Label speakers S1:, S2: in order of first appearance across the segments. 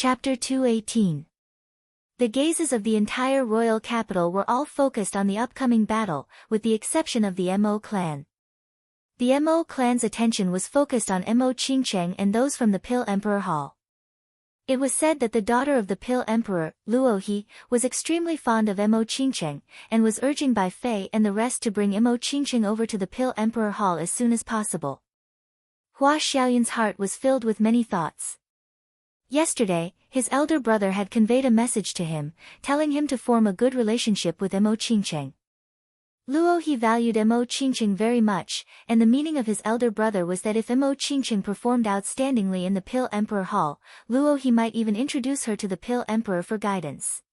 S1: Chapter 218. The gazes of the entire royal capital were all focused on the upcoming battle, with the exception of the Mo clan. The Mo clan's attention was focused on Mo Qingcheng and those from the Pil Emperor Hall. It was said that the daughter of the Pil Emperor, Luohi, was extremely fond of Mo Qingcheng, and was urging Bai Fei and the rest to bring Mo Qingcheng over to the Pil Emperor Hall as soon as possible. Hua Xiaoyun's heart was filled with many thoughts. Yesterday, his elder brother had conveyed a message to him, telling him to form a good relationship with Mo Qingcheng. Luohi valued Mo Qingcheng very much, and the meaning of his elder brother was that if Mo Qingcheng performed outstandingly in the Pil Emperor Hall, Luohi might even introduce her to the Pil Emperor for guidance.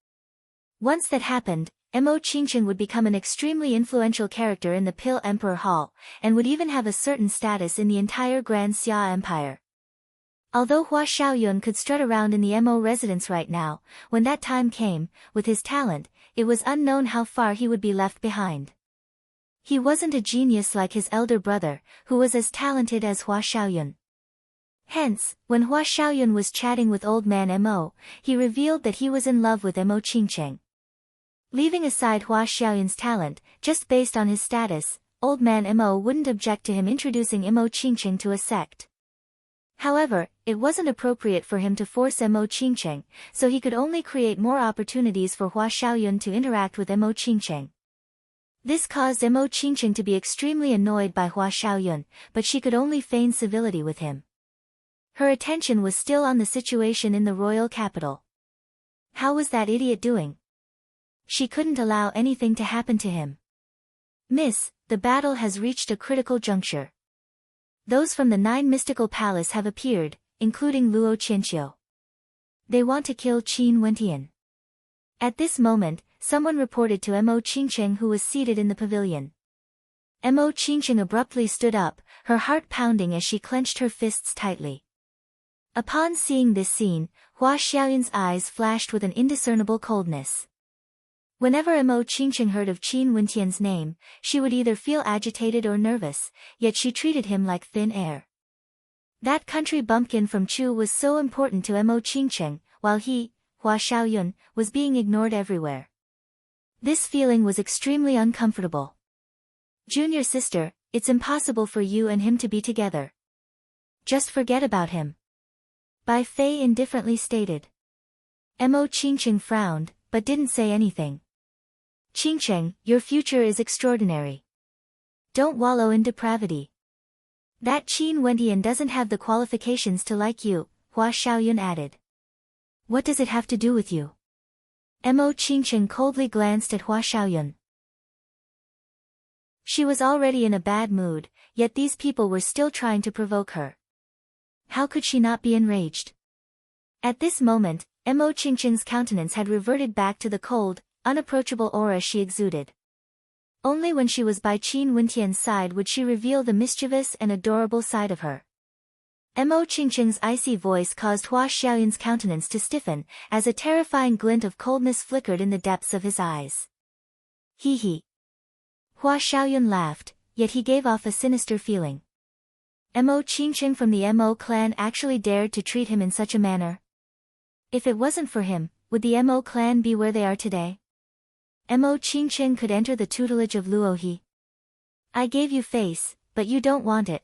S1: Once that happened, Mo Qingcheng would become an extremely influential character in the Pil Emperor Hall, and would even have a certain status in the entire Grand Xia Empire. Although Hua Xiaoyun could strut around in the Mo residence right now, when that time came, with his talent, it was unknown how far he would be left behind. He wasn't a genius like his elder brother, who was as talented as Hua Xiaoyun. Hence, when Hua Xiaoyun was chatting with old man Mo, he revealed that he was in love with Mo Qingcheng. Leaving aside Hua Xiaoyun's talent, just based on his status, old man Mo wouldn't object to him introducing Mo Qingcheng to a sect. However, it wasn't appropriate for him to force Mo Qingcheng, so he could only create more opportunities for Hua Xiaoyun to interact with Mo Qingcheng. This caused Mo Qingcheng to be extremely annoyed by Hua Xiaoyun, but she could only feign civility with him. Her attention was still on the situation in the royal capital. How was that idiot doing? She couldn't allow anything to happen to him. Miss, the battle has reached a critical juncture. Those from the 9 mystical palace have appeared, including Luo Qianqiu. They want to kill Qin Wentian. At this moment, someone reported to Mo Qingcheng who was seated in the pavilion. Mo Qingcheng abruptly stood up, her heart pounding as she clenched her fists tightly. Upon seeing this scene, Hua Xiaoyun's eyes flashed with an indiscernible coldness. Whenever Mo Qingcheng heard of Qin Wentian's name, she would either feel agitated or nervous, yet she treated him like thin air. That country bumpkin from Chu was so important to Mo Qingcheng, while he, Hua Xiaoyun, was being ignored everywhere. This feeling was extremely uncomfortable. Junior sister, it's impossible for you and him to be together. Just forget about him. Bai Fei indifferently stated. Mo Qingcheng frowned, but didn't say anything. Qingcheng, your future is extraordinary. Don't wallow in depravity. That Qin Wentian doesn't have the qualifications to like you, Hua Xiaoyun added. What does it have to do with you? Mo Qingcheng coldly glanced at Hua Xiaoyun. She was already in a bad mood, yet these people were still trying to provoke her. How could she not be enraged? At this moment, Mo Qingcheng's countenance had reverted back to the cold, unapproachable aura she exuded. Only when she was by Qin Wentian's side would she reveal the mischievous and adorable side of her. Mo Qingcheng's icy voice caused Hua Xiaoyun's countenance to stiffen, as a terrifying glint of coldness flickered in the depths of his eyes. Hee hee. Hua Xiaoyun laughed, yet he gave off a sinister feeling. Mo Qingcheng from the Mo clan actually dared to treat him in such a manner. If it wasn't for him, would the Mo clan be where they are today? Mo Qingcheng could enter the tutelage of Luohi. I gave you face, but you don't want it.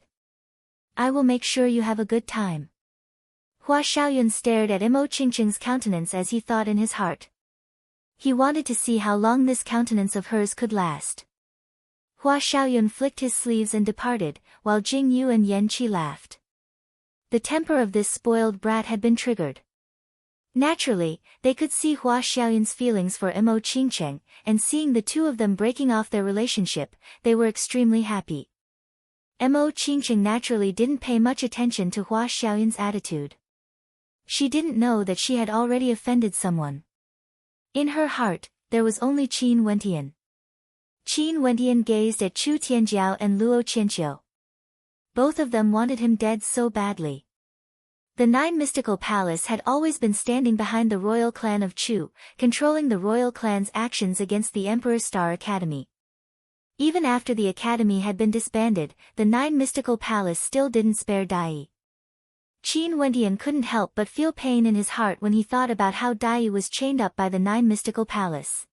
S1: I will make sure you have a good time. Hua Xiaoyun stared at Mo Qingcheng's countenance as he thought in his heart. He wanted to see how long this countenance of hers could last. Hua Xiaoyun flicked his sleeves and departed, while Jing Yu and Yan Qi laughed. The temper of this spoiled brat had been triggered. Naturally, they could see Hua Xiaoyun's feelings for Mo Qingcheng, and seeing the two of them breaking off their relationship, they were extremely happy. Mo Qingcheng naturally didn't pay much attention to Hua Xiaoyun's attitude. She didn't know that she had already offended someone. In her heart, there was only Qin Wentian. Qin Wentian gazed at Chu Tianjiao and Luo Qianqiu. Both of them wanted him dead so badly. The 9 mystical palace had always been standing behind the royal clan of Chu, controlling the royal clan's actions against the Emperor's Star Academy. Even after the academy had been disbanded, the 9 mystical palace still didn't spare Dai. Qin Wendian couldn't help but feel pain in his heart when he thought about how Dai was chained up by the 9 mystical palace.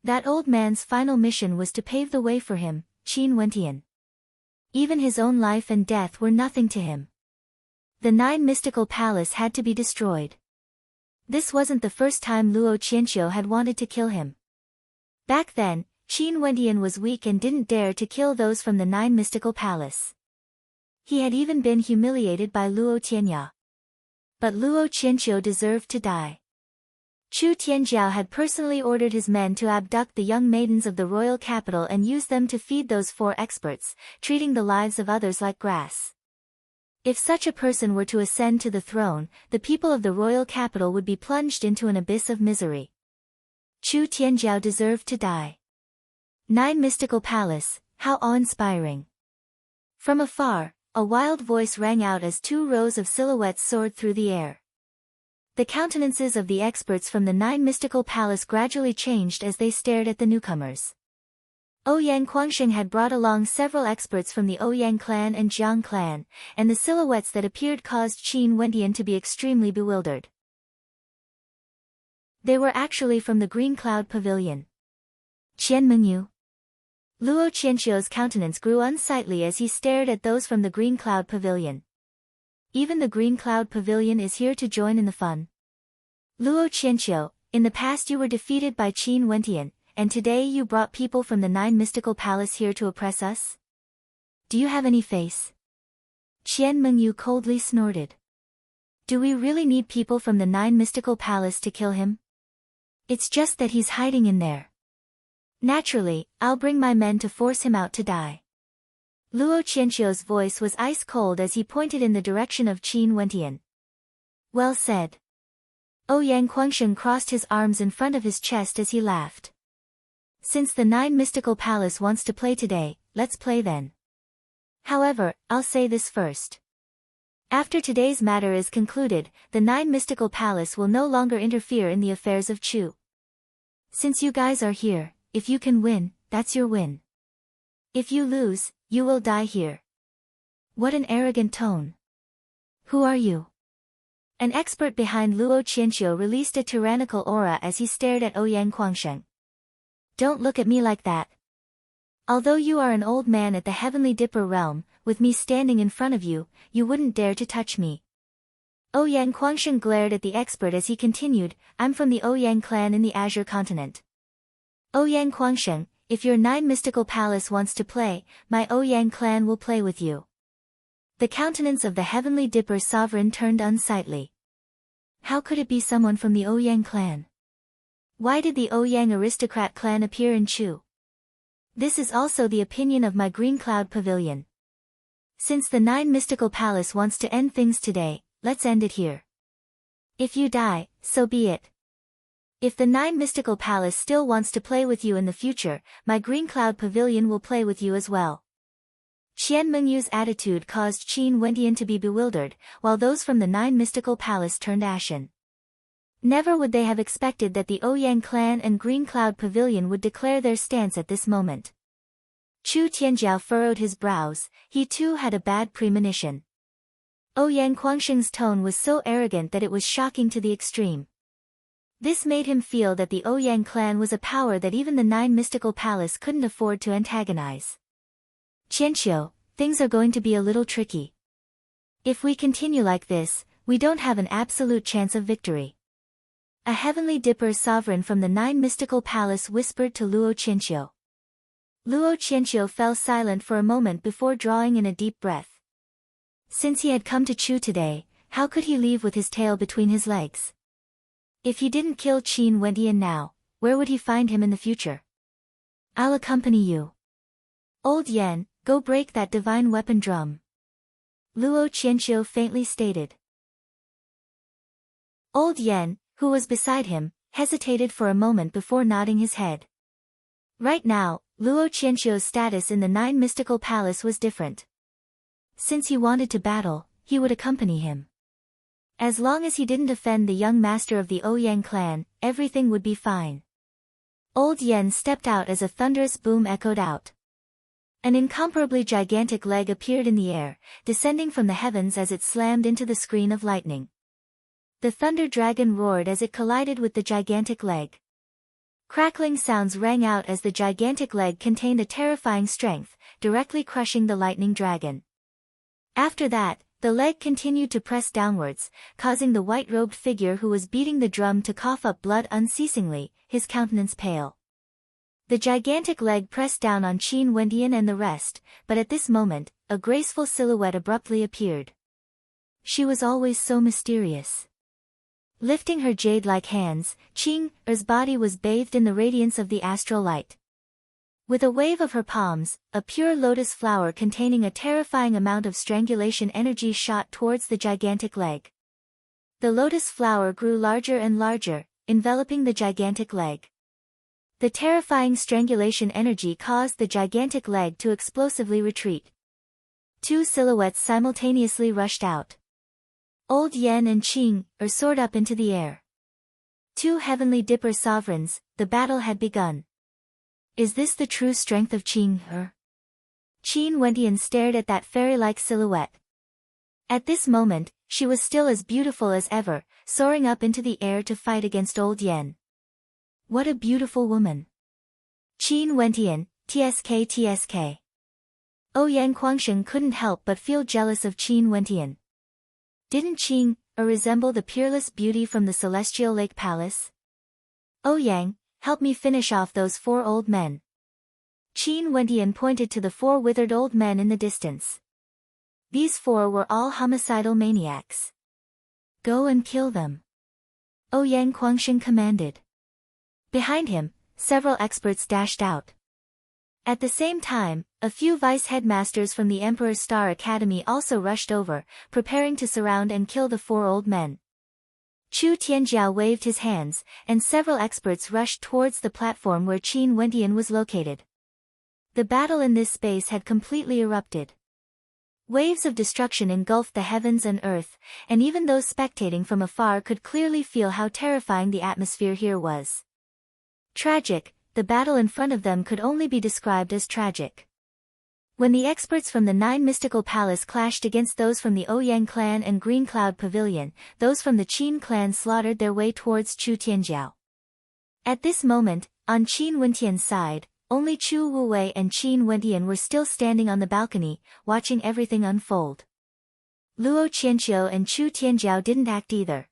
S1: That old man's final mission was to pave the way for him, Qin Wendian. Even his own life and death were nothing to him. The 9 mystical palace had to be destroyed. This wasn't the first time Luo Qianqiu had wanted to kill him. Back then, Qin Wendian was weak and didn't dare to kill those from the 9 mystical palace. He had even been humiliated by Luo Tianya. But Luo Qianqiu deserved to die. Chu Tianjiao had personally ordered his men to abduct the young maidens of the royal capital and use them to feed those 4 experts, treating the lives of others like grass. If such a person were to ascend to the throne, the people of the royal capital would be plunged into an abyss of misery. Chu Tianjiao deserved to die. 9 mystical palace, how awe-inspiring. From afar, a wild voice rang out as 2 rows of silhouettes soared through the air. The countenances of the experts from the 9 mystical palace gradually changed as they stared at the newcomers. Ouyang Guangxing had brought along several experts from the Ouyang clan and Jiang clan, and the silhouettes that appeared caused Qin Wendian to be extremely bewildered. They were actually from the Green Cloud Pavilion. Qian Mengyu. Luo Qianqiu's countenance grew unsightly as he stared at those from the Green Cloud Pavilion. Even the Green Cloud Pavilion is here to join in the fun. Luo Qianqiu, in the past you were defeated by Qin Wendian, and today you brought people from the 9 mystical palace here to oppress us? Do you have any face? Qian Mengyu coldly snorted. Do we really need people from the 9 mystical palace to kill him? It's just that he's hiding in there. Naturally, I'll bring my men to force him out to die. Luo Qianqiu's voice was ice cold as he pointed in the direction of Qin Wendian. Well said. Ouyang Guangxing crossed his arms in front of his chest as he laughed. Since the 9 mystical palace wants to play today, let's play then. However, I'll say this first. After today's matter is concluded, the 9 mystical palace will no longer interfere in the affairs of Chu. Since you guys are here, if you can win, that's your win. If you lose, you will die here. What an arrogant tone. Who are you? An expert behind Luo Qianqiu released a tyrannical aura as he stared at Ouyang Guangxing. Don't look at me like that. Although you are an old man at the Heavenly Dipper realm, with me standing in front of you, you wouldn't dare to touch me. Ouyang Guangxing glared at the expert as he continued, I'm from the Ouyang clan in the Azure continent. Ouyang Guangxing, if your 9 mystical palace wants to play, my Ouyang clan will play with you. The countenance of the Heavenly Dipper sovereign turned unsightly. How could it be someone from the Ouyang clan? Why did the Ouyang aristocrat clan appear in Chu? This is also the opinion of my Green Cloud Pavilion. Since the 9 mystical palace wants to end things today, let's end it here. If you die, so be it. If the 9 mystical palace still wants to play with you in the future, my Green Cloud Pavilion will play with you as well. Qian Mengyu's attitude caused Qin Wendian to be bewildered, while those from the 9 mystical palace turned ashen. Never would they have expected that the Ouyang clan and Green Cloud Pavilion would declare their stance at this moment. Chu Tianjiao furrowed his brows, he too had a bad premonition. Ouyang Guangxing's tone was so arrogant that it was shocking to the extreme. This made him feel that the Ouyang clan was a power that even the 9 mystical palace couldn't afford to antagonize. Qianqiu, things are going to be a little tricky. If we continue like this, we don't have an absolute chance of victory. A Heavenly Dipper sovereign from the 9 mystical palace whispered to Luo Qianqiu. Luo Qianqiu fell silent for a moment before drawing in a deep breath. Since he had come to Chu today, how could he leave with his tail between his legs? If he didn't kill Qin Wendian now, where would he find him in the future? I'll accompany you. Old Yan, go break that divine weapon drum. Luo Qianqiu faintly stated. Old Yan, who was beside him, hesitated for a moment before nodding his head. Right now, Luo Qianqiu's status in the 9 mystical palace was different. Since he wanted to battle, he would accompany him. As long as he didn't offend the young master of the Ouyang clan, everything would be fine. Old Yan stepped out as a thunderous boom echoed out. An incomparably gigantic leg appeared in the air, descending from the heavens as it slammed into the screen of lightning. The thunder dragon roared as it collided with the gigantic leg. Crackling sounds rang out as the gigantic leg contained a terrifying strength, directly crushing the lightning dragon. After that, the leg continued to press downwards, causing the white-robed figure who was beating the drum to cough up blood unceasingly, his countenance pale. The gigantic leg pressed down on Qin Wendian and the rest, but at this moment, a graceful silhouette abruptly appeared. She was always so mysterious. Lifting her jade-like hands, Qing Er's body was bathed in the radiance of the astral light. With a wave of her palms, a pure lotus flower containing a terrifying amount of strangulation energy shot towards the gigantic leg. The lotus flower grew larger and larger, enveloping the gigantic leg. The terrifying strangulation energy caused the gigantic leg to explosively retreat. Two silhouettes simultaneously rushed out. Old Yen and Qing Er soared up into the air. Two heavenly dipper sovereigns, the battle had begun. Is this the true strength of Qing Er? Qin Wendian stared at that fairy-like silhouette. At this moment, she was still as beautiful as ever, soaring up into the air to fight against Old Yen. What a beautiful woman. Qin Wendian, TSK. Ouyang Guangsheng couldn't help but feel jealous of Qin Wendian. Didn't Qing Er resemble the peerless beauty from the Celestial Lake Palace? Ouyang, help me finish off those 4 old men. Qin Wendian pointed to the 4 withered old men in the distance. These 4 were all homicidal maniacs. Go and kill them. Ouyang Guangsheng commanded. Behind him, several experts dashed out. At the same time, a few vice-headmasters from the Emperor's Star Academy also rushed over, preparing to surround and kill the 4 old men. Chu Tianjiao waved his hands, and several experts rushed towards the platform where Qin Wendian was located. The battle in this space had completely erupted. Waves of destruction engulfed the heavens and earth, and even those spectating from afar could clearly feel how terrifying the atmosphere here was. Tragic, the battle in front of them could only be described as tragic. When the experts from the 9 mystical palace clashed against those from the Ouyang clan and Green Cloud Pavilion, those from the Qin clan slaughtered their way towards Chu Tianjiao. At this moment, on Qin Wendian's side, only Chu Wuwei and Qin Wendian were still standing on the balcony, watching everything unfold. Luo Qianqiu and Chu Tianjiao didn't act either.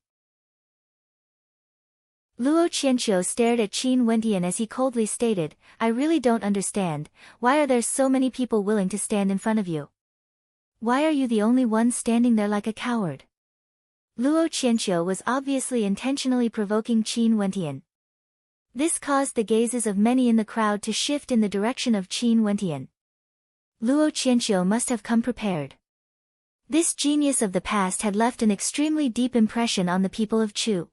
S1: Luo Qianqiu stared at Qin Wendian as he coldly stated, I really don't understand, why are there so many people willing to stand in front of you? Why are you the only one standing there like a coward? Luo Qianqiu was obviously intentionally provoking Qin Wendian. This caused the gazes of many in the crowd to shift in the direction of Qin Wendian. Luo Qianqiu must have come prepared. This genius of the past had left an extremely deep impression on the people of Chu.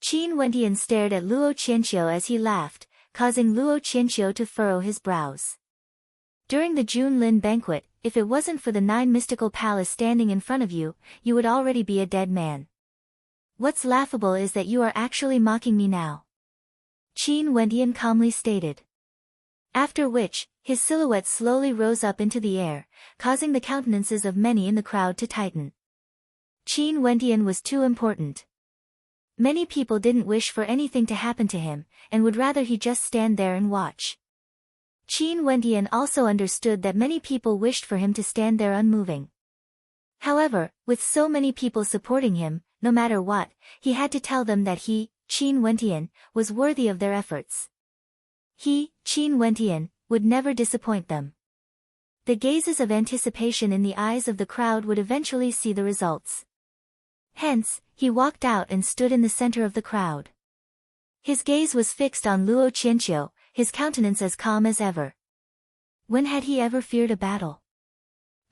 S1: Qin Wendian stared at Luo Qianqiu as he laughed, causing Luo Qianqiu to furrow his brows. During the Junlin banquet, if it wasn't for the 9 mystical palace standing in front of you, you would already be a dead man. What's laughable is that you are actually mocking me now. Qin Wendian calmly stated. After which, his silhouette slowly rose up into the air, causing the countenances of many in the crowd to tighten. Qin Wendian was too important. Many people didn't wish for anything to happen to him, and would rather he just stand there and watch. Qin Wendian also understood that many people wished for him to stand there unmoving. However, with so many people supporting him, no matter what, he had to tell them that he, Qin Wendian, was worthy of their efforts. He, Qin Wendian, would never disappoint them. The gazes of anticipation in the eyes of the crowd would eventually see the results. Hence, he walked out and stood in the center of the crowd. His gaze was fixed on Luo Qianqiu, his countenance as calm as ever. When had he ever feared a battle?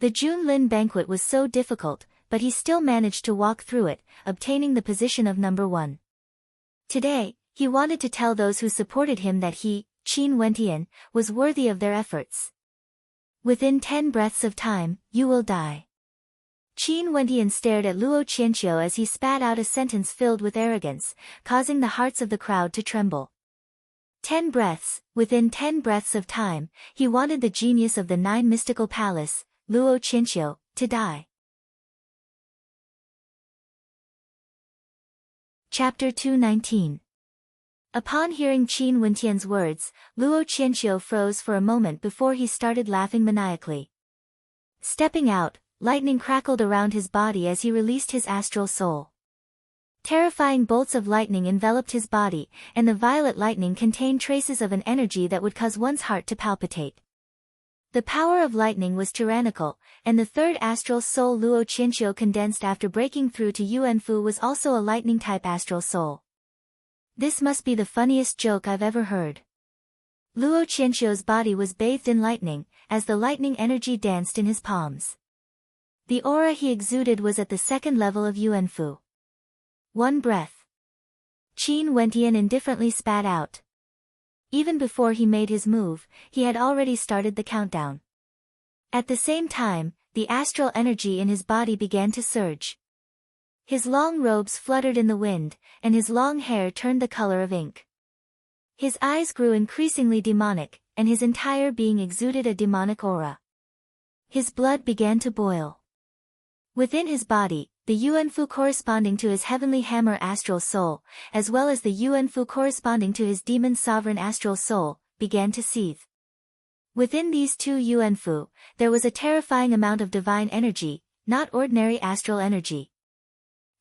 S1: The Junlin banquet was so difficult, but he still managed to walk through it, obtaining the position of number 1. Today, he wanted to tell those who supported him that he, Qin Wendian, was worthy of their efforts. Within 10 breaths of time, you will die. Qin Wendian stared at Luo Qianqiu as he spat out a sentence filled with arrogance, causing the hearts of the crowd to tremble. 10 breaths. Within 10 breaths of time, he wanted the genius of the 9 mystical palace, Luo Qianqiu, to die. Chapter 219. Upon hearing Qin Wentian's words, Luo Qianqiu froze for a moment before he started laughing maniacally. Stepping out, lightning crackled around his body as he released his astral soul. Terrifying bolts of lightning enveloped his body, and the violet lightning contained traces of an energy that would cause one's heart to palpitate. The power of lightning was tyrannical, and the third astral soul Luo Qianqiu condensed after breaking through to Yuanfu was also a lightning-type astral soul. This must be the funniest joke I've ever heard. Luo Qianqiu's body was bathed in lightning, as the lightning energy danced in his palms. The aura he exuded was at the second level of Yuanfu. 1 breath. Qin Wentian indifferently spat out. Even before he made his move, he had already started the countdown. At the same time, the astral energy in his body began to surge. His long robes fluttered in the wind, and his long hair turned the color of ink. His eyes grew increasingly demonic, and his entire being exuded a demonic aura. His blood began to boil. Within his body, the Yuanfu corresponding to his heavenly hammer astral soul, as well as the Yuanfu corresponding to his demon sovereign astral soul, began to seethe. Within these two Yuanfu, there was a terrifying amount of divine energy, not ordinary astral energy.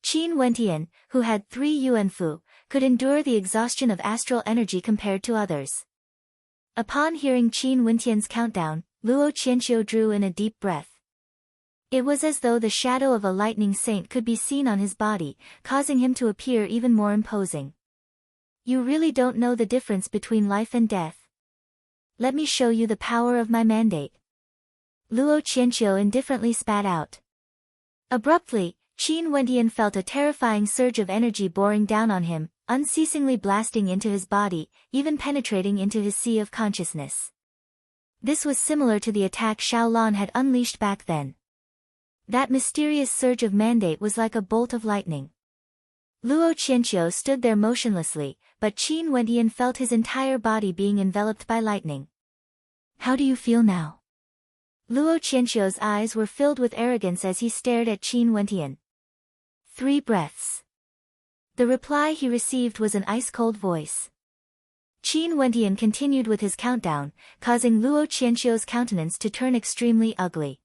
S1: Qin Wentian, who had 3 Yuanfu, could endure the exhaustion of astral energy compared to others. Upon hearing Qin Wentian's countdown, Luo Qianqiu drew in a deep breath. It was as though the shadow of a lightning saint could be seen on his body, causing him to appear even more imposing. You really don't know the difference between life and death. Let me show you the power of my mandate. Luo Qianqiu indifferently spat out. Abruptly, Qin Wentian felt a terrifying surge of energy boring down on him, unceasingly blasting into his body, even penetrating into his sea of consciousness. This was similar to the attack Xiaolan had unleashed back then. That mysterious surge of mandate was like a bolt of lightning. Luo Qianqiu stood there motionlessly, but Qin Wentian felt his entire body being enveloped by lightning. How do you feel now? Luo Qianqiu's eyes were filled with arrogance as he stared at Qin Wentian. 3 breaths. The reply he received was an ice-cold voice. Qin Wentian continued with his countdown, causing Luo Qianqiu's countenance to turn extremely ugly.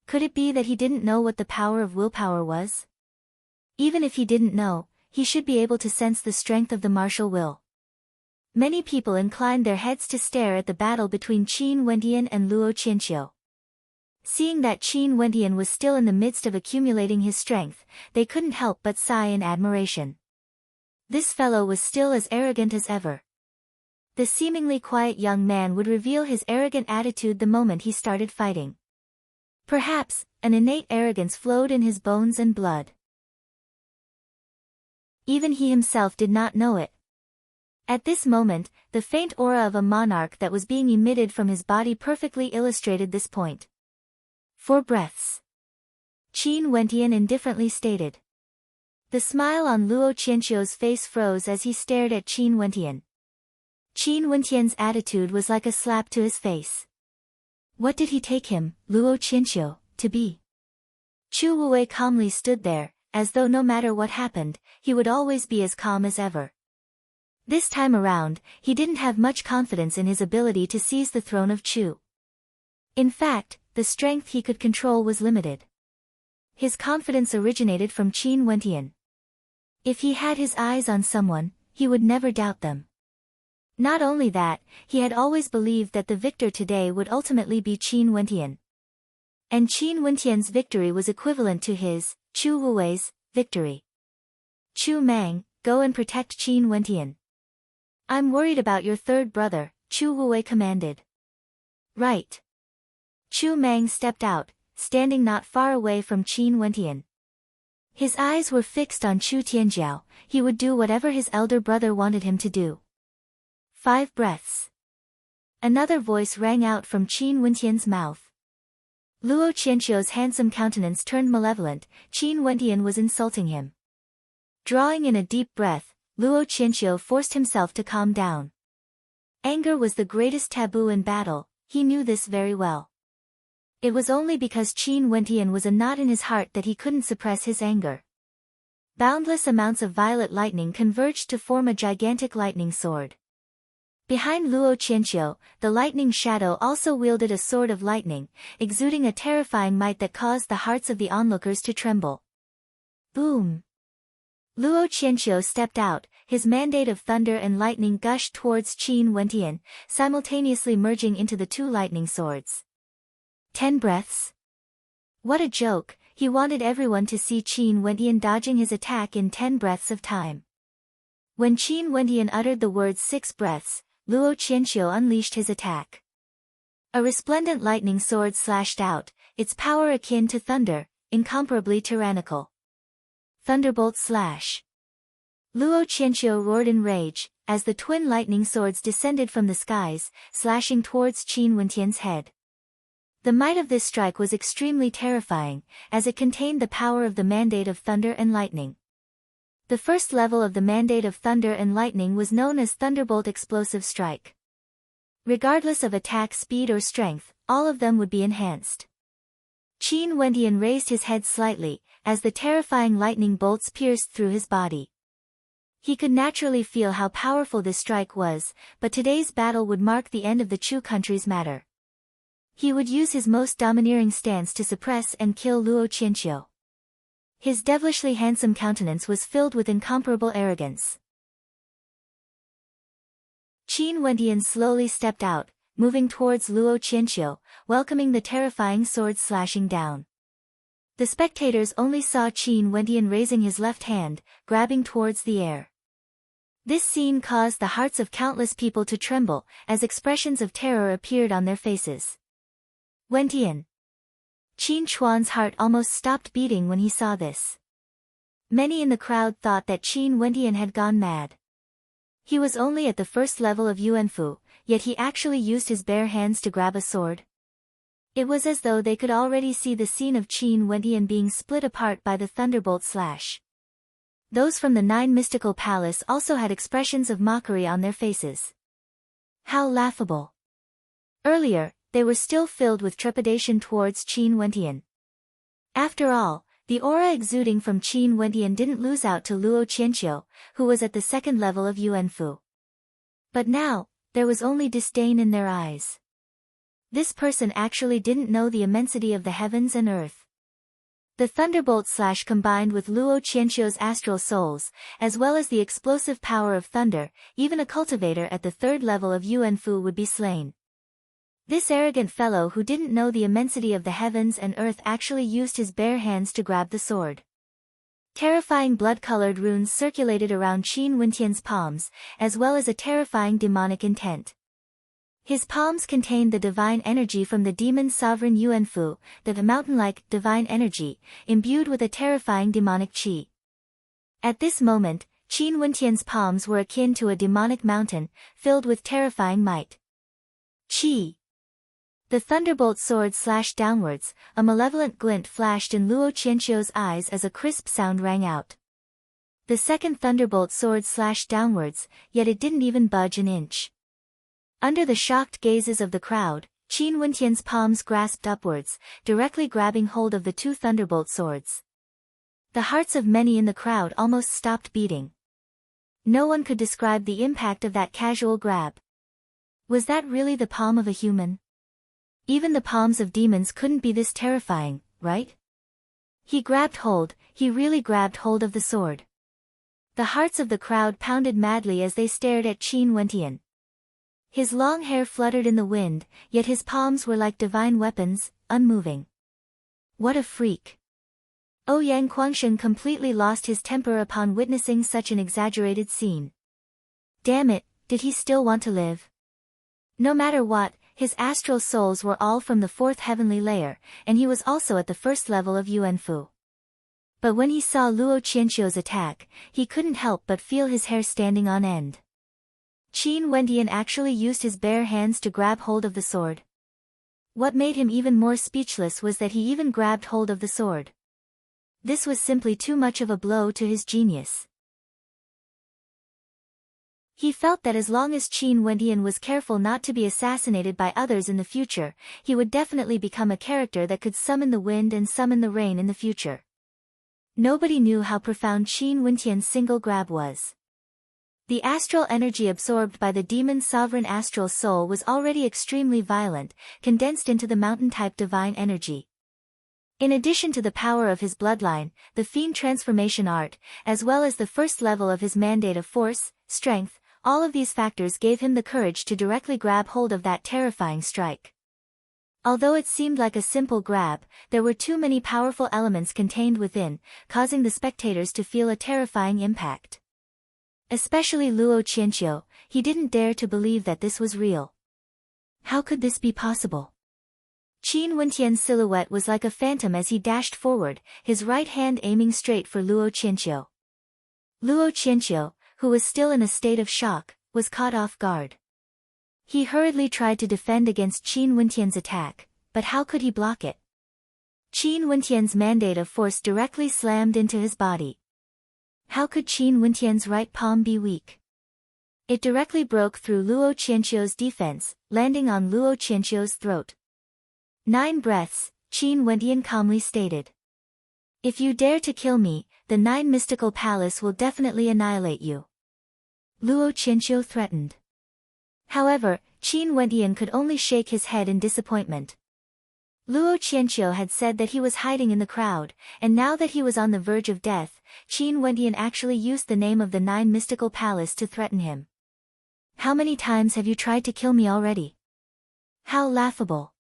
S1: Could it be that he didn't know what the power of willpower was? Even if he didn't know, he should be able to sense the strength of the martial will. Many people inclined their heads to stare at the battle between Qin Wentian and Luo Qianqiu. Seeing that Qin Wentian was still in the midst of accumulating his strength, they couldn't help but sigh in admiration. This fellow was still as arrogant as ever. The seemingly quiet young man would reveal his arrogant attitude the moment he started fighting. Perhaps, an innate arrogance flowed in his bones and blood. Even he himself did not know it. At this moment, the faint aura of a monarch that was being emitted from his body perfectly illustrated this point. 4 breaths. Qin Wentian indifferently stated. The smile on Luo Qianqiu's face froze as he stared at Qin Wentian. Qin Wentian's attitude was like a slap to his face. What did he take him, Luo Qianqiu, to be? Chu Wuwei calmly stood there, as though no matter what happened, he would always be as calm as ever. This time around, he didn't have much confidence in his ability to seize the throne of Chu. In fact, the strength he could control was limited. His confidence originated from Qin Wentian. If he had his eyes on someone, he would never doubt them. Not only that, he had always believed that the victor today would ultimately be Qin Wentian. And Qin Wentian's victory was equivalent to his, Chu Wuwei's, victory. Chu Mang, go and protect Qin Wentian. I'm worried about your third brother, Chu Wuwei commanded. Right. Chu Mang stepped out, standing not far away from Qin Wentian. His eyes were fixed on Chu Tianjiao, he would do whatever his elder brother wanted him to do. 5 breaths. Another voice rang out from Qin Wentian's mouth. Luo Qianqiu's handsome countenance turned malevolent, Qin Wentian was insulting him. Drawing in a deep breath, Luo Qianqiu forced himself to calm down. Anger was the greatest taboo in battle, he knew this very well. It was only because Qin Wentian was a knot in his heart that he couldn't suppress his anger. Boundless amounts of violet lightning converged to form a gigantic lightning sword. Behind Luo Qianqiu, the lightning shadow also wielded a sword of lightning, exuding a terrifying might that caused the hearts of the onlookers to tremble. Boom! Luo Qianqiu stepped out, his mandate of thunder and lightning gushed towards Qin Wentian, simultaneously merging into the two lightning swords. 10 breaths? What a joke, he wanted everyone to see Qin Wentian dodging his attack in 10 breaths of time. When Qin Wentian uttered the words 6 breaths, Luo Qianqiu unleashed his attack. A resplendent lightning sword slashed out, its power akin to thunder, incomparably tyrannical. Thunderbolt slash. Luo Qianqiu roared in rage, as the twin lightning swords descended from the skies, slashing towards Qin Wentian's head. The might of this strike was extremely terrifying, as it contained the power of the mandate of thunder and lightning. The first level of the mandate of thunder and lightning was known as Thunderbolt Explosive Strike. Regardless of attack speed or strength, all of them would be enhanced. Qin Wentian raised his head slightly, as the terrifying lightning bolts pierced through his body. He could naturally feel how powerful this strike was, but today's battle would mark the end of the Chu country's matter. He would use his most domineering stance to suppress and kill Luo Qianqiu. His devilishly handsome countenance was filled with incomparable arrogance. Qin Wentian slowly stepped out, moving towards Luo Qianqiu, welcoming the terrifying sword slashing down. The spectators only saw Qin Wentian raising his left hand, grabbing towards the air. This scene caused the hearts of countless people to tremble, as expressions of terror appeared on their faces. Wentian. Qin Chuan's heart almost stopped beating when he saw this. Many in the crowd thought that Qin Wentian had gone mad. He was only at the first level of Yuanfu, yet he actually used his bare hands to grab a sword. It was as though they could already see the scene of Qin Wentian being split apart by the thunderbolt slash. Those from the 9 mystical palace also had expressions of mockery on their faces. How laughable! Earlier, they were still filled with trepidation towards Qin Wentian. After all, the aura exuding from Qin Wentian didn't lose out to Luo Qianqiu, who was at the second level of Yuanfu. But now, there was only disdain in their eyes. This person actually didn't know the immensity of the heavens and earth. The thunderbolt slash combined with Luo Qianqiu's astral souls, as well as the explosive power of thunder, even a cultivator at the third level of Yuanfu would be slain. This arrogant fellow who didn't know the immensity of the heavens and earth actually used his bare hands to grab the sword. Terrifying blood-colored runes circulated around Qin Wentian's palms, as well as a terrifying demonic intent. His palms contained the divine energy from the demon sovereign Yuanfu, the mountain-like divine energy, imbued with a terrifying demonic qi. At this moment, Qin Wentian's palms were akin to a demonic mountain, filled with terrifying might. Qi. The thunderbolt sword slashed downwards, a malevolent glint flashed in Luo Qianqiu's eyes as a crisp sound rang out. The second thunderbolt sword slashed downwards, yet it didn't even budge an inch. Under the shocked gazes of the crowd, Qin Wentian's palms grasped upwards, directly grabbing hold of the 2 thunderbolt swords. The hearts of many in the crowd almost stopped beating. No one could describe the impact of that casual grab. Was that really the palm of a human? Even the palms of demons couldn't be this terrifying, right? He really grabbed hold of the sword. The hearts of the crowd pounded madly as they stared at Qin Wentian. His long hair fluttered in the wind, yet his palms were like divine weapons, unmoving. What a freak! Ouyang Guangshen completely lost his temper upon witnessing such an exaggerated scene. Damn it, did he still want to live? No matter what, his astral souls were all from the 4th heavenly layer, and he was also at the first level of Yuanfu. But when he saw Luo Qianqiu's attack, he couldn't help but feel his hair standing on end. Qin Wentian actually used his bare hands to grab hold of the sword. What made him even more speechless was that he even grabbed hold of the sword. This was simply too much of a blow to his genius. He felt that as long as Qin Wendian was careful not to be assassinated by others in the future, he would definitely become a character that could summon the wind and summon the rain in the future. Nobody knew how profound Qin Wendian's single grab was. The astral energy absorbed by the demon's sovereign astral soul was already extremely violent, condensed into the mountain-type divine energy. In addition to the power of his bloodline, the fiend transformation art, as well as the first level of his mandate of force, strength, all of these factors gave him the courage to directly grab hold of that terrifying strike. Although it seemed like a simple grab, there were too many powerful elements contained within, causing the spectators to feel a terrifying impact. Especially Luo Qianqiu, he didn't dare to believe that this was real. How could this be possible? Qin Wendian's silhouette was like a phantom as he dashed forward, his right hand aiming straight for Luo Qianqiu. Luo Qianqiu, who was still in a state of shock, was caught off guard. He hurriedly tried to defend against Qin Wendian's attack, but how could he block it? Qin Wendian's mandate of force directly slammed into his body. How could Qin Wendian's right palm be weak? It directly broke through Luo Qianqiu's defense, landing on Luo Qianqiu's throat. 9 breaths, Qin Wendian calmly stated. If you dare to kill me, the 9 mystical palace will definitely annihilate you. Luo Qianqiu threatened. However, Qin Wendian could only shake his head in disappointment. Luo Qianqiu had said that he was hiding in the crowd, and now that he was on the verge of death, Qin Wendian actually used the name of the 9 mystical palace to threaten him. How many times have you tried to kill me already? How laughable.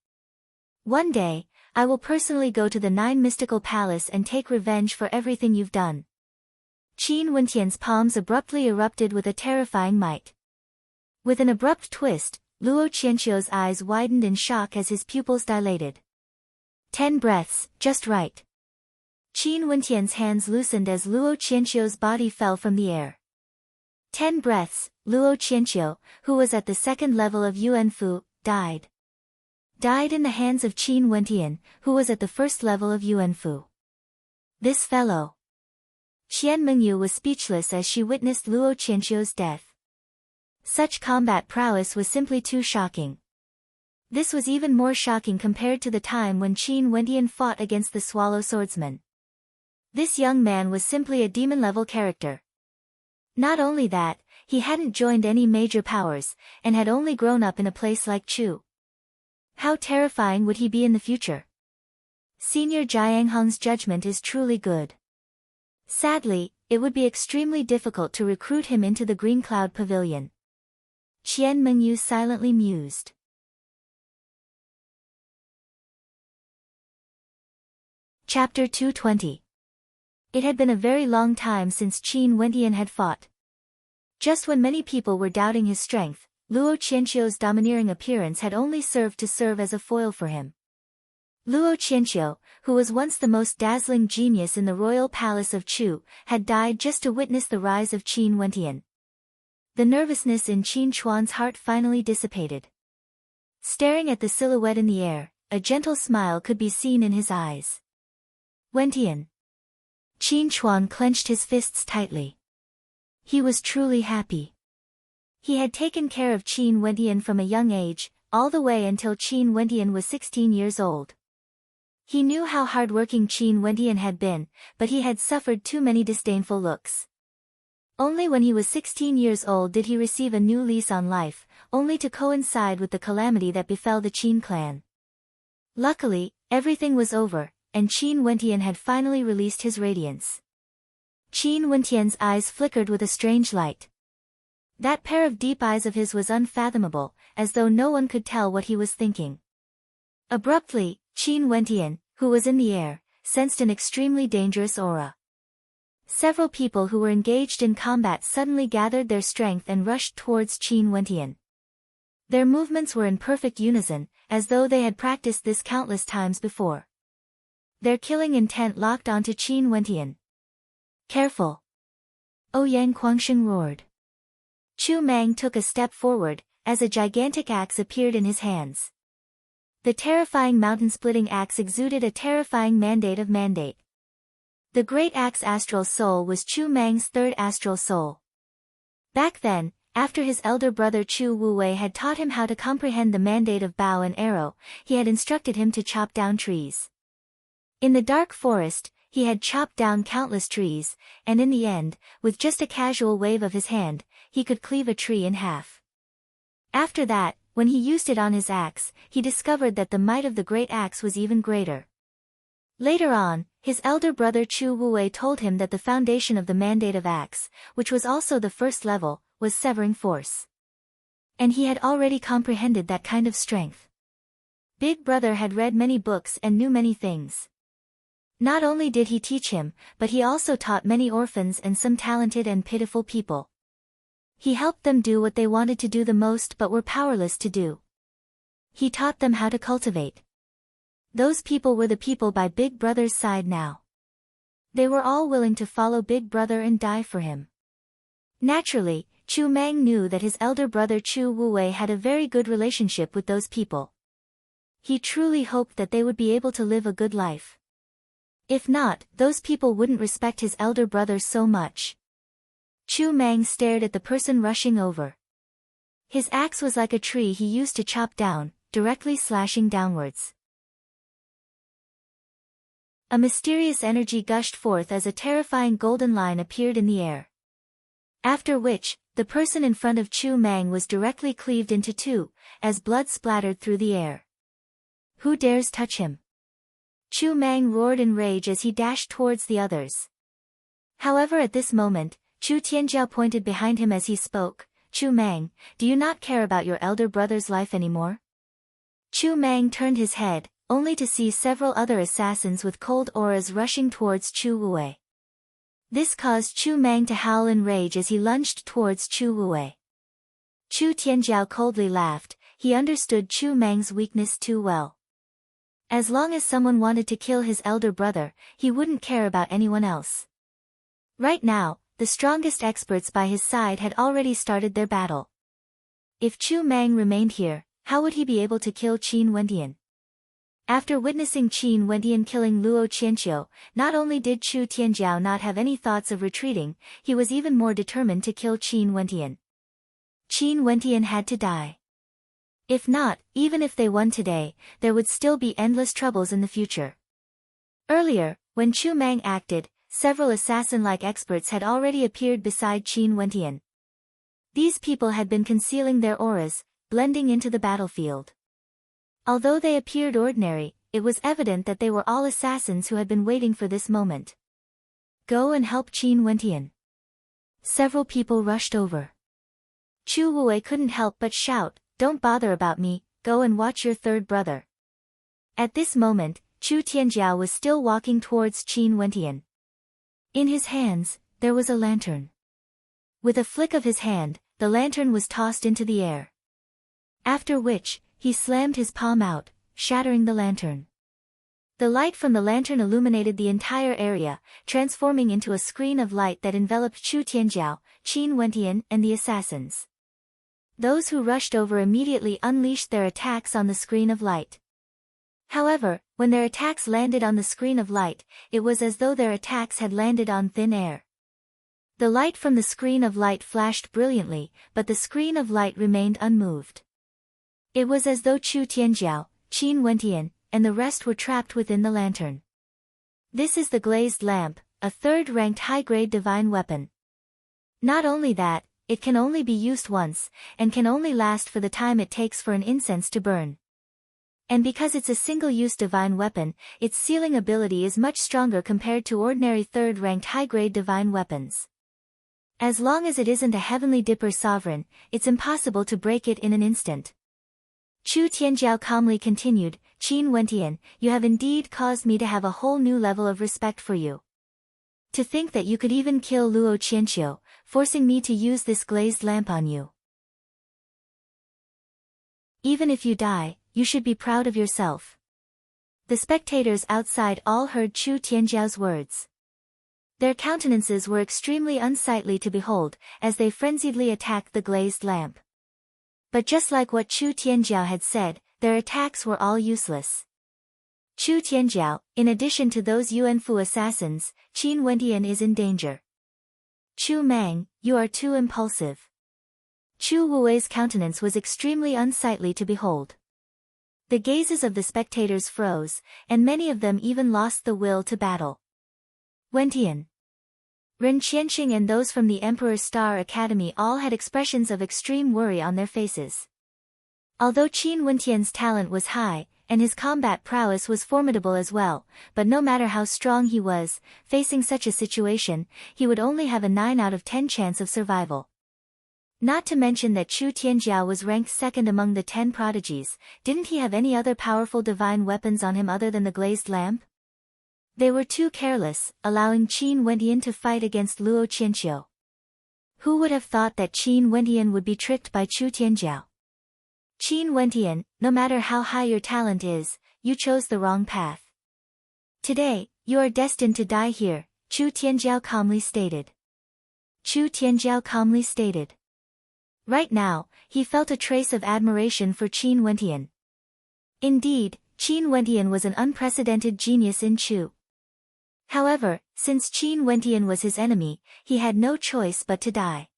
S1: One day, I will personally go to the 9 mystical palace and take revenge for everything you've done. Qin Wendian's palms abruptly erupted with a terrifying might. With an abrupt twist, Luo Qianqiu's eyes widened in shock as his pupils dilated. 10 breaths, just right. Qin Wendian's hands loosened as Luo Qianqiu's body fell from the air. 10 breaths, Luo Qianqiu, who was at the second level of Yuanfu, died. Died in the hands of Qin Wendian, who was at the first level of Yuanfu. This fellow. Qian Mengyu was speechless as she witnessed Luo Qianqiu's death. Such combat prowess was simply too shocking. This was even more shocking compared to the time when Qin Wendian fought against the Swallow Swordsman. This young man was simply a demon-level character. Not only that, he hadn't joined any major powers, and had only grown up in a place like Chu. How terrifying would he be in the future? Senior Jianghong's judgment is truly good. Sadly, it would be extremely difficult to recruit him into the Green Cloud Pavilion. Qian Mengyu silently mused. Chapter 220. It had been a very long time since Qin Wendian had fought. Just when many people were doubting his strength, Luo Qianqiu's domineering appearance had only served to serve as a foil for him. Luo Qianqiu, who was once the most dazzling genius in the royal palace of Chu, had died just to witness the rise of Qin Wendian. The nervousness in Qin Chuan's heart finally dissipated. Staring at the silhouette in the air, a gentle smile could be seen in his eyes. Wendian. Qin Chuan clenched his fists tightly. He was truly happy. He had taken care of Qin Wendian from a young age, all the way until Qin Wendian was 16 years old. He knew how hard-working Qin Wendian had been, but he had suffered too many disdainful looks. Only when he was 16 years old did he receive a new lease on life, only to coincide with the calamity that befell the Qin clan. Luckily, everything was over, and Qin Wendian had finally released his radiance. Qin Wendian's eyes flickered with a strange light. That pair of deep eyes of his was unfathomable, as though no one could tell what he was thinking. Abruptly, Qin Wendian, who was in the air, sensed an extremely dangerous aura. Several people who were engaged in combat suddenly gathered their strength and rushed towards Qin Wendian. Their movements were in perfect unison, as though they had practiced this countless times before. Their killing intent locked onto Qin Wendian. Careful! Ouyang Guangxing roared. Chu Mang took a step forward, as a gigantic axe appeared in his hands. The terrifying mountain-splitting axe exuded a terrifying mandate of mandate. The great axe astral soul was Chu Mang's third astral soul. Back then, After his elder brother Chu Wuwei had taught him how to comprehend the mandate of bow and arrow, he had instructed him to chop down trees. In the dark forest, he had chopped down countless trees, and in the end, with just a casual wave of his hand, he could cleave a tree in half. After that, when he used it on his axe, he discovered that the might of the great axe was even greater. Later on, his elder brother Chu Wuwei told him that the foundation of the mandate of axe, which was also the first level, was severing force. And he had already comprehended that kind of strength. Big Brother had read many books and knew many things. Not only did he teach him, but he also taught many orphans and some talented and pitiful people. He helped them do what they wanted to do the most but were powerless to do. He taught them how to cultivate. Those people were the people by Big Brother's side now. They were all willing to follow Big Brother and die for him. Naturally, Chu Mang knew that his elder brother Chu Wuwei had a very good relationship with those people. He truly hoped that they would be able to live a good life. If not, those people wouldn't respect his elder brother so much. Chu Mang stared at the person rushing over. His axe was like a tree he used to chop down, directly slashing downwards. A mysterious energy gushed forth as a terrifying golden line appeared in the air. After which, the person in front of Chu Mang was directly cleaved into two, as blood splattered through the air. Who dares touch him? Chu Mang roared in rage as he dashed towards the others. However, at this moment, Chu Tianjiao pointed behind him as he spoke. Chu Mang, do you not care about your elder brother's life anymore? Chu Mang turned his head, only to see several other assassins with cold auras rushing towards Chu Wuwei. This caused Chu Mang to howl in rage as he lunged towards Chu Wuwei. Chu Tianjiao coldly laughed. He understood Chu Mang's weakness too well. As long as someone wanted to kill his elder brother, he wouldn't care about anyone else. Right now, the strongest experts by his side had already started their battle. If Chu Mang remained here, how would he be able to kill Qin Wendian? After witnessing Qin Wendian killing Luo Qianqiu, not only did Chu Tianjiao not have any thoughts of retreating, he was even more determined to kill Qin Wendian. Qin Wendian had to die. If not, even if they won today, there would still be endless troubles in the future. Earlier, when Chu Mang acted, several assassin-like experts had already appeared beside Qin Wendian. These people had been concealing their auras, blending into the battlefield. Although they appeared ordinary, it was evident that they were all assassins who had been waiting for this moment. Go and help Qin Wendian. Several people rushed over. Chu Wuwei couldn't help but shout, don't bother about me, go and watch your third brother. At this moment, Chu Tianjiao was still walking towards Qin Wendian. In his hands, there was a lantern. With a flick of his hand, the lantern was tossed into the air. After which, he slammed his palm out, shattering the lantern. The light from the lantern illuminated the entire area, transforming into a screen of light that enveloped Chu Tianjiao, Qin Wendian, and the assassins. Those who rushed over immediately unleashed their attacks on the screen of light. However, when their attacks landed on the screen of light, it was as though their attacks had landed on thin air. The light from the screen of light flashed brilliantly, but the screen of light remained unmoved. It was as though Chu Tianjiao, Qin Wendian, and the rest were trapped within the lantern. This is the glazed lamp, a third-ranked high-grade divine weapon. Not only that, it can only be used once, and can only last for the time it takes for an incense to burn. And because it's a single-use divine weapon, its sealing ability is much stronger compared to ordinary third-ranked high-grade divine weapons. As long as it isn't a heavenly dipper sovereign, it's impossible to break it in an instant. Chu Tianjiao calmly continued, Qin Wendian, you have indeed caused me to have a whole new level of respect for you. To think that you could even kill Luo Qianqiu, forcing me to use this glazed lamp on you. Even if you die, you should be proud of yourself. The spectators outside all heard Chu Tianjiao's words. Their countenances were extremely unsightly to behold, as they frenziedly attacked the glazed lamp. But just like what Chu Tianjiao had said, their attacks were all useless. Chu Tianjiao, in addition to those Yuanfu assassins, Qin Wendian is in danger. Chu Mang, you are too impulsive. Chu Wui's countenance was extremely unsightly to behold. The gazes of the spectators froze, and many of them even lost the will to battle. Wentian, Ren Qianqing and those from the Emperor's Star Academy all had expressions of extreme worry on their faces. Although Qin Wentian's talent was high, and his combat prowess was formidable as well, but no matter how strong he was, facing such a situation, he would only have a 9 out of 10 chance of survival. Not to mention that Chu Tianjiao was ranked second among the 10 prodigies. Didn't he have any other powerful divine weapons on him other than the glazed lamp? They were too careless, allowing Qin Wentian to fight against Luo Qianqiu. Who would have thought that Qin Wentian would be tricked by Chu Tianjiao? Qin Wentian, no matter how high your talent is, you chose the wrong path. Today, you are destined to die here, Chu Tianjiao calmly stated. Chu Tianjiao calmly stated. Right now, he felt a trace of admiration for Qin Wentian. Indeed, Qin Wentian was an unprecedented genius in Chu. However, since Qin Wentian was his enemy, he had no choice but to die.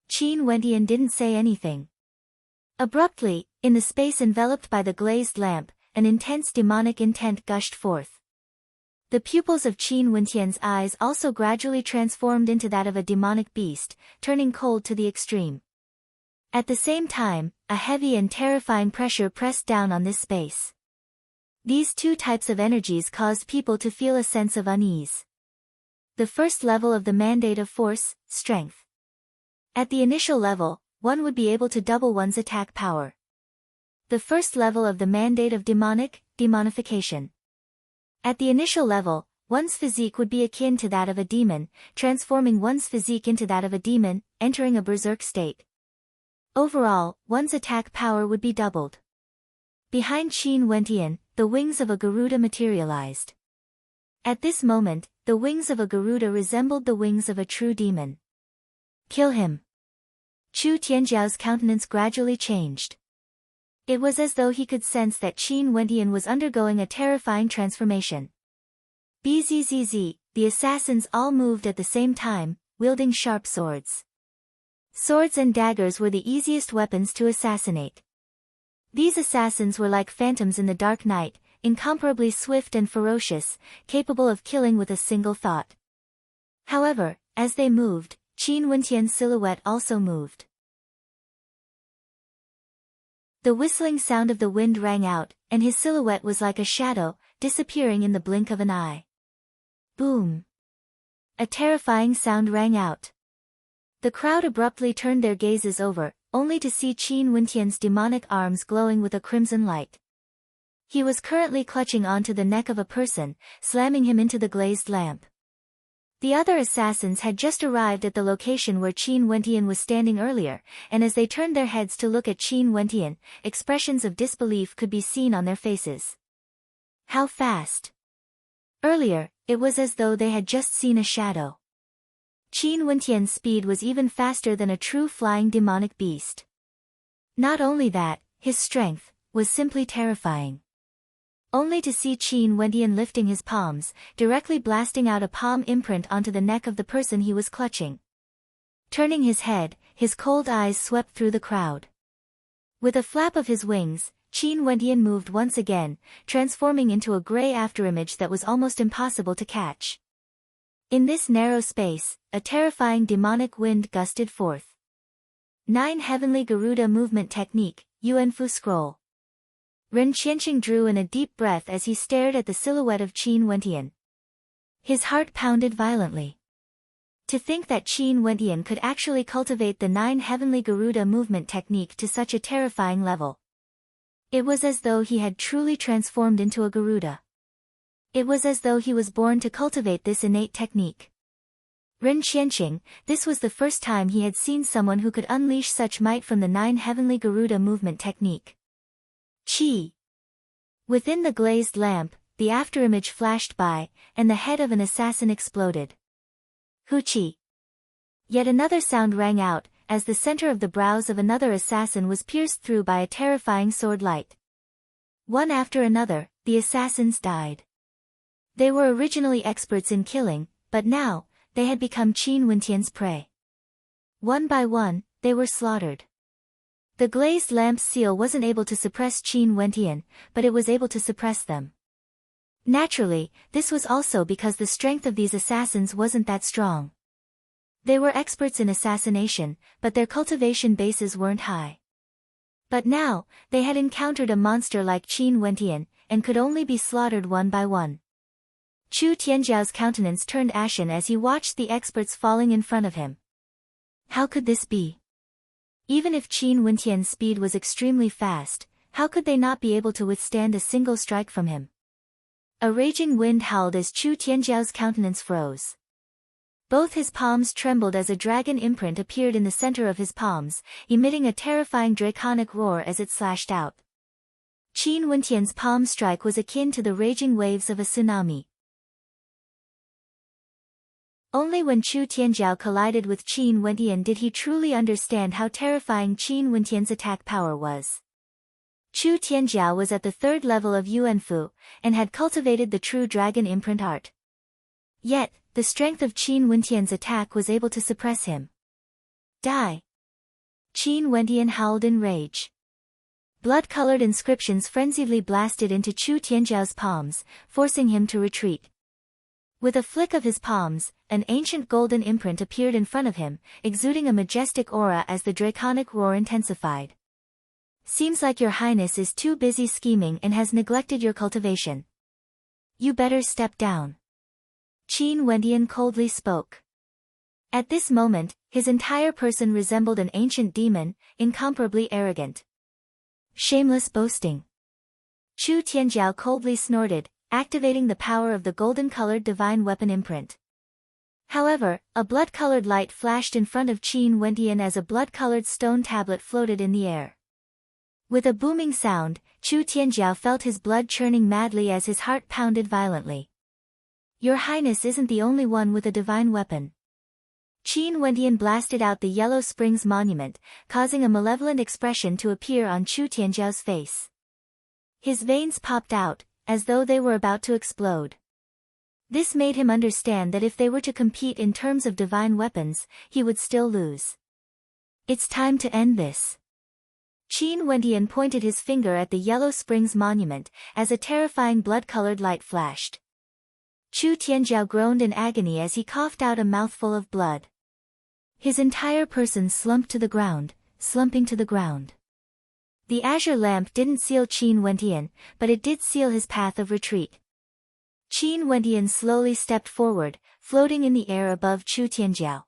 S1: Qin Wentian didn't say anything. Abruptly, in the space enveloped by the glazed lamp, an intense demonic intent gushed forth. The pupils of Qin Wentian's eyes also gradually transformed into that of a demonic beast, turning cold to the extreme. At the same time, a heavy and terrifying pressure pressed down on this space. These two types of energies caused people to feel a sense of unease. The first level of the mandate of force, strength. At the initial level, one would be able to double one's attack power. The first level of the mandate of demonic, demonification. At the initial level, one's physique would be akin to that of a demon, transforming one's physique into that of a demon, entering a berserk state. Overall, one's attack power would be doubled. Behind Qin Wentian, the wings of a Garuda materialized. At this moment, the wings of a Garuda resembled the wings of a true demon. Kill him. Chu Tianjiao's countenance gradually changed. It was as though he could sense that Qin Wentian was undergoing a terrifying transformation. Bzzz, the assassins all moved at the same time, wielding sharp swords. Swords and daggers were the easiest weapons to assassinate. These assassins were like phantoms in the dark night, incomparably swift and ferocious, capable of killing with a single thought. However, as they moved, Qin Wentian's silhouette also moved. The whistling sound of the wind rang out, and his silhouette was like a shadow, disappearing in the blink of an eye. Boom! A terrifying sound rang out. The crowd abruptly turned their gazes over, only to see Qin Wentian's demonic arms glowing with a crimson light. He was currently clutching onto the neck of a person, slamming him into the glazed lamp. The other assassins had just arrived at the location where Qin Wentian was standing earlier, and as they turned their heads to look at Qin Wentian, expressions of disbelief could be seen on their faces. How fast! Earlier, it was as though they had just seen a shadow. Qin Wentian's speed was even faster than a true flying demonic beast. Not only that, his strength was simply terrifying. Only to see Qin Wentian lifting his palms, directly blasting out a palm imprint onto the neck of the person he was clutching. Turning his head, his cold eyes swept through the crowd. With a flap of his wings, Qin Wentian moved once again, transforming into a gray afterimage that was almost impossible to catch. In this narrow space, a terrifying demonic wind gusted forth. 9 Heavenly Garuda Movement Technique, Yuanfu Scroll. Ren Qianqing drew in a deep breath as he stared at the silhouette of Qin Wentian. His heart pounded violently. To think that Qin Wentian could actually cultivate the 9 Heavenly Garuda Movement Technique to such a terrifying level. It was as though he had truly transformed into a Garuda. It was as though he was born to cultivate this innate technique. Ren Qianqing, this was the first time he had seen someone who could unleash such might from the 9 Heavenly Garuda Movement Technique. Qi! Within the glazed lamp, the afterimage flashed by, and the head of an assassin exploded. Huqi! Yet another sound rang out, as the center of the brows of another assassin was pierced through by a terrifying sword light. One after another, the assassins died. They were originally experts in killing, but now, they had become Qin Wentian's prey. One by one, they were slaughtered. The glazed lamp's seal wasn't able to suppress Qin Wentian, but it was able to suppress them. Naturally, this was also because the strength of these assassins wasn't that strong. They were experts in assassination, but their cultivation bases weren't high. But now, they had encountered a monster like Qin Wentian, and could only be slaughtered one by one. Chu Tianjiao's countenance turned ashen as he watched the experts falling in front of him. How could this be? Even if Qin Wentian's speed was extremely fast, how could they not be able to withstand a single strike from him? A raging wind howled as Chu Tianjiao's countenance froze. Both his palms trembled as a dragon imprint appeared in the center of his palms, emitting a terrifying draconic roar as it slashed out. Qin Wentian's palm strike was akin to the raging waves of a tsunami. Only when Chu Tianjiao collided with Qin Wentian did he truly understand how terrifying Qin Wentian's attack power was. Chu Tianjiao was at the 3rd level of Yuanfu, and had cultivated the true dragon imprint art. Yet, the strength of Qin Wentian's attack was able to suppress him. Die! Qin Wentian howled in rage. Blood-colored inscriptions frenziedly blasted into Chu Tianjiao's palms, forcing him to retreat. With a flick of his palms, an ancient golden imprint appeared in front of him, exuding a majestic aura as the draconic roar intensified. Seems like your highness is too busy scheming and has neglected your cultivation. You better step down. Qin Wentian coldly spoke. At this moment, his entire person resembled an ancient demon, incomparably arrogant. Shameless boasting. Chu Tianjiao coldly snorted, activating the power of the golden-colored divine weapon imprint. However, a blood-colored light flashed in front of Qin Wentian as a blood-colored stone tablet floated in the air. With a booming sound, Chu Tianjiao felt his blood churning madly as his heart pounded violently. Your highness isn't the only one with a divine weapon. Qin Wentian blasted out the Yellow Springs monument, causing a malevolent expression to appear on Chu Tianjiao's face. His veins popped out, as though they were about to explode. This made him understand that if they were to compete in terms of divine weapons, he would still lose. It's time to end this. Qin Wentian pointed his finger at the Yellow Springs monument, as a terrifying blood-colored light flashed. Chu Tianjiao groaned in agony as he coughed out a mouthful of blood. His entire person slumped to the ground, slumping to the ground. The azure lamp didn't seal Qin Wentian, but it did seal his path of retreat. Qin Wentian slowly stepped forward, floating in the air above Chu Tianjiao.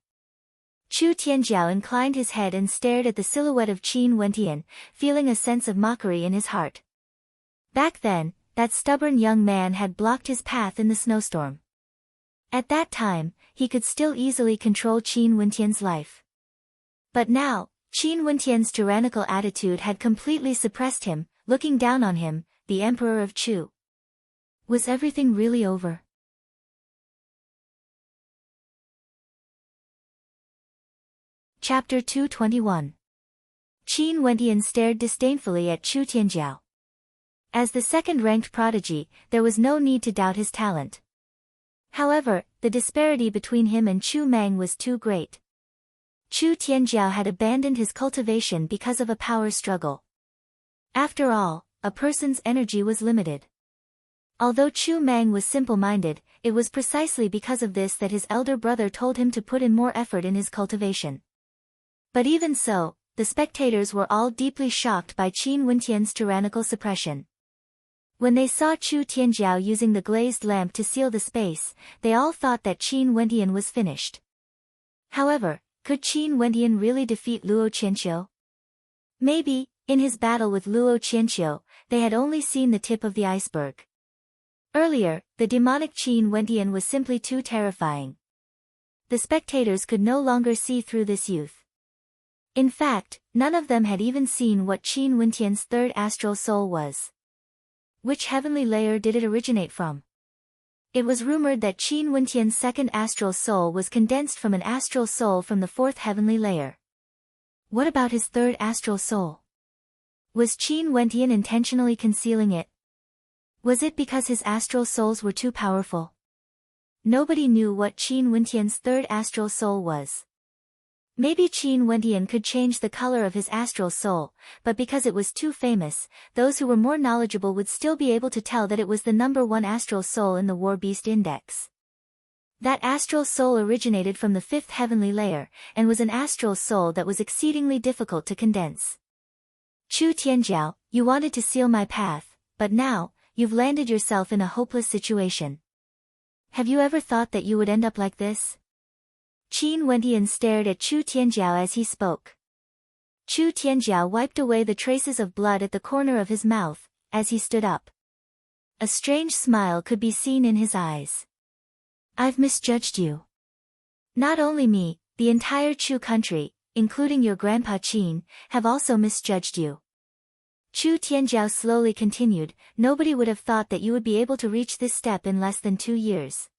S1: Chu Tianjiao inclined his head and stared at the silhouette of Qin Wentian, feeling a sense of mockery in his heart. Back then, that stubborn young man had blocked his path in the snowstorm. At that time, he could still easily control Qin Wentian's life. But now, Qin Wentian's tyrannical attitude had completely suppressed him, looking down on him, the Emperor of Chu. Was everything really over? Chapter 221. Qin Wentian stared disdainfully at Chu Tianjiao. As the second-ranked prodigy, there was no need to doubt his talent. However, the disparity between him and Chu Mang was too great. Chu Tianjiao had abandoned his cultivation because of a power struggle. After all, a person's energy was limited. Although Chu Mang was simple-minded, it was precisely because of this that his elder brother told him to put in more effort in his cultivation. But even so, the spectators were all deeply shocked by Qin Wentian's tyrannical suppression. When they saw Chu Tianjiao using the glazed lamp to seal the space, they all thought that Qin Wentian was finished. However, could Qin Wentian really defeat Luo Qianqiu? Maybe, in his battle with Luo Qianqiu, they had only seen the tip of the iceberg. Earlier, the demonic Qin Wentian was simply too terrifying. The spectators could no longer see through this youth. In fact, none of them had even seen what Qin Wentian's third astral soul was. Which heavenly layer did it originate from? It was rumored that Qin Wentian's second astral soul was condensed from an astral soul from the fourth heavenly layer. What about his third astral soul? Was Qin Wentian intentionally concealing it? Was it because his astral souls were too powerful? Nobody knew what Qin Wentian's third astral soul was. Maybe Qin Wendian could change the color of his astral soul, but because it was too famous, those who were more knowledgeable would still be able to tell that it was the #1 astral soul in the War Beast Index. That astral soul originated from the 5th heavenly layer, and was an astral soul that was exceedingly difficult to condense. Chu Tianjiao, you wanted to seal my path, but now, you've landed yourself in a hopeless situation. Have you ever thought that you would end up like this? Qin Wendian stared at Chu Tianjiao as he spoke. Chu Tianjiao wiped away the traces of blood at the corner of his mouth, as he stood up. A strange smile could be seen in his eyes. I've misjudged you. Not only me, the entire Chu country, including your grandpa Qin, have also misjudged you. Chu Tianjiao slowly continued, nobody would have thought that you would be able to reach this step in less than 2 years.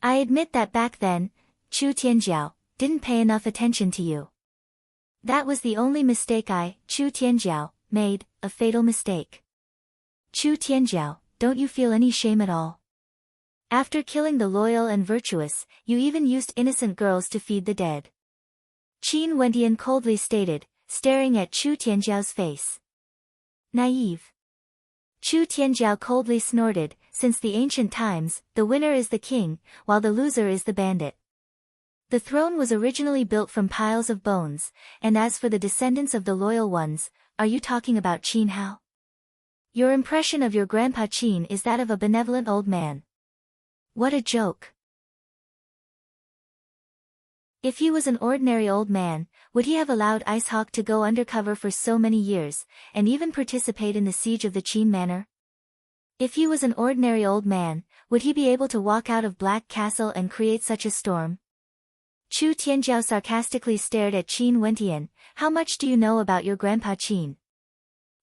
S1: I admit that back then, Chu Tianjiao, didn't pay enough attention to you. That was the only mistake I, Chu Tianjiao, made, a fatal mistake. Chu Tianjiao, don't you feel any shame at all? After killing the loyal and virtuous, you even used innocent girls to feed the dead. Qin Wendian coldly stated, staring at Chu Tianjiao's face. Naive. Chu Tianjiao coldly snorted, since the ancient times, the winner is the king, while the loser is the bandit. The throne was originally built from piles of bones, and as for the descendants of the loyal ones, are you talking about Qin Hao? Your impression of your grandpa Qin is that of a benevolent old man. What a joke. If he was an ordinary old man, would he have allowed Icehawk to go undercover for so many years, and even participate in the siege of the Qin Manor? If he was an ordinary old man, would he be able to walk out of Black Castle and create such a storm? Chu Tianjiao sarcastically stared at Qin Wendian, how much do you know about your grandpa Qin?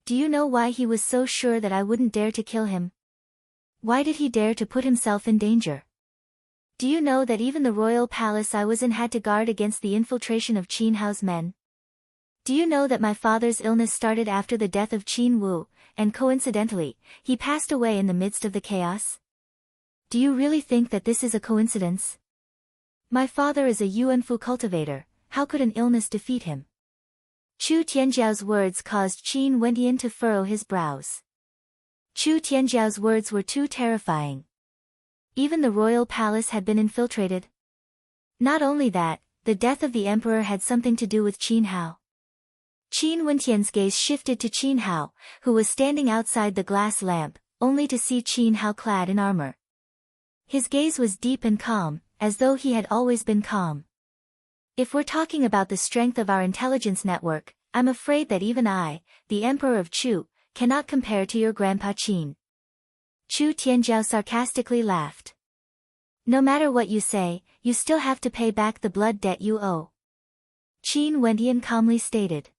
S1: Do you know why he was so sure that I wouldn't dare to kill him? Why did he dare to put himself in danger? Do you know that even the royal palace I was in had to guard against the infiltration of Qin Hao's men? Do you know that my father's illness started after the death of Qin Wu, and coincidentally, he passed away in the midst of the chaos? Do you really think that this is a coincidence? My father is a Yuanfu cultivator, how could an illness defeat him? Chu Tianjiao's words caused Qin Wendian to furrow his brows. Chu Tianjiao's words were too terrifying. Even the royal palace had been infiltrated. Not only that, the death of the emperor had something to do with Qin Hao. Qin Wendian's gaze shifted to Qin Hao, who was standing outside the glass lamp, only to see Qin Hao clad in armor. His gaze was deep and calm, as though he had always been calm. If we're talking about the strength of our intelligence network, I'm afraid that even I, the Emperor of Chu, cannot compare to your grandpa Qin. Chu Tianjiao sarcastically laughed. No matter what you say, you still have to pay back the blood debt you owe. Qin Wendian calmly stated.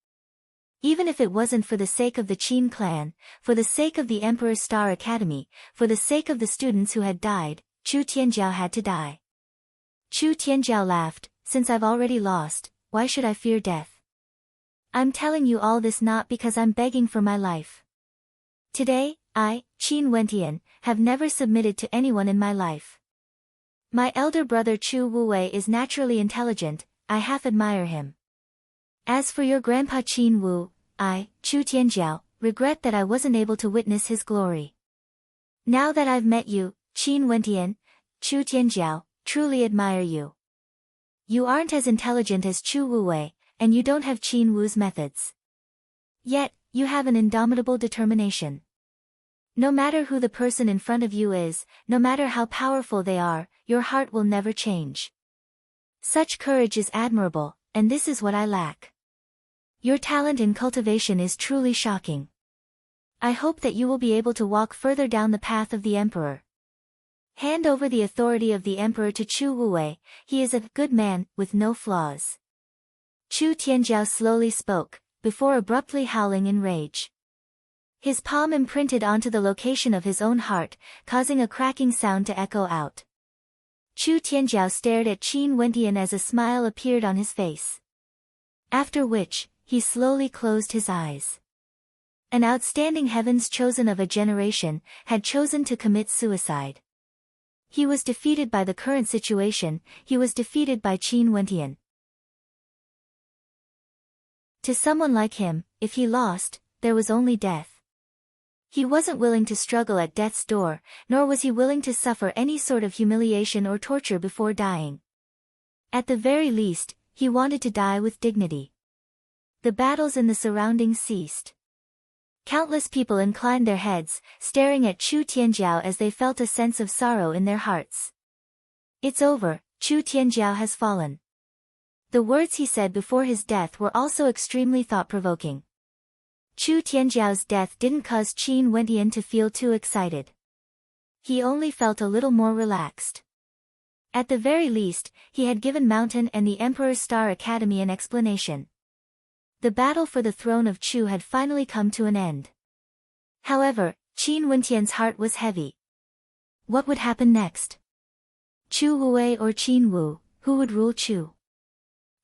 S1: Even if it wasn't for the sake of the Qin clan, for the sake of the Emperor's Star Academy, for the sake of the students who had died, Chu Tianjiao had to die. Chu Tianjiao laughed, since I've already lost, why should I fear death? I'm telling you all this not because I'm begging for my life. Today, I, Qin Wendian, have never submitted to anyone in my life. My elder brother Chu Wuwei is naturally intelligent, I half admire him. As for your grandpa Qin Wu, I, Chu Tianjiao, regret that I wasn't able to witness his glory. Now that I've met you, Qin Wendian, Chu Tianjiao, truly admire you. You aren't as intelligent as Chu Wuwei, and you don't have Qin Wu's methods. Yet, you have an indomitable determination. No matter who the person in front of you is, no matter how powerful they are, your heart will never change. Such courage is admirable, and this is what I lack. Your talent in cultivation is truly shocking. I hope that you will be able to walk further down the path of the Emperor. Hand over the authority of the Emperor to Chu Wuwei, he is a good man, with no flaws. Chu Tianjiao slowly spoke, before abruptly howling in rage. His palm imprinted onto the location of his own heart, causing a cracking sound to echo out. Chu Tianjiao stared at Qin Wendian as a smile appeared on his face. After which, he slowly closed his eyes. An outstanding heavens chosen of a generation, had chosen to commit suicide. He was defeated by the current situation, he was defeated by Qin Wendian. To someone like him, if he lost, there was only death. He wasn't willing to struggle at death's door, nor was he willing to suffer any sort of humiliation or torture before dying. At the very least, he wanted to die with dignity. The battles in the surroundings ceased. Countless people inclined their heads, staring at Chu Tianjiao as they felt a sense of sorrow in their hearts. It's over, Chu Tianjiao has fallen. The words he said before his death were also extremely thought-provoking. Chu Tianjiao's death didn't cause Qin Wentian to feel too excited. He only felt a little more relaxed. At the very least, he had given Mountain and the Emperor's Star Academy an explanation. The battle for the throne of Chu had finally come to an end. However, Qin Wentian's heart was heavy. What would happen next? Chu Wuwei or Qin Wu, who would rule Chu?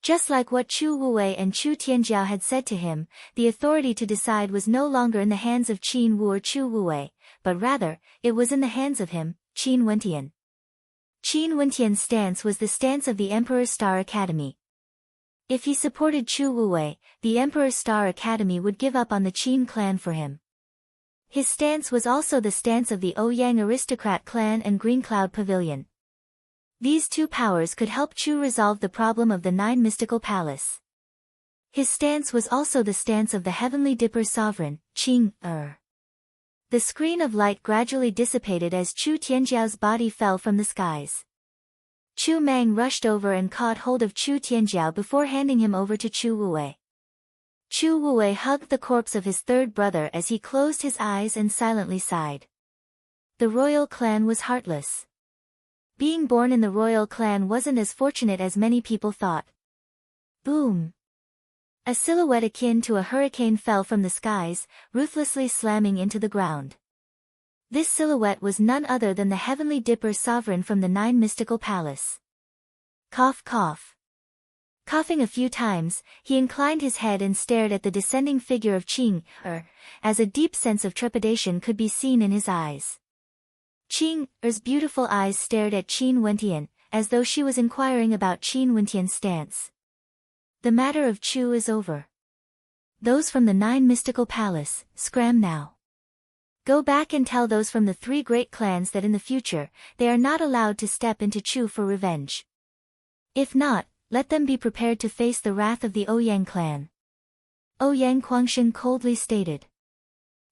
S1: Just like what Chu Wuwei and Chu Tianjiao had said to him, the authority to decide was no longer in the hands of Qin Wu or Chu Wuwei, but rather, it was in the hands of him, Qin Wentian. Qin Wentian's stance was the stance of the Emperor's Star Academy. If he supported Chu Wuwei, the Emperor's Star Academy would give up on the Qin clan for him. His stance was also the stance of the Ouyang aristocrat clan and Green Cloud Pavilion. These two powers could help Chu resolve the problem of the Nine Mystical Palace. His stance was also the stance of the Heavenly Dipper sovereign, Qing Er. The screen of light gradually dissipated as Chu Tianjiao's body fell from the skies. Chu Mang rushed over and caught hold of Chu Tianjiao before handing him over to Chu Wuwei. Chu Wuwei hugged the corpse of his third brother as he closed his eyes and silently sighed. The royal clan was heartless. Being born in the royal clan wasn't as fortunate as many people thought. Boom! A silhouette akin to a hurricane fell from the skies, ruthlessly slamming into the ground. This silhouette was none other than the Heavenly Dipper sovereign from the Nine Mystical Palace. Cough cough. Coughing a few times, he inclined his head and stared at the descending figure of Qing Er, as a deep sense of trepidation could be seen in his eyes. Qing Er's beautiful eyes stared at Qin Wentian, as though she was inquiring about Qin Wentian's stance. The matter of Chu is over. Those from the Nine Mystical Palace, scram now. Go back and tell those from the three great clans that in the future, they are not allowed to step into Chu for revenge. If not, let them be prepared to face the wrath of the Ouyang clan. Ouyang Quangshen coldly stated.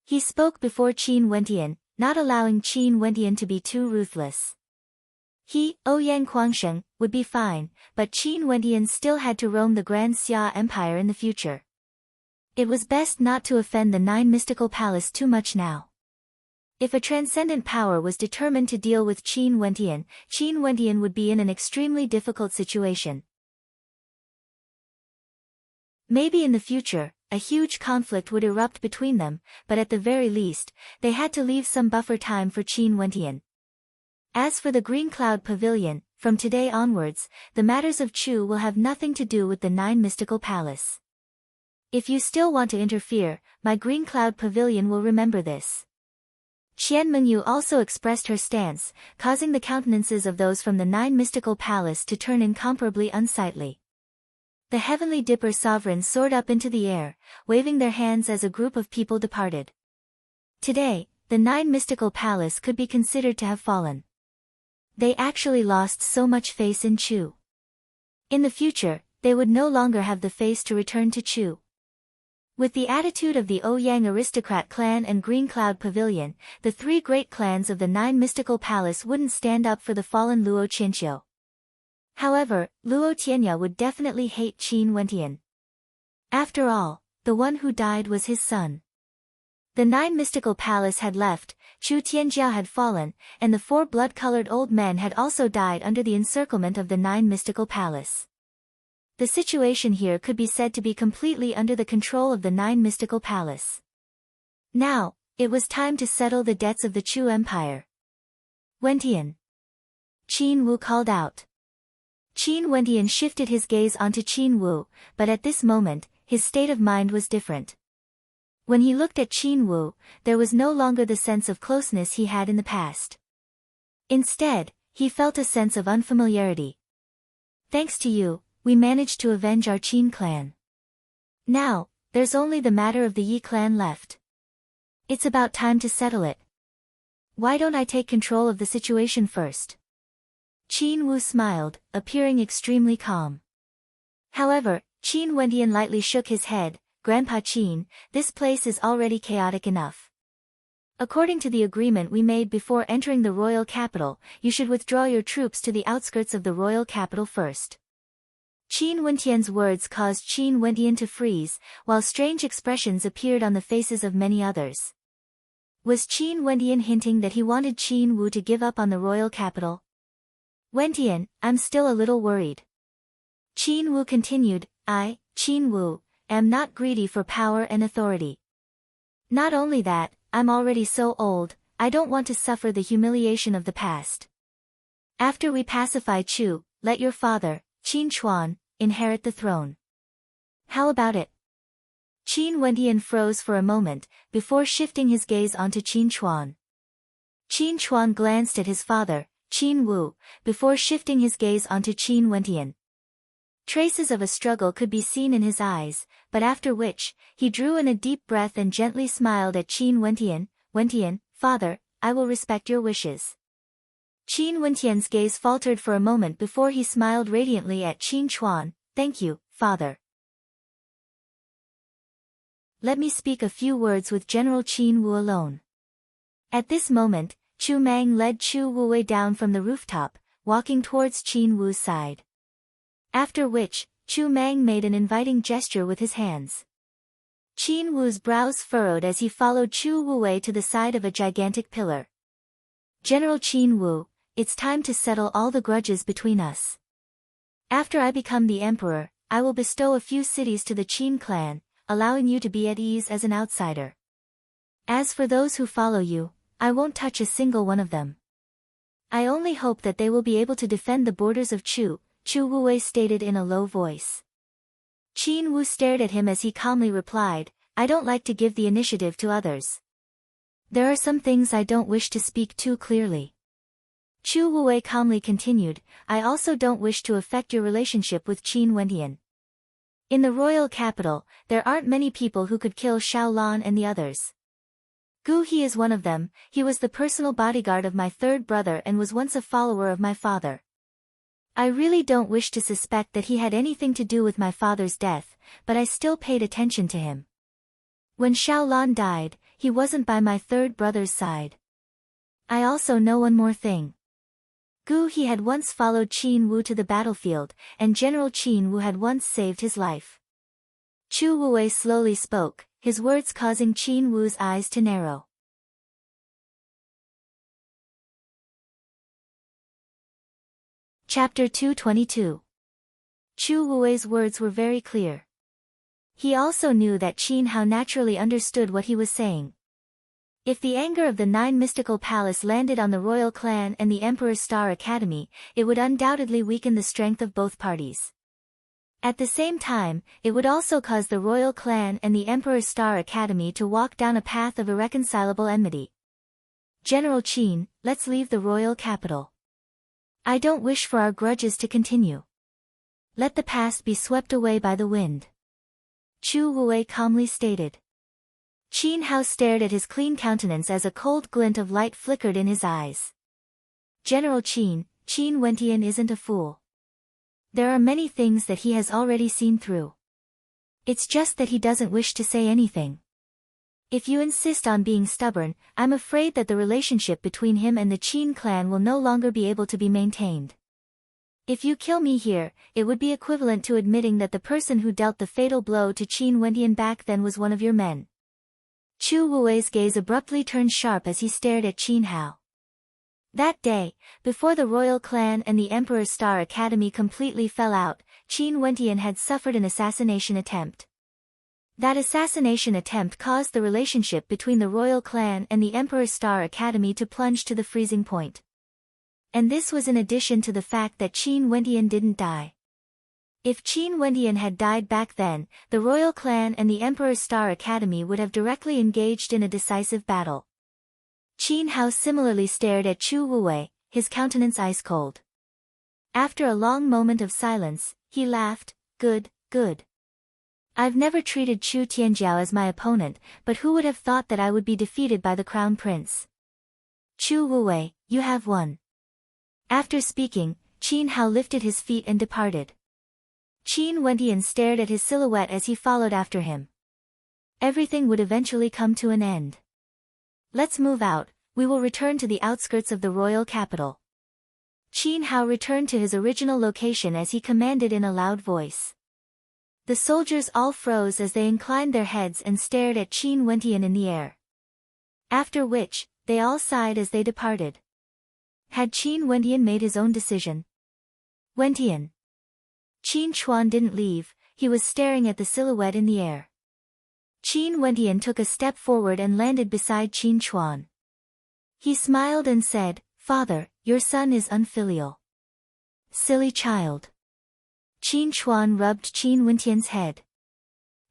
S1: He spoke before Qin Wentian, not allowing Qin Wentian to be too ruthless. He, Ouyang Quangshen, would be fine, but Qin Wentian still had to roam the Grand Xia Empire in the future. It was best not to offend the Nine Mystical Palace too much now. If a transcendent power was determined to deal with Qin Wentian would be in an extremely difficult situation. Maybe in the future, a huge conflict would erupt between them, but at the very least, they had to leave some buffer time for Qin Wentian. As for the Green Cloud Pavilion, from today onwards, the matters of Chu will have nothing to do with the Nine Mystical Palace. If you still want to interfere, my Green Cloud Pavilion will remember this. Qian Mengyu also expressed her stance, causing the countenances of those from the Nine Mystical Palace to turn incomparably unsightly. The Heavenly Dipper sovereigns soared up into the air, waving their hands as a group of people departed. Today, the Nine Mystical Palace could be considered to have fallen. They actually lost so much face in Chu. In the future, they would no longer have the face to return to Chu. With the attitude of the Ouyang aristocrat clan and Green Cloud Pavilion, the three great clans of the Nine Mystical Palace wouldn't stand up for the fallen Luo Qianqiu. However, Luo Tianya would definitely hate Qin Wentian. After all, the one who died was his son. The Nine Mystical Palace had left, Chu Tianjiao had fallen, and the four blood-colored old men had also died under the encirclement of the Nine Mystical Palace. The situation here could be said to be completely under the control of the Nine Mystical Palace. Now, it was time to settle the debts of the Chu Empire. Wentian. Qin Wu called out. Qin Wentian shifted his gaze onto Qin Wu, but at this moment, his state of mind was different. When he looked at Qin Wu, there was no longer the sense of closeness he had in the past. Instead, he felt a sense of unfamiliarity. Thanks to you, we managed to avenge our Qin clan. Now, there's only the matter of the Yi clan left. It's about time to settle it. Why don't I take control of the situation first? Qin Wu smiled, appearing extremely calm. However, Qin Wentian lightly shook his head. Grandpa Qin, this place is already chaotic enough. According to the agreement we made before entering the royal capital, you should withdraw your troops to the outskirts of the royal capital first. Qin Wentian's words caused Qin Wentian to freeze, while strange expressions appeared on the faces of many others. Was Qin Wentian hinting that he wanted Qin Wu to give up on the royal capital? Wentian, I'm still a little worried. Qin Wu continued, I, Qin Wu, am not greedy for power and authority. Not only that, I'm already so old, I don't want to suffer the humiliation of the past. After we pacify Chu, let your father, Qin Chuan, inherit the throne. How about it? Qin Wentian froze for a moment, before shifting his gaze onto Qin Chuan. Qin Chuan glanced at his father, Qin Wu, before shifting his gaze onto Qin Wentian. Traces of a struggle could be seen in his eyes, but after which, he drew in a deep breath and gently smiled at Qin Wentian. Wentian, father, I will respect your wishes. Qin Wentian's gaze faltered for a moment before he smiled radiantly at Qin Chuan. Thank you, father. Let me speak a few words with General Qin Wu alone. At this moment, Chu Mang led Chu Wuwei down from the rooftop, walking towards Qin Wu's side. After which, Chu Mang made an inviting gesture with his hands. Qin Wu's brows furrowed as he followed Chu Wuwei to the side of a gigantic pillar. General Qin Wu, it's time to settle all the grudges between us. After I become the emperor, I will bestow a few cities to the Qin clan, allowing you to be at ease as an outsider. As for those who follow you, I won't touch a single one of them. I only hope that they will be able to defend the borders of Chu Wuwei stated in a low voice. Qin Wu stared at him as he calmly replied, I don't like to give the initiative to others. There are some things I don't wish to speak too clearly. Chu Wuwei calmly continued, I also don't wish to affect your relationship with Qin Wentian. In the royal capital, there aren't many people who could kill Xiaolan and the others. Gu He is one of them. He was the personal bodyguard of my third brother and was once a follower of my father. I really don't wish to suspect that he had anything to do with my father's death, but I still paid attention to him. When Xiaolan died, he wasn't by my third brother's side. I also know one more thing. Gu He had once followed Qin Wu to the battlefield, and General Qin Wu had once saved his life. Chu Wuwei slowly spoke, his words causing Qin Wu's eyes to narrow. Chapter 222. Chu Wuwei's words were very clear. He also knew that Qin Hao naturally understood what he was saying. If the anger of the Nine Mystical Palace landed on the royal clan and the Emperor's Star Academy, it would undoubtedly weaken the strength of both parties. At the same time, it would also cause the royal clan and the Emperor's Star Academy to walk down a path of irreconcilable enmity. General Qin, let's leave the royal capital. I don't wish for our grudges to continue. Let the past be swept away by the wind. Chu Wuwei calmly stated. Qin Hao stared at his clean countenance as a cold glint of light flickered in his eyes. General Qin Wentian isn't a fool. There are many things that he has already seen through. It's just that he doesn't wish to say anything. If you insist on being stubborn, I'm afraid that the relationship between him and the Qin clan will no longer be able to be maintained. If you kill me here, it would be equivalent to admitting that the person who dealt the fatal blow to Qin Wentian back then was one of your men. Chu Wuwei's gaze abruptly turned sharp as he stared at Qin Hao. That day, before the royal clan and the Emperor's Star Academy completely fell out, Qin Wentian had suffered an assassination attempt. That assassination attempt caused the relationship between the royal clan and the Emperor's Star Academy to plunge to the freezing point. And this was in addition to the fact that Qin Wentian didn't die. If Qin Wentian had died back then, the royal clan and the Emperor's Star Academy would have directly engaged in a decisive battle. Qin Hao similarly stared at Chu Wuwei, his countenance ice-cold. After a long moment of silence, he laughed, good. I've never treated Chu Tianjiao as my opponent, but who would have thought that I would be defeated by the crown prince? Chu Wuwei, you have won. After speaking, Qin Hao lifted his feet and departed. Qin Wendian stared at his silhouette as he followed after him. Everything would eventually come to an end. Let's move out, we will return to the outskirts of the royal capital. Qin Hao returned to his original location as he commanded in a loud voice. The soldiers all froze as they inclined their heads and stared at Qin Wendian in the air. After which, they all sighed as they departed. Had Qin Wendian made his own decision? Wendian. Qin Chuan didn't leave, he was staring at the silhouette in the air. Qin Wendian took a step forward and landed beside Qin Chuan. He smiled and said, "Father, your son is unfilial." Silly child. Qin Chuan rubbed Qin Wendian's head.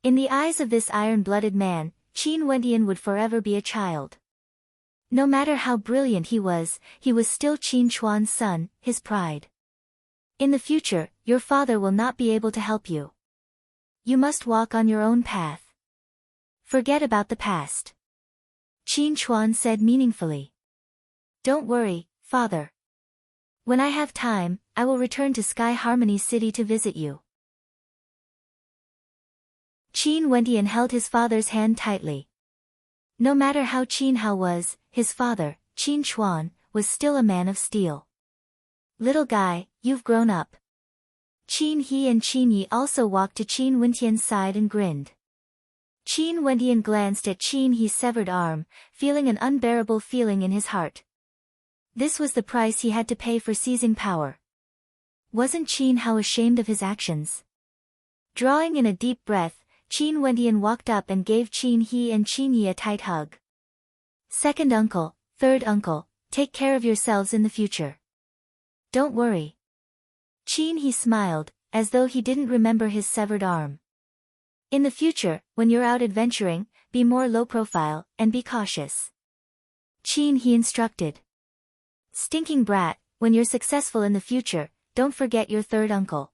S1: In the eyes of this iron-blooded man, Qin Wendian would forever be a child. No matter how brilliant he was still Qin Chuan's son, his pride. In the future, your father will not be able to help you. You must walk on your own path. Forget about the past. Qin Chuan said meaningfully. Don't worry, father. When I have time, I will return to Sky Harmony City to visit you. Qin Wendian held his father's hand tightly. No matter how Qin Hao was, his father, Qin Chuan, was still a man of steel. Little guy, you've grown up. Qin He and Qin Yi also walked to Qin Wendian's side and grinned. Qin Wendian glanced at Qin He's severed arm, feeling an unbearable feeling in his heart. This was the price he had to pay for seizing power. Wasn't Qin Hao ashamed of his actions? Drawing in a deep breath, Qin Wendian walked up and gave Qin He and Qin Yi a tight hug. Second uncle, third uncle, take care of yourselves in the future. Don't worry. Qin He smiled, as though he didn't remember his severed arm. In the future, when you're out adventuring, be more low profile, and be cautious. Qin He instructed. Stinking brat, when you're successful in the future, don't forget your third uncle.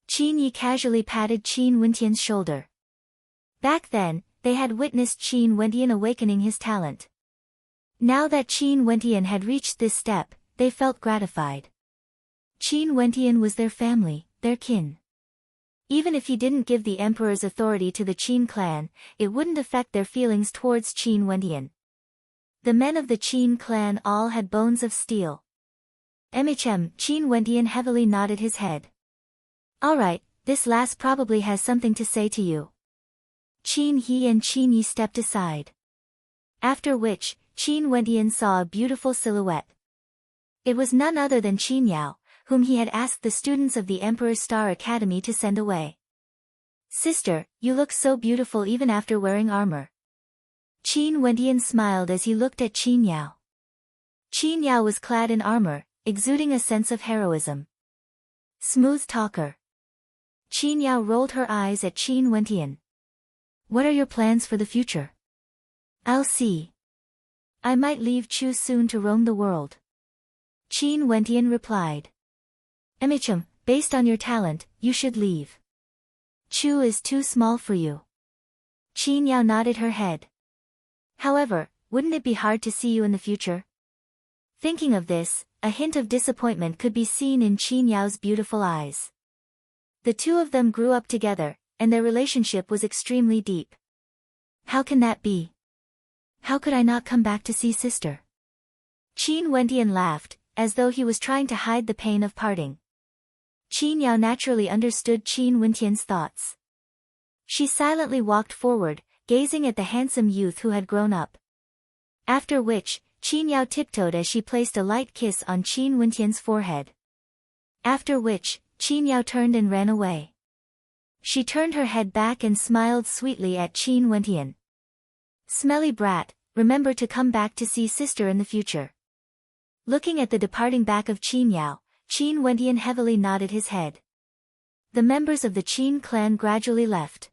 S1: Qin Yi casually patted Qin Wendian's shoulder. Back then, they had witnessed Qin Wendian awakening his talent. Now that Qin Wendian had reached this step, they felt gratified. Qin Wendian was their family, their kin. Even if he didn't give the emperor's authority to the Qin clan, it wouldn't affect their feelings towards Qin Wendian. The men of the Qin clan all had bones of steel. Qin Wendian heavily nodded his head. Alright, this lass probably has something to say to you. Qin He and Qin Yi stepped aside. After which, Qin Wendian saw a beautiful silhouette. It was none other than Qin Yao, whom he had asked the students of the Emperor's Star Academy to send away. Sister, you look so beautiful even after wearing armor. Qin Wendian smiled as he looked at Qin Yao. Qin Yao was clad in armor, exuding a sense of heroism. Smooth talker. Qin Yao rolled her eyes at Qin Wendian. What are your plans for the future? I'll see. I might leave Chu soon to roam the world. Qin Wendian replied. Based on your talent, you should leave. Chu is too small for you. Qin Yao nodded her head. However, wouldn't it be hard to see you in the future? Thinking of this, a hint of disappointment could be seen in Qin Yao's beautiful eyes. The two of them grew up together, and their relationship was extremely deep. How can that be? How could I not come back to see sister? Qin Wendian laughed, as though he was trying to hide the pain of parting. Qin Yao naturally understood Qin Wendian's thoughts. She silently walked forward, gazing at the handsome youth who had grown up. After which, Qin Yao tiptoed as she placed a light kiss on Qin Wendian's forehead. After which, Qin Yao turned and ran away. She turned her head back and smiled sweetly at Qin Wendian. Smelly brat, remember to come back to see sister in the future. Looking at the departing back of Qin Yao, Qin Wendian heavily nodded his head. The members of the Qin clan gradually left.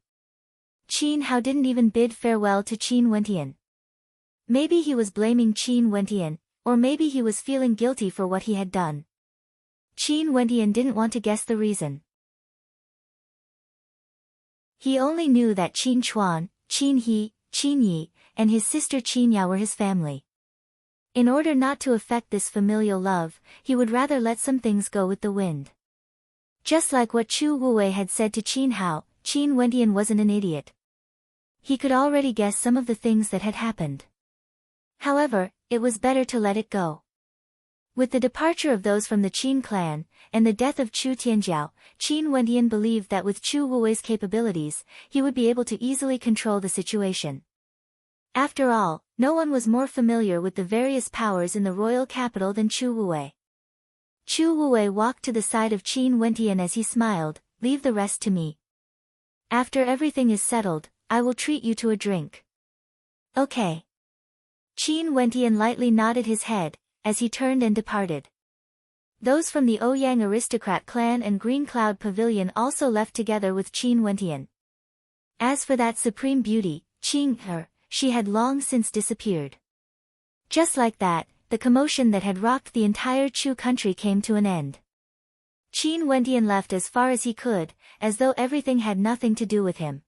S1: Qin Hao didn't even bid farewell to Qin Wendian. Maybe he was blaming Qin Wendian, or maybe he was feeling guilty for what he had done. Qin Wendian didn't want to guess the reason. He only knew that Qin Chuan, Qin He, Qin Yi, and his sister Qin Ya were his family. In order not to affect this familial love, he would rather let some things go with the wind. Just like what Chu Wuwei had said to Qin Hao, Qin Wentian wasn't an idiot. He could already guess some of the things that had happened. However, it was better to let it go. With the departure of those from the Qin clan, and the death of Chu Tianjiao, Qin Wentian believed that with Chu Wuwei's capabilities, he would be able to easily control the situation. After all, no one was more familiar with the various powers in the royal capital than Chu Wuwei. Chu Wuwei walked to the side of Qin Wentian as he smiled, "Leave the rest to me. After everything is settled, I will treat you to a drink." "Okay." Qin Wentian lightly nodded his head, as he turned and departed. Those from the Ouyang aristocrat clan and Green Cloud Pavilion also left together with Qin Wentian. As for that supreme beauty, Qing Her, she had long since disappeared. Just like that, the commotion that had rocked the entire Chu country came to an end. Qin Wentian left as far as he could, as though everything had nothing to do with him.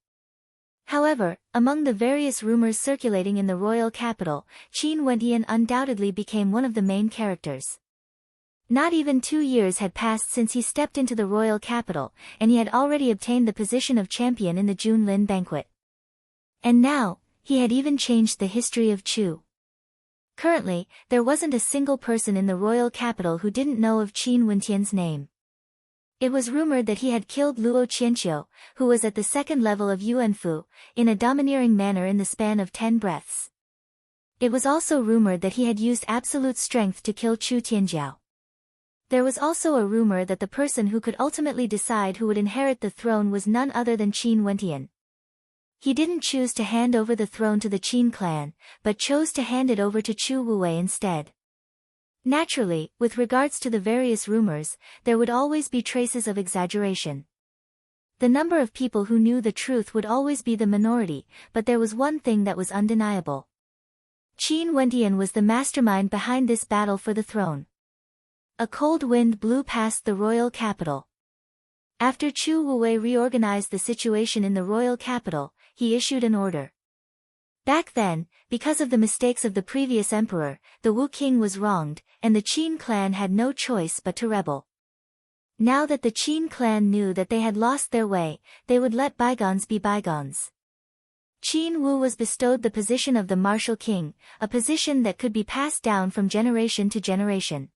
S1: However, among the various rumors circulating in the royal capital, Qin Wentian undoubtedly became one of the main characters. Not even 2 years had passed since he stepped into the royal capital, and he had already obtained the position of champion in the Junlin banquet. And now, he had even changed the history of Chu. Currently, there wasn't a single person in the royal capital who didn't know of Qin Wentian's name. It was rumored that he had killed Luo Qianqiu, who was at the second level of Yuanfu, in a domineering manner in the span of 10 breaths. It was also rumored that he had used absolute strength to kill Chu Tianjiao. There was also a rumor that the person who could ultimately decide who would inherit the throne was none other than Qin Wentian. He didn't choose to hand over the throne to the Qin clan, but chose to hand it over to Chu Wuwei instead. Naturally, with regards to the various rumors, there would always be traces of exaggeration. The number of people who knew the truth would always be the minority, but there was one thing that was undeniable. Qin Wentian was the mastermind behind this battle for the throne. A cold wind blew past the royal capital. After Chu Wuwei reorganized the situation in the royal capital, he issued an order. Back then, because of the mistakes of the previous emperor, the Wu king was wronged, and the Qin clan had no choice but to rebel. Now that the Qin clan knew that they had lost their way, they would let bygones be bygones. Qin Wu was bestowed the position of the martial king, a position that could be passed down from generation to generation.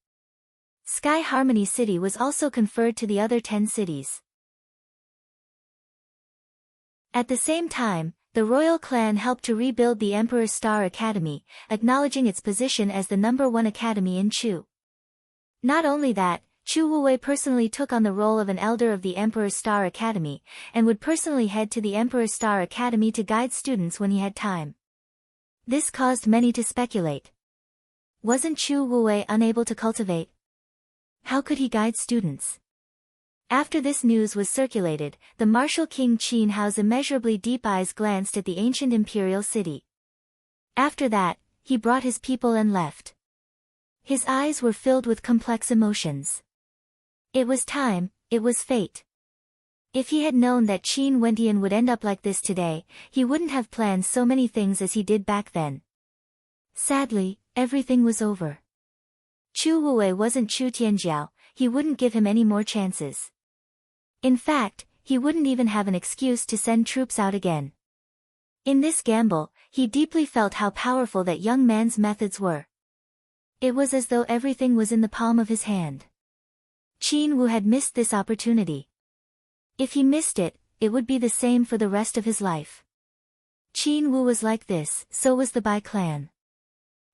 S1: Sky Harmony City was also conferred to the other 10 cities. At the same time, the royal clan helped to rebuild the Emperor's Star Academy, acknowledging its position as the #1 academy in Chu. Not only that, Chu Wuwei personally took on the role of an elder of the Emperor's Star Academy, and would personally head to the Emperor's Star Academy to guide students when he had time. This caused many to speculate. Wasn't Chu Wuwei unable to cultivate? How could he guide students? After this news was circulated, the martial king Qin Hao's immeasurably deep eyes glanced at the ancient imperial city. After that, he brought his people and left. His eyes were filled with complex emotions. It was time, it was fate. If he had known that Qin Wentian would end up like this today, he wouldn't have planned so many things as he did back then. Sadly, everything was over. Chu Wuwei wasn't Chu Tianjiao, he wouldn't give him any more chances. In fact, he wouldn't even have an excuse to send troops out again. In this gamble, he deeply felt how powerful that young man's methods were. It was as though everything was in the palm of his hand. Qin Wu had missed this opportunity. If he missed it, it would be the same for the rest of his life. Qin Wu was like this, so was the Bai clan.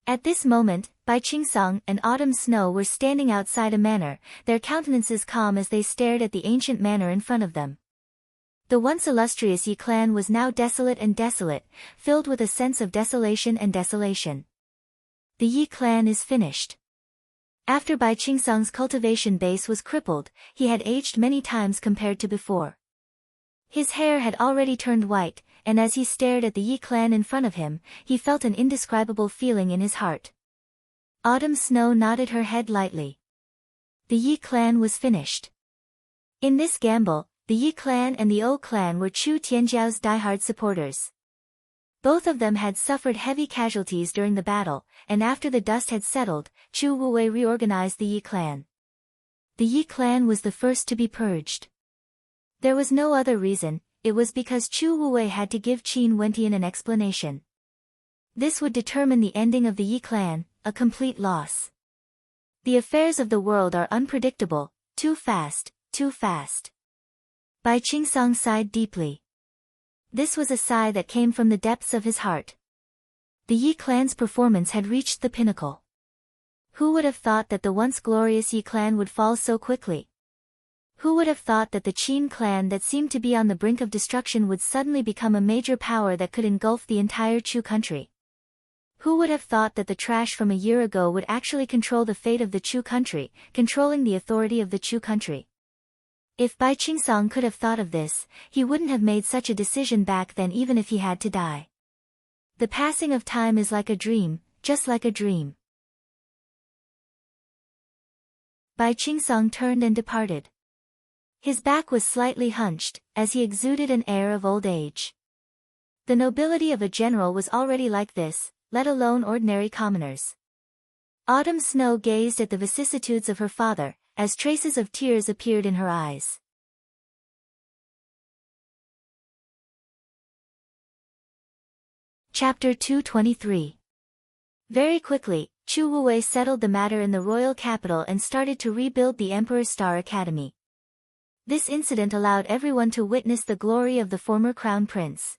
S1: At this moment, Bai Qingsong and Autumn Snow were standing outside a manor, their countenances calm as they stared at the ancient manor in front of them. The once illustrious Yi clan was now desolate and desolate, filled with a sense of desolation and desolation. The Yi clan is finished. After Bai Qingsong's cultivation base was crippled, he had aged many times compared to before. His hair had already turned white, and as he stared at the Yi clan in front of him, he felt an indescribable feeling in his heart. Autumn Snow nodded her head lightly. The Yi clan was finished. In this gamble, The Yi clan and the O clan were Chu Tianjiao's diehard supporters. Both of them had suffered heavy casualties during the battle, and after the dust had settled, Chu Wuwei reorganized the Yi clan. The Yi clan was the first to be purged. There was no other reason, it was because Chu Wuwei had to give Qin Wentian an explanation. This would determine the ending of the Yi clan, a complete loss. The affairs of the world are unpredictable, too fast, too fast. Bai Qingsong sighed deeply. This was a sigh that came from the depths of his heart. The Yi clan's performance had reached the pinnacle. Who would have thought that the once glorious Yi clan would fall so quickly? Who would have thought that the Qin clan that seemed to be on the brink of destruction would suddenly become a major power that could engulf the entire Chu country? Who would have thought that the trash from a year ago would actually control the fate of the Chu country, controlling the authority of the Chu country? If Bai Qingsong could have thought of this, he wouldn't have made such a decision back then even if he had to die. The passing of time is like a dream, just like a dream. Bai Qingsong turned and departed. His back was slightly hunched, as he exuded an air of old age. The nobility of a general was already like this, let alone ordinary commoners. Autumn Snow gazed at the vicissitudes of her father, as traces of tears appeared in her eyes. Chapter 223. Very quickly, Chu Wuwei settled the matter in the royal capital and started to rebuild the Emperor's Star Academy. This incident allowed everyone to witness the glory of the former crown prince.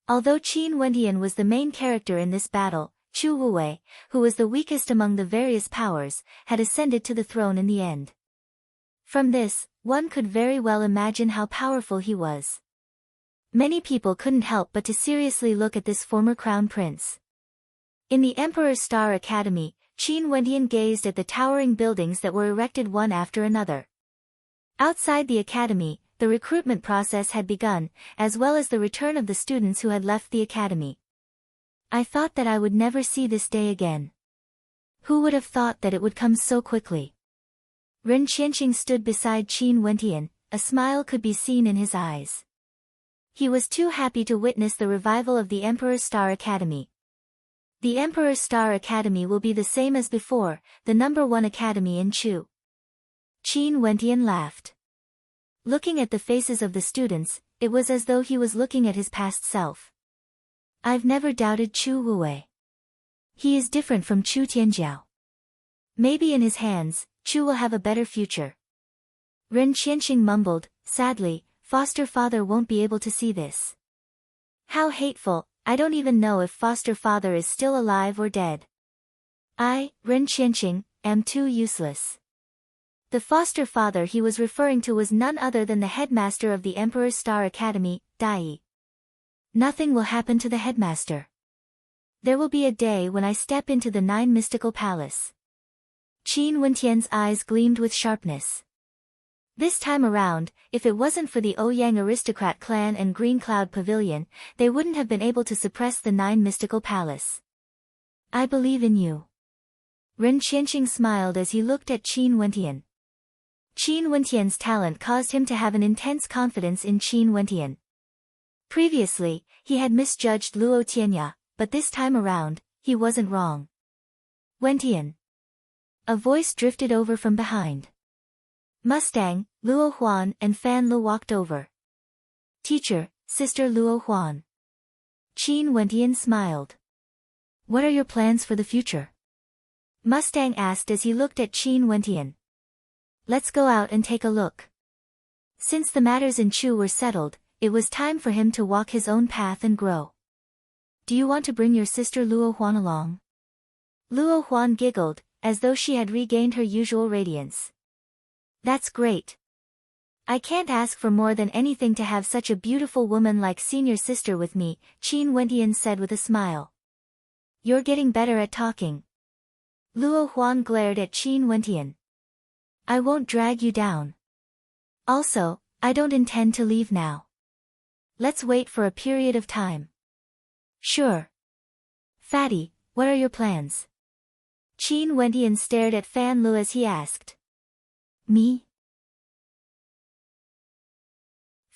S1: Although Qin Wentian was the main character in this battle, Chu Wuwei, who was the weakest among the various powers, had ascended to the throne in the end. From this, one could very well imagine how powerful he was. Many people couldn't help but to seriously look at this former crown prince. In the Emperor's Star Academy, Qin Wentian gazed at the towering buildings that were erected one after another. Outside the academy, the recruitment process had begun, as well as the return of the students who had left the academy. I thought that I would never see this day again. Who would have thought that it would come so quickly? Ren Qianqing stood beside Qin Wentian, a smile could be seen in his eyes. He was too happy to witness the revival of the Emperor's Star Academy. The Emperor's Star Academy will be the same as before, the #1 academy in Chu. Qin Wentian laughed. Looking at the faces of the students, it was as though he was looking at his past self. I've never doubted Chu Wuwei. He is different from Chu Tianjiao. Maybe in his hands, Chu will have a better future. Ren Qianqing mumbled, sadly, foster father won't be able to see this. How hateful, I don't even know if foster father is still alive or dead. I, Ren Qianqing, am too useless. The foster father he was referring to was none other than the headmaster of the Emperor's Star Academy, Dai. Nothing will happen to the headmaster. There will be a day when I step into the 9 mystical palace. Qin Wentian's eyes gleamed with sharpness. This time around, if it wasn't for the Ouyang aristocrat clan and Green Cloud Pavilion, they wouldn't have been able to suppress the 9 mystical palace. I believe in you. Ren Qianqing smiled as he looked at Qin Wentian. Qin Wentian's talent caused him to have an intense confidence in Qin Wentian. Previously, he had misjudged Luo Tianya, but this time around, he wasn't wrong. Wentian. A voice drifted over from behind. Mustang, Luo Huan and Fan Lu walked over. Teacher, Sister Luo Huan. Qin Wentian smiled. What are your plans for the future? Mustang asked as he looked at Qin Wentian. Let's go out and take a look. Since the matters in Chu were settled, it was time for him to walk his own path and grow. Do you want to bring your sister Luo Huan along? Luo Huan giggled, as though she had regained her usual radiance. That's great. I can't ask for more than anything to have such a beautiful woman like senior sister with me, Qin Wentian said with a smile. You're getting better at talking. Luo Huan glared at Qin Wentian. I won't drag you down. Also, I don't intend to leave now. Let's wait for a period of time. Sure. Fatty, what are your plans? Qin Wentian stared at Fan Lu as he asked. Me?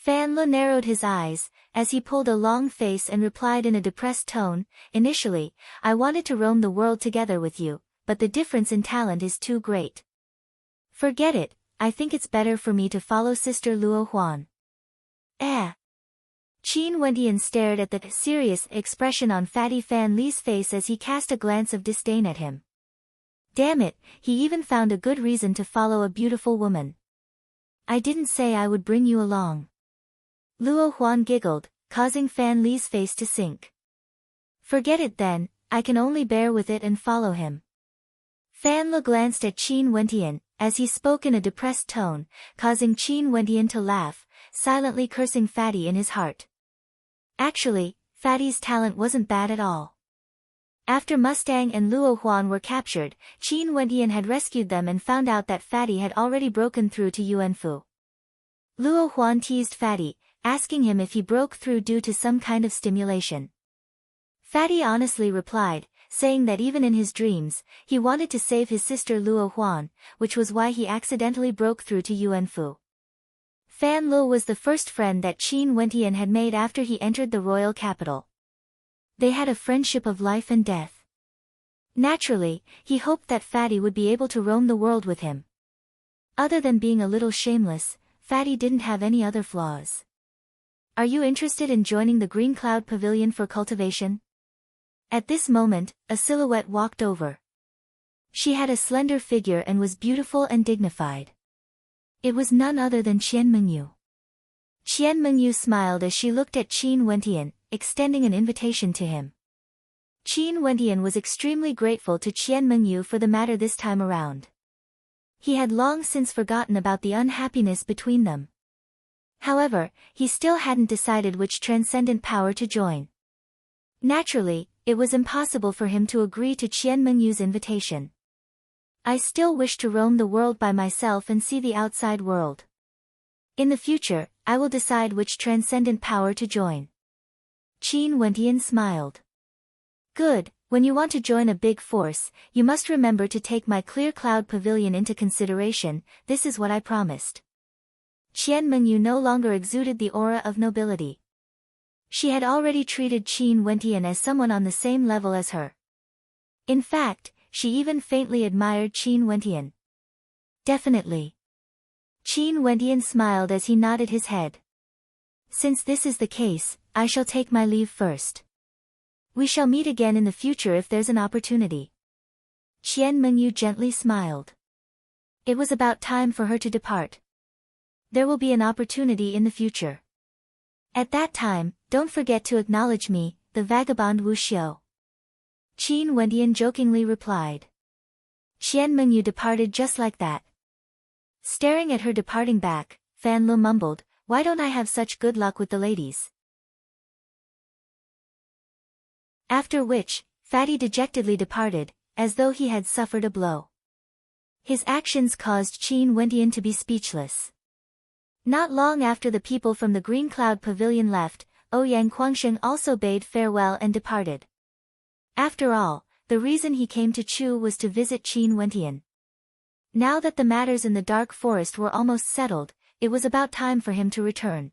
S1: Fan Le narrowed his eyes, as he pulled a long face and replied in a depressed tone, "Initially, I wanted to roam the world together with you, but the difference in talent is too great. Forget it, I think it's better for me to follow Sister Luo Huan." Eh? Qin Wentian stared at the serious expression on Fatty Fan Li's face as he cast a glance of disdain at him. Damn it, he even found a good reason to follow a beautiful woman. "I didn't say I would bring you along." Luo Huan giggled, causing Fan Li's face to sink. "Forget it then, I can only bear with it and follow him." Fan Le glanced at Qin Wentian, as he spoke in a depressed tone, causing Qin Wentian to laugh, silently cursing Fatty in his heart. Actually, Fatty's talent wasn't bad at all. After Mustang and Luo Huan were captured, Qin Wentian had rescued them and found out that Fatty had already broken through to Yuanfu. Luo Huan teased Fatty, asking him if he broke through due to some kind of stimulation. Fatty honestly replied, saying that even in his dreams, he wanted to save his sister Luo Huan, which was why he accidentally broke through to Yuanfu. Fan Le was the first friend that Qin Wentian had made after he entered the royal capital. They had a friendship of life and death. Naturally, he hoped that Fatty would be able to roam the world with him. Other than being a little shameless, Fatty didn't have any other flaws. "Are you interested in joining the Green Cloud Pavilion for cultivation?" At this moment, a silhouette walked over. She had a slender figure and was beautiful and dignified. It was none other than Qian Mengyu. Qian Mengyu smiled as she looked at Qin Wentian, extending an invitation to him. Qin Wentian was extremely grateful to Qian Mengyu for the matter this time around. He had long since forgotten about the unhappiness between them. However, he still hadn't decided which transcendent power to join. Naturally, it was impossible for him to agree to Qian Mengyu's invitation. "I still wish to roam the world by myself and see the outside world. In the future, I will decide which transcendent power to join." Qin Wentian smiled. "Good, when you want to join a big force, you must remember to take my Clear Cloud Pavilion into consideration, this is what I promised." Qian Mengyu no longer exuded the aura of nobility. She had already treated Qin Wentian as someone on the same level as her. In fact, she even faintly admired Qin Wentian. "Definitely." Qin Wentian smiled as he nodded his head. "Since this is the case, I shall take my leave first. We shall meet again in the future if there's an opportunity." Qian Mengyu gently smiled. It was about time for her to depart. "There will be an opportunity in the future. At that time, don't forget to acknowledge me, the vagabond Wu Xiu." Qin Wentian jokingly replied. Qian Mengyu departed just like that. Staring at her departing back, Fan Le mumbled, "Why don't I have such good luck with the ladies?" After which, Fatty dejectedly departed, as though he had suffered a blow. His actions caused Qin Wentian to be speechless. Not long after the people from the Green Cloud Pavilion left, Ouyang Guangsheng also bade farewell and departed. After all, the reason he came to Chu was to visit Qin Wentian. Now that the matters in the dark forest were almost settled, it was about time for him to return.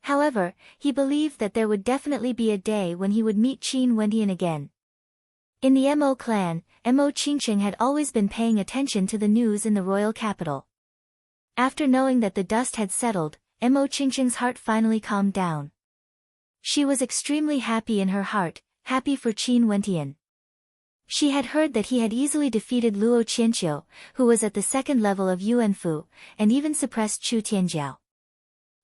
S1: However, he believed that there would definitely be a day when he would meet Qin Wentian again. In the Mo clan, Mo Qingqing had always been paying attention to the news in the royal capital. After knowing that the dust had settled, Mo Qingqing's heart finally calmed down. She was extremely happy in her heart, happy for Qin Wentian. She had heard that he had easily defeated Luo Qianqiu, who was at the second level of Yuanfu, and even suppressed Chu Tianjiao.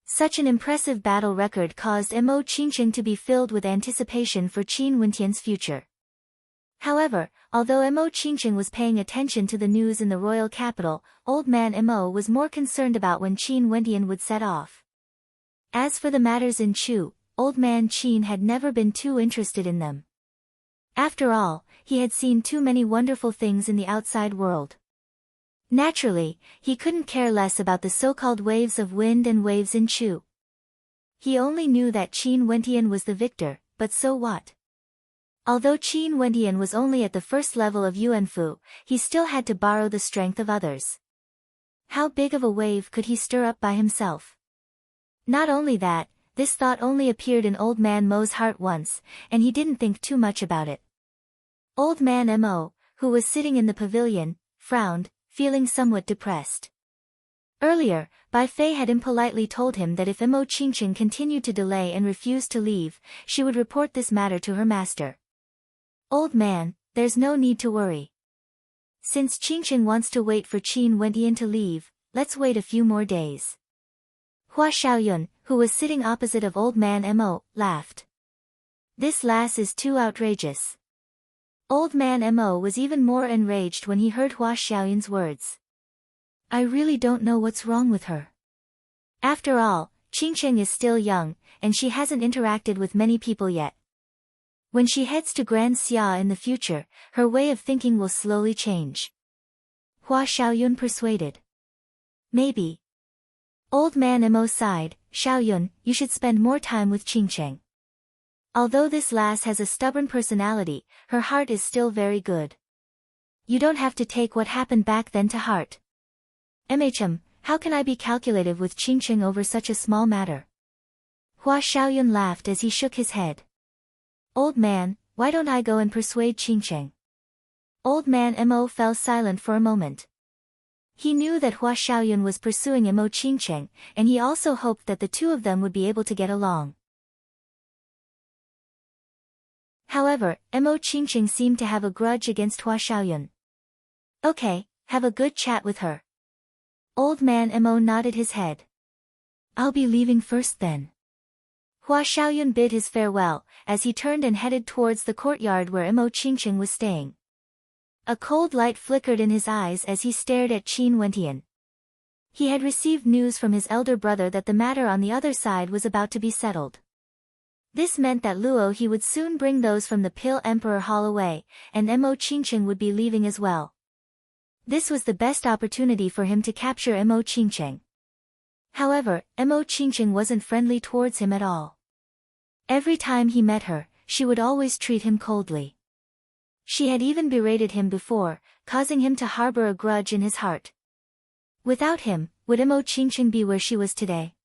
S1: Such an impressive battle record caused Mo Qingqing to be filled with anticipation for Qin Wentian's future. However, although Mo Qingqing was paying attention to the news in the royal capital, old man Mo was more concerned about when Qin Wentian would set off. As for the matters in Chu, old man Qin had never been too interested in them. After all, he had seen too many wonderful things in the outside world. Naturally, he couldn't care less about the so-called waves of wind and waves in Chu. He only knew that Qin Wentian was the victor, but so what? Although Qin Wentian was only at the first level of Yuanfu, he still had to borrow the strength of others. How big of a wave could he stir up by himself? Not only that, this thought only appeared in Old Man Mo's heart once, and he didn't think too much about it. Old Man Mo, who was sitting in the pavilion, frowned, feeling somewhat depressed. Earlier, Bai Fei had impolitely told him that if Mo Qingqing continued to delay and refused to leave, she would report this matter to her master. Old man, there's no need to worry. Since Qingqing wants to wait for Qin Wentian to leave, let's wait a few more days. Hua Xiaoyun, who was sitting opposite of Old Man Mo, laughed. This lass is too outrageous. Old Man Mo was even more enraged when he heard Hua Xiaoyun's words. I really don't know what's wrong with her. After all, Qingqing is still young, and she hasn't interacted with many people yet. When she heads to Grand Xia in the future, her way of thinking will slowly change. Hua Xiaoyun persuaded. Maybe. Old Man Mo sighed, Xiaoyun, you should spend more time with Qingqing. Although this lass has a stubborn personality, her heart is still very good. You don't have to take what happened back then to heart. How can I be calculative with Qingqing over such a small matter? Hua Xiaoyun laughed as he shook his head. Old man, why don't I go and persuade Qingqing? Old Man Mo fell silent for a moment. He knew that Hua Xiaoyun was pursuing Mo Qingqing, and he also hoped that the two of them would be able to get along. However, Mo Qingqing seemed to have a grudge against Hua Xiaoyun. Okay, have a good chat with her. Old Man Mo nodded his head. I'll be leaving first then. Hua Xiaoyun bid his farewell, as he turned and headed towards the courtyard where Mo Qingqing was staying. A cold light flickered in his eyes as he stared at Qin Wentian. He had received news from his elder brother that the matter on the other side was about to be settled. This meant that Luo he would soon bring those from the Pill Emperor Hall away, and Mo Qingqing would be leaving as well. This was the best opportunity for him to capture Mo Qingqing. However, Mo Qingqing wasn't friendly towards him at all. Every time he met her, she would always treat him coldly. She had even berated him before, causing him to harbor a grudge in his heart. Without him, would Mo Qingqing be where she was today?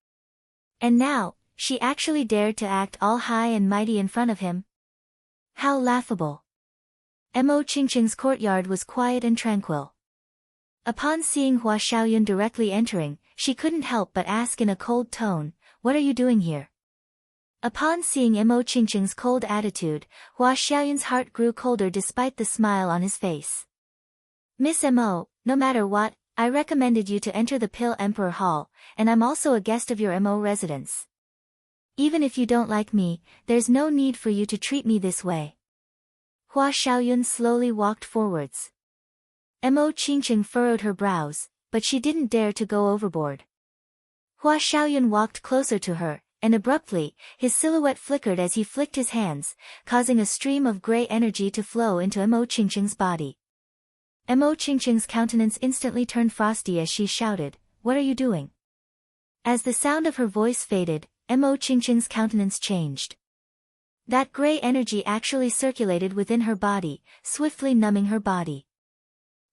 S1: And now, she actually dared to act all high and mighty in front of him? How laughable! Mo Qingqing's courtyard was quiet and tranquil. Upon seeing Hua Xiaoyun directly entering, she couldn't help but ask in a cold tone, "What are you doing here?" Upon seeing Mo Qingqing's cold attitude, Hua Xiaoyun's heart grew colder despite the smile on his face. Miss Mo, no matter what, I recommended you to enter the Pill Emperor Hall, and I'm also a guest of your Mo residence. Even if you don't like me, there's no need for you to treat me this way. Hua Xiaoyun slowly walked forwards. Mo Qingqing furrowed her brows, but she didn't dare to go overboard. Hua Xiaoyun walked closer to her, and abruptly, his silhouette flickered as he flicked his hands, causing a stream of gray energy to flow into Mo Qingqing's body. Mo Qingqing's countenance instantly turned frosty as she shouted, "What are you doing?" As the sound of her voice faded, Mo Qingqing's countenance changed. That gray energy actually circulated within her body, swiftly numbing her body.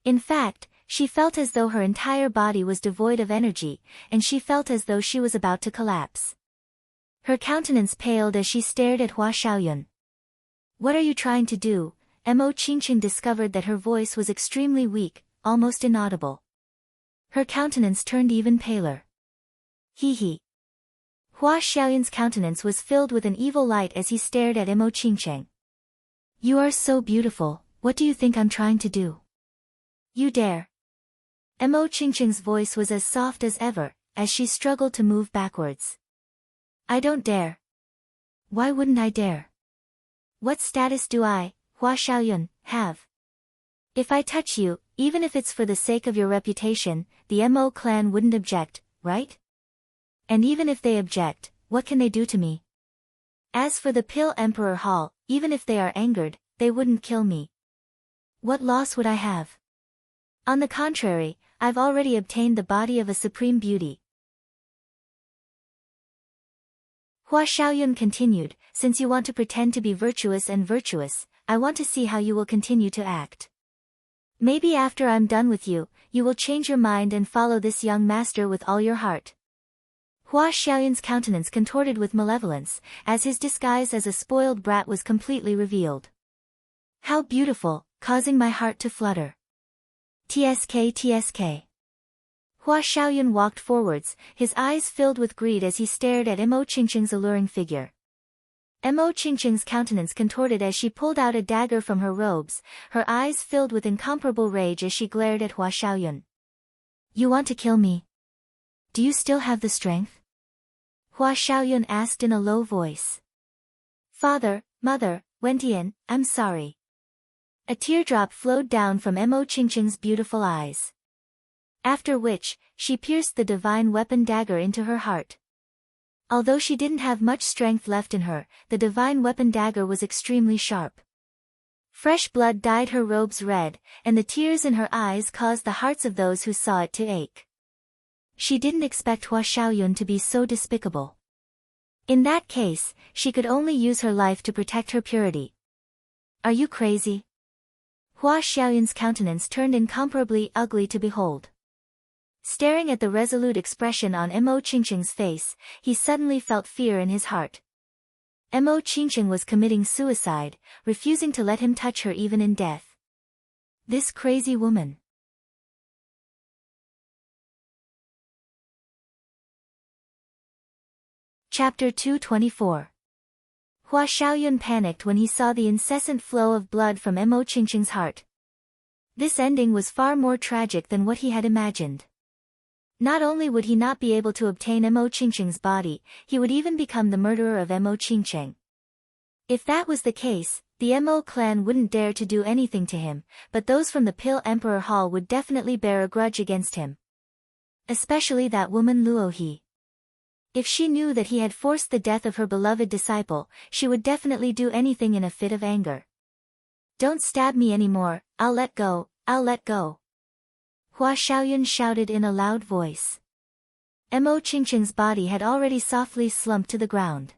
S1: In fact, she felt as though her entire body was devoid of energy, and she felt as though she was about to collapse. Her countenance paled as she stared at Hua Xiaoyun. "What are you trying to do?" Mo Qingqing discovered that her voice was extremely weak, almost inaudible. Her countenance turned even paler. He. Hua Xiaoyun's countenance was filled with an evil light as he stared at Mo Qingqing. "You are so beautiful, what do you think I'm trying to do? You dare." Mo Qingqing's voice was as soft as ever, as she struggled to move backwards. "I don't dare." "Why wouldn't I dare? What status do I, Hua Xiaoyun, have? If I touch you, even if it's for the sake of your reputation, the Mo clan wouldn't object, right? And even if they object, what can they do to me? As for the Pill Emperor Hall, even if they are angered, they wouldn't kill me. What loss would I have? On the contrary, I've already obtained the body of a supreme beauty." Hua Xiaoyun continued, "Since you want to pretend to be virtuous and virtuous, I want to see how you will continue to act. Maybe after I'm done with you, you will change your mind and follow this young master with all your heart." Hua Xiaoyun's countenance contorted with malevolence, as his disguise as a spoiled brat was completely revealed. How beautiful, causing my heart to flutter. TSK TSK. Hua Xiaoyun walked forwards, his eyes filled with greed as he stared at Mo Qingqing's alluring figure. Mo Qingqing's countenance contorted as she pulled out a dagger from her robes, her eyes filled with incomparable rage as she glared at Hua Xiaoyun. You want to kill me? Do you still have the strength? Hua Xiaoyun asked in a low voice. Father, mother, Wentian, I'm sorry. A teardrop flowed down from Mo Qingqing's beautiful eyes. After which, she pierced the divine weapon dagger into her heart. Although she didn't have much strength left in her, the divine weapon dagger was extremely sharp. Fresh blood dyed her robes red, and the tears in her eyes caused the hearts of those who saw it to ache. She didn't expect Hua Xiaoyun to be so despicable. In that case, she could only use her life to protect her purity. Are you crazy? Hua Xiaoyun's countenance turned incomparably ugly to behold. Staring at the resolute expression on Mo Qingqing's face, he suddenly felt fear in his heart. Mo Qingqing was committing suicide, refusing to let him touch her even in death. This crazy woman. Chapter 224. Hua Xiaoyun panicked when he saw the incessant flow of blood from Mo Qingqing's heart. This ending was far more tragic than what he had imagined. Not only would he not be able to obtain Mo Qingqing's body, he would even become the murderer of Mo Qingqing. If that was the case, the Mo clan wouldn't dare to do anything to him, but those from the Pill Emperor Hall would definitely bear a grudge against him. Especially that woman Luohe. If she knew that he had forced the death of her beloved disciple, she would definitely do anything in a fit of anger. Don't stab me anymore, I'll let go, I'll let go. Hua Xiaoyun shouted in a loud voice. Mo Qingqing's body had already softly slumped to the ground.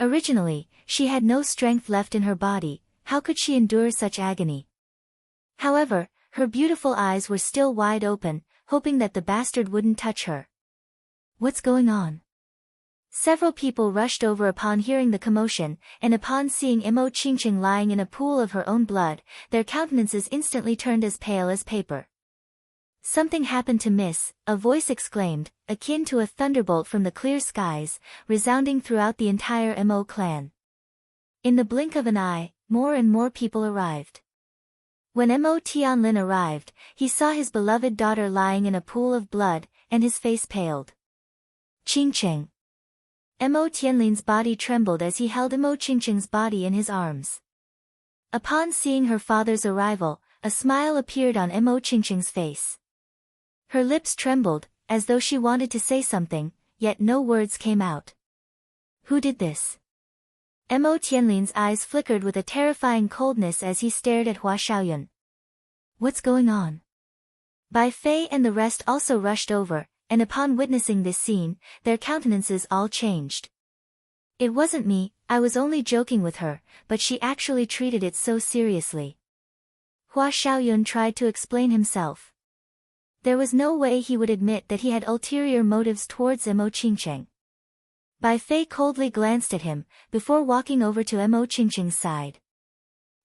S1: Originally, she had no strength left in her body, how could she endure such agony? However, her beautiful eyes were still wide open, hoping that the bastard wouldn't touch her. What's going on? Several people rushed over upon hearing the commotion, and upon seeing Mo Qingqing lying in a pool of her own blood, their countenances instantly turned as pale as paper. Something happened to Miss, a voice exclaimed, akin to a thunderbolt from the clear skies, resounding throughout the entire Mo clan. In the blink of an eye, more and more people arrived. When Mo Tianlin arrived, he saw his beloved daughter lying in a pool of blood, and his face paled. Qingqing. Mo Tianlin's body trembled as he held Mo Qingqing's body in his arms. Upon seeing her father's arrival, a smile appeared on Mo Qingqing's face. Her lips trembled, as though she wanted to say something, yet no words came out. Who did this? Mo Tianlin's eyes flickered with a terrifying coldness as he stared at Hua Xiaoyun. What's going on? Bai Fei and the rest also rushed over, and upon witnessing this scene, their countenances all changed. It wasn't me, I was only joking with her, but she actually treated it so seriously. Hua Xiaoyun tried to explain himself. There was no way he would admit that he had ulterior motives towards Mo Qingqing. Bai Fei coldly glanced at him, before walking over to Mo Qingqing's side.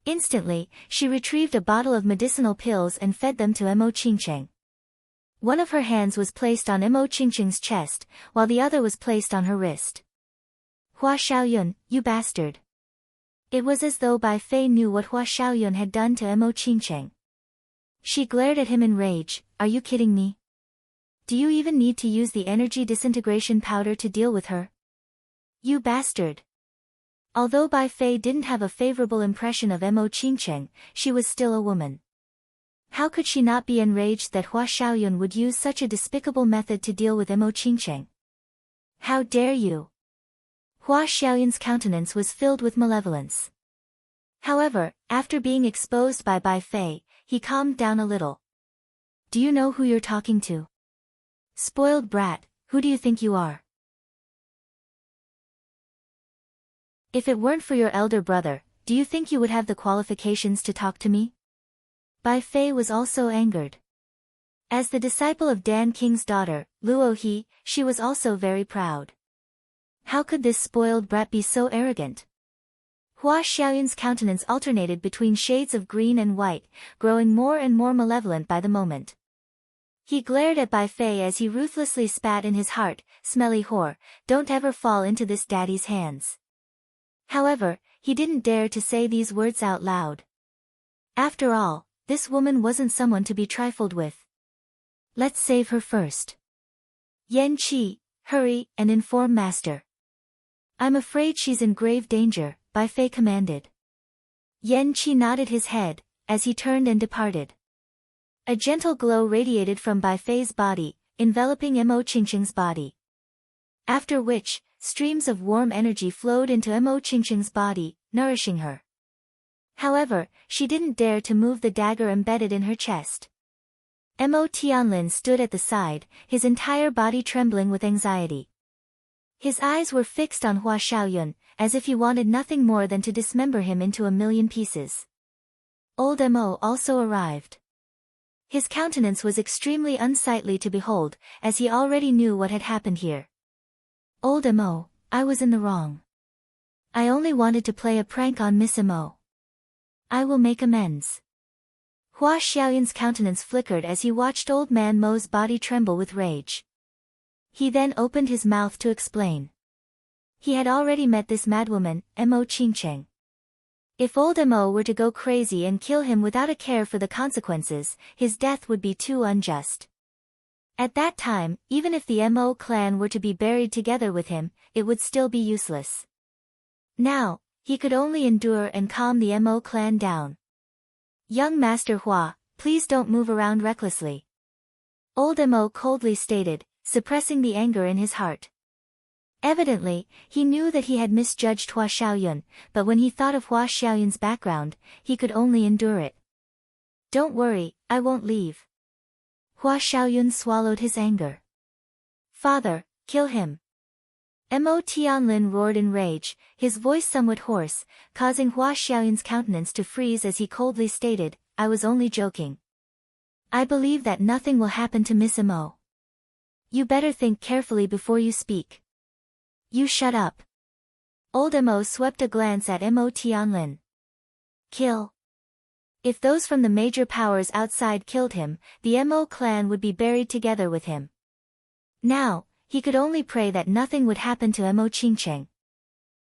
S1: Instantly, she retrieved a bottle of medicinal pills and fed them to Mo Qingqing. One of her hands was placed on Mo Qingqing's chest, while the other was placed on her wrist. Hua Xiaoyun, you bastard. It was as though Bai Fei knew what Hua Xiaoyun had done to Mo Qingqing. She glared at him in rage, are you kidding me? Do you even need to use the energy disintegration powder to deal with her? You bastard. Although Bai Fei didn't have a favorable impression of Mo Qingqing, she was still a woman. How could she not be enraged that Hua Xiaoyun would use such a despicable method to deal with Mo Qingqing? How dare you? Hua Xiaoyun's countenance was filled with malevolence. However, after being exposed by Bai Fei, he calmed down a little. Do you know who you're talking to? Spoiled brat, who do you think you are? If it weren't for your elder brother, do you think you would have the qualifications to talk to me? Bai Fei was also angered. As the disciple of Dan King's daughter, Luo He, she was also very proud. How could this spoiled brat be so arrogant? Hua Xiaoyun's countenance alternated between shades of green and white, growing more and more malevolent by the moment. He glared at Bai Fei as he ruthlessly spat in his heart, "Smelly whore, don't ever fall into this daddy's hands." However, he didn't dare to say these words out loud. After all, this woman wasn't someone to be trifled with. Let's save her first. Yan Qi, hurry and inform master. I'm afraid she's in grave danger, Bai Fei commanded. Yan Qi nodded his head, as he turned and departed. A gentle glow radiated from Bai Fei's body, enveloping Mo Qingqing's body. After which, streams of warm energy flowed into Mo Qingqing's body, nourishing her. However, she didn't dare to move the dagger embedded in her chest. Mo Tianlin stood at the side, his entire body trembling with anxiety. His eyes were fixed on Hua Xiaoyun, as if he wanted nothing more than to dismember him into a million pieces. Old Mo also arrived. His countenance was extremely unsightly to behold, as he already knew what had happened here. Old Mo, I was in the wrong. I only wanted to play a prank on Miss Mo. I will make amends. Hua Xiaoyun's countenance flickered as he watched Old Man Mo's body tremble with rage. He then opened his mouth to explain. He had already met this madwoman, Mo Qingqing. If Old Mo were to go crazy and kill him without a care for the consequences, his death would be too unjust. At that time, even if the Mo clan were to be buried together with him, it would still be useless. Now, he could only endure and calm the Mo clan down. Young Master Hua, please don't move around recklessly. Old Mo coldly stated, suppressing the anger in his heart. Evidently, he knew that he had misjudged Hua Xiaoyun, but when he thought of Hua Xiaoyun's background, he could only endure it. Don't worry, I won't leave. Hua Xiaoyun swallowed his anger. Father, kill him. Mo Tianlin roared in rage, his voice somewhat hoarse, causing Hua Xiaoyun's countenance to freeze as he coldly stated, I was only joking. I believe that nothing will happen to Miss Mo. You better think carefully before you speak. You shut up. Old Mo swept a glance at Mo Tianlin. Kill. If those from the major powers outside killed him, the Mo clan would be buried together with him. Now, he could only pray that nothing would happen to Mo Qingqing.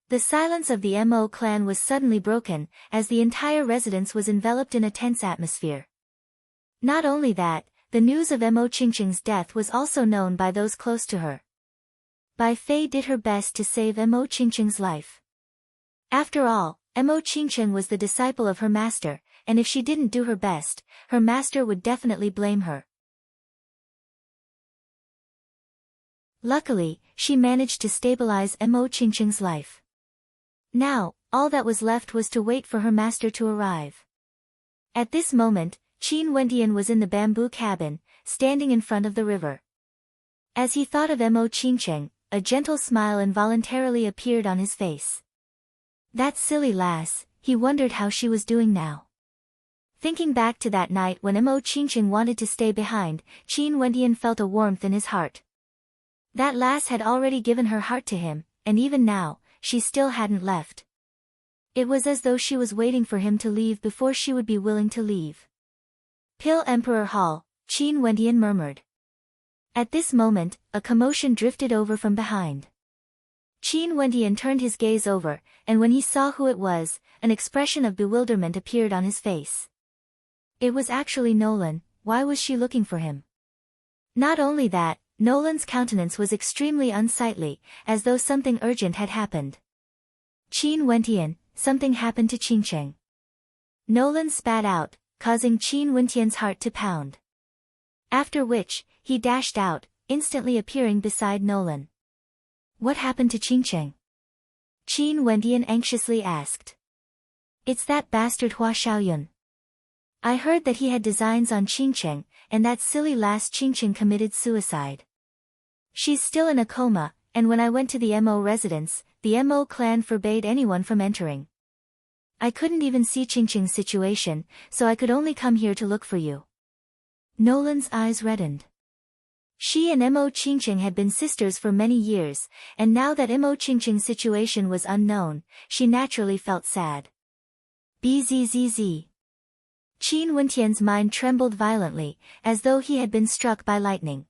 S1: The silence of the Mo clan was suddenly broken, as the entire residence was enveloped in a tense atmosphere. Not only that, the news of Mo Qingqing's death was also known by those close to her. Bai Fei did her best to save Mo Qingqing's life. After all, Mo Qingqing was the disciple of her master, and if she didn't do her best, her master would definitely blame her. Luckily, she managed to stabilize Mo Qingqing's life. Now, all that was left was to wait for her master to arrive. At this moment, Qin Wentian was in the bamboo cabin, standing in front of the river. As he thought of Mo Qingqing, a gentle smile involuntarily appeared on his face. That silly lass, he wondered how she was doing now. Thinking back to that night when Mo Qingqing wanted to stay behind, Qin Wentian felt a warmth in his heart. That lass had already given her heart to him, and even now, she still hadn't left. It was as though she was waiting for him to leave before she would be willing to leave. Pill Emperor Hall, Qin Wentian murmured. At this moment, a commotion drifted over from behind. Qin Wentian turned his gaze over, and when he saw who it was, an expression of bewilderment appeared on his face. It was actually Nolan. Why was she looking for him? Not only that, Nolan's countenance was extremely unsightly, as though something urgent had happened. Qin Wentian, something happened to Qingqing. Nolan spat out, causing Qin Wentian's heart to pound. After which, he dashed out, instantly appearing beside Nolan. What happened to Qingqing? Qin Wentian anxiously asked. It's that bastard Hua Xiaoyun. I heard that he had designs on Qingqing, and that silly lass Qingqing committed suicide. She's still in a coma, and when I went to the Mo residence, the Mo clan forbade anyone from entering. I couldn't even see Qingqing's situation, so I could only come here to look for you. Nolan's eyes reddened. She and Mo Qingqing had been sisters for many years, and now that Mo Qingqing's situation was unknown, she naturally felt sad. Bzzz. Qin Wentian's mind trembled violently, as though he had been struck by lightning.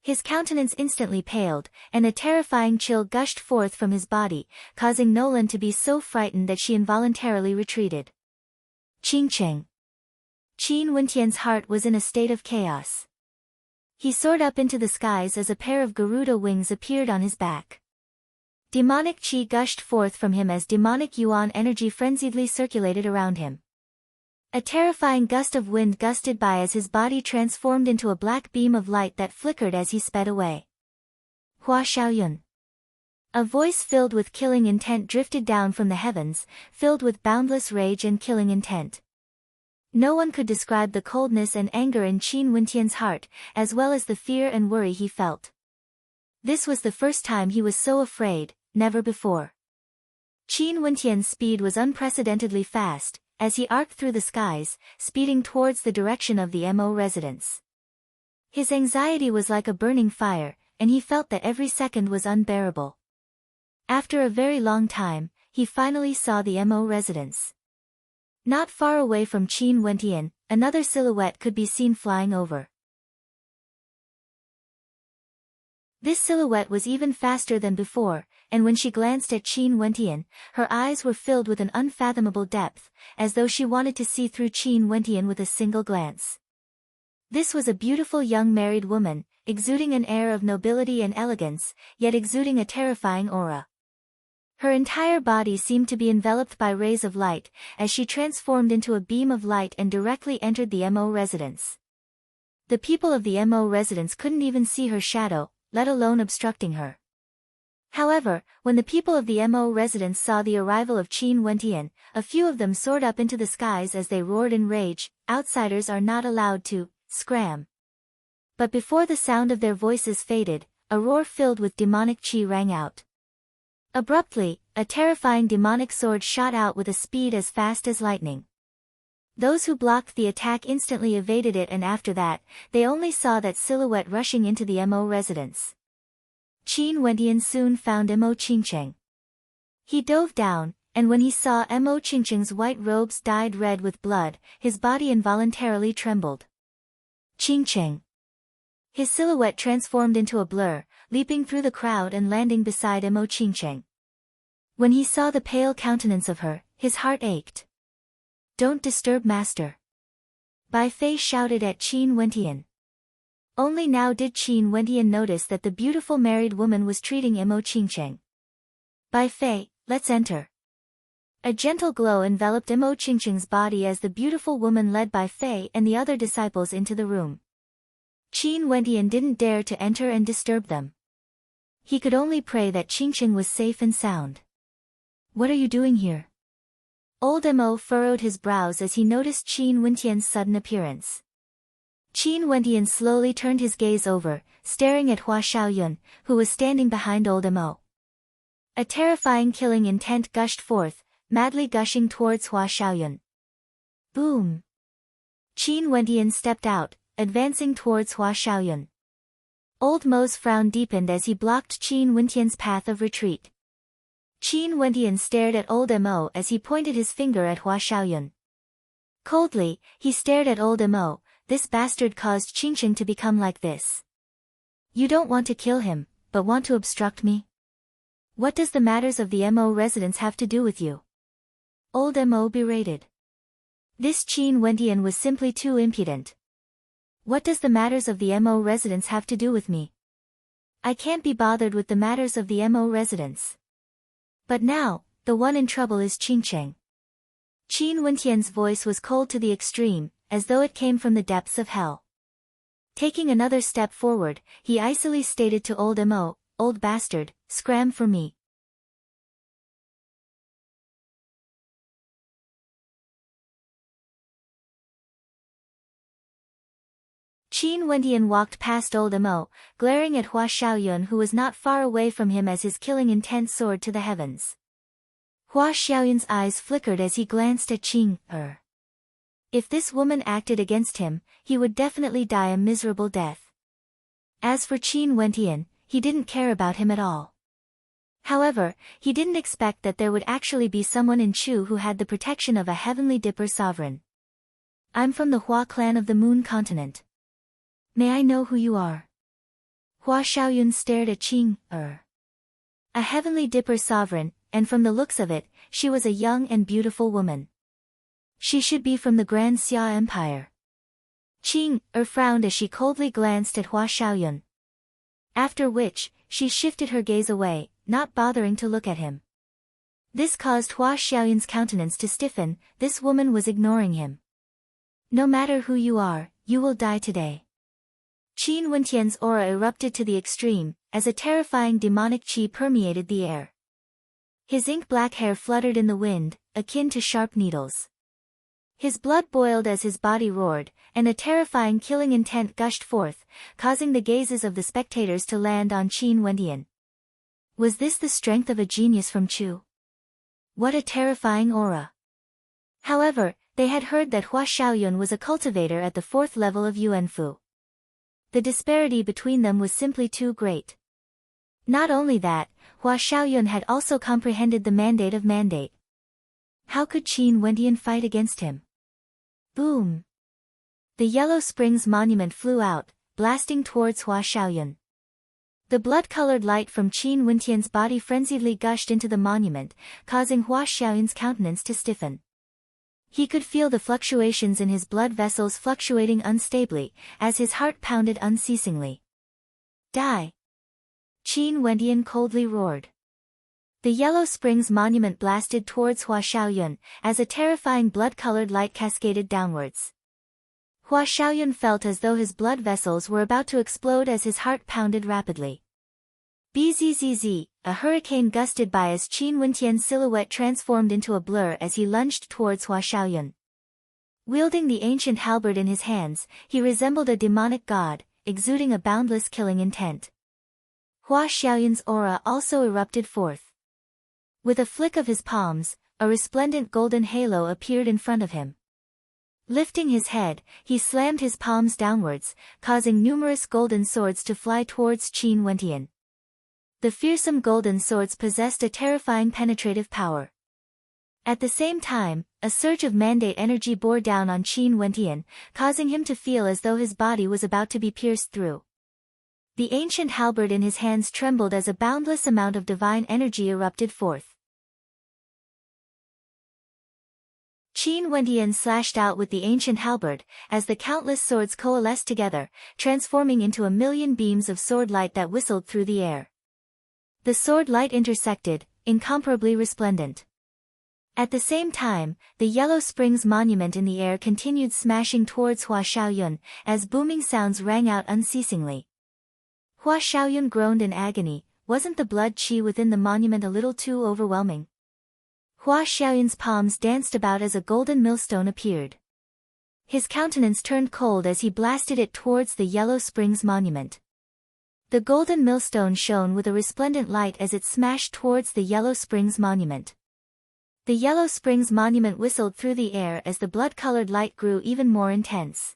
S1: His countenance instantly paled, and a terrifying chill gushed forth from his body, causing Nolan to be so frightened that she involuntarily retreated. Qingqing. Qin Wentian's heart was in a state of chaos. He soared up into the skies as a pair of Garuda wings appeared on his back. Demonic chi gushed forth from him as demonic yuan energy frenziedly circulated around him. A terrifying gust of wind gusted by as his body transformed into a black beam of light that flickered as he sped away. Hua Xiaoyun. A voice filled with killing intent drifted down from the heavens, filled with boundless rage and killing intent. No one could describe the coldness and anger in Qin Wentian's heart, as well as the fear and worry he felt. This was the first time he was so afraid, never before. Qin Wentian's speed was unprecedentedly fast, as he arced through the skies, speeding towards the direction of the Mo residence. His anxiety was like a burning fire, and he felt that every second was unbearable. After a very long time, he finally saw the Mo residence. Not far away from Qin Wentian, another silhouette could be seen flying over. This silhouette was even faster than before, and when she glanced at Qin Wentian, her eyes were filled with an unfathomable depth, as though she wanted to see through Qin Wentian with a single glance. This was a beautiful young married woman, exuding an air of nobility and elegance, yet exuding a terrifying aura. Her entire body seemed to be enveloped by rays of light, as she transformed into a beam of light and directly entered the Mo residence. The people of the Mo residence couldn't even see her shadow, let alone obstructing her. However, when the people of the Mo residence saw the arrival of Qin Wentian, a few of them soared up into the skies as they roared in rage, "Outsiders are not allowed to scram." But before the sound of their voices faded, a roar filled with demonic chi rang out. Abruptly, a terrifying demonic sword shot out with a speed as fast as lightning. Those who blocked the attack instantly evaded it, and after that, they only saw that silhouette rushing into the Mo residence. Qin Wentian soon found Mo Qingqing. He dove down, and when he saw Mo Qingqing's white robes dyed red with blood, his body involuntarily trembled. Qingqing. His silhouette transformed into a blur, leaping through the crowd and landing beside Mo Qingqing. When he saw the pale countenance of her, his heart ached. "Don't disturb Master." Bai Fei shouted at Qin Wentian. Only now did Qin Wentian notice that the beautiful married woman was treating Mo Qingqing. "Bai Fei, let's enter." A gentle glow enveloped Mo Qingqing's body as the beautiful woman led Bai Fei and the other disciples into the room. Qin Wentian didn't dare to enter and disturb them. He could only pray that Qingqing was safe and sound. "What are you doing here?" Old Mo furrowed his brows as he noticed Qin Wentian's sudden appearance. Qin Wentian slowly turned his gaze over, staring at Hua Xiaoyun, who was standing behind Old Mo. A terrifying killing intent gushed forth, madly gushing towards Hua Xiaoyun. Boom! Qin Wentian stepped out, advancing towards Hua Xiaoyun. Old Mo's frown deepened as he blocked Qin Wentian's path of retreat. Qin Wentian stared at Old Mo as he pointed his finger at Hua Xiaoyun. Coldly, he stared at Old Mo. "This bastard caused Qingqing to become like this. You don't want to kill him, but want to obstruct me? What does the matters of the Mo residence have to do with you?" Old Mo berated. This Qin Wentian was simply too impudent. "What does the matters of the Mo residence have to do with me? I can't be bothered with the matters of the Mo residence. But now, the one in trouble is Qingqing." Qin Wentian's voice was cold to the extreme, as though it came from the depths of hell. Taking another step forward, he icily stated to Old Mo, "Old bastard, scram for me." Qin Wentian walked past Old Mo, glaring at Hua Xiaoyun, who was not far away from him as his killing intent soared to the heavens. Hua Xiaoyun's eyes flickered as he glanced at Qing. If this woman acted against him, he would definitely die a miserable death. As for Qin Wentian, he didn't care about him at all. However, he didn't expect that there would actually be someone in Chu who had the protection of a heavenly dipper sovereign. I'm from the Hua clan of the Moon Continent. May I know who you are? Hua Xiaoyun stared at Qing. A heavenly dipper sovereign, and from the looks of it, she was a young and beautiful woman. She should be from the Grand Xia Empire. Qing frowned as she coldly glanced at Hua Xiaoyun. After which, she shifted her gaze away, not bothering to look at him. This caused Hua Xiaoyun's countenance to stiffen. This woman was ignoring him. No matter who you are, you will die today. Qin Wentian's aura erupted to the extreme, as a terrifying demonic qi permeated the air. His ink-black hair fluttered in the wind, akin to sharp needles. His blood boiled as his body roared, and a terrifying killing intent gushed forth, causing the gazes of the spectators to land on Qin Wentian. Was this the strength of a genius from Chu? What a terrifying aura! However, they had heard that Hua Xiaoyun was a cultivator at the 4th level of Yuanfu. The disparity between them was simply too great. Not only that, Hua Xiaoyun had also comprehended the mandate of mandate. How could Qin Wentian fight against him? Boom! The Yellow Springs monument flew out, blasting towards Hua Xiaoyun. The blood-colored light from Qin Wentian's body frenziedly gushed into the monument, causing Hua Xiaoyun's countenance to stiffen. He could feel the fluctuations in his blood vessels fluctuating unstably, as his heart pounded unceasingly. Die! Qin Wentian coldly roared. The Yellow Springs monument blasted towards Hua Xiaoyun, as a terrifying blood-colored light cascaded downwards. Hua Xiaoyun felt as though his blood vessels were about to explode as his heart pounded rapidly. Bzzz, a hurricane gusted by as Qin Wentian's silhouette transformed into a blur as he lunged towards Hua Xiaoyun. Wielding the ancient halberd in his hands, he resembled a demonic god, exuding a boundless killing intent. Hua Xiaoyun's aura also erupted forth. With a flick of his palms, a resplendent golden halo appeared in front of him. Lifting his head, he slammed his palms downwards, causing numerous golden swords to fly towards Qin Wentian. The fearsome golden swords possessed a terrifying penetrative power. At the same time, a surge of mandate energy bore down on Qin Wentian, causing him to feel as though his body was about to be pierced through. The ancient halberd in his hands trembled as a boundless amount of divine energy erupted forth. Qin Wentian slashed out with the ancient halberd, as the countless swords coalesced together, transforming into a million beams of sword light that whistled through the air. The sword light intersected, incomparably resplendent. At the same time, the Yellow Springs monument in the air continued smashing towards Hua Xiaoyun, as booming sounds rang out unceasingly. Hua Xiaoyun groaned in agony. Wasn't the blood qi within the monument a little too overwhelming? Hua Xiaoyun's palms danced about as a golden millstone appeared. His countenance turned cold as he blasted it towards the Yellow Springs monument. The golden millstone shone with a resplendent light as it smashed towards the Yellow Springs monument. The Yellow Springs monument whistled through the air as the blood-colored light grew even more intense.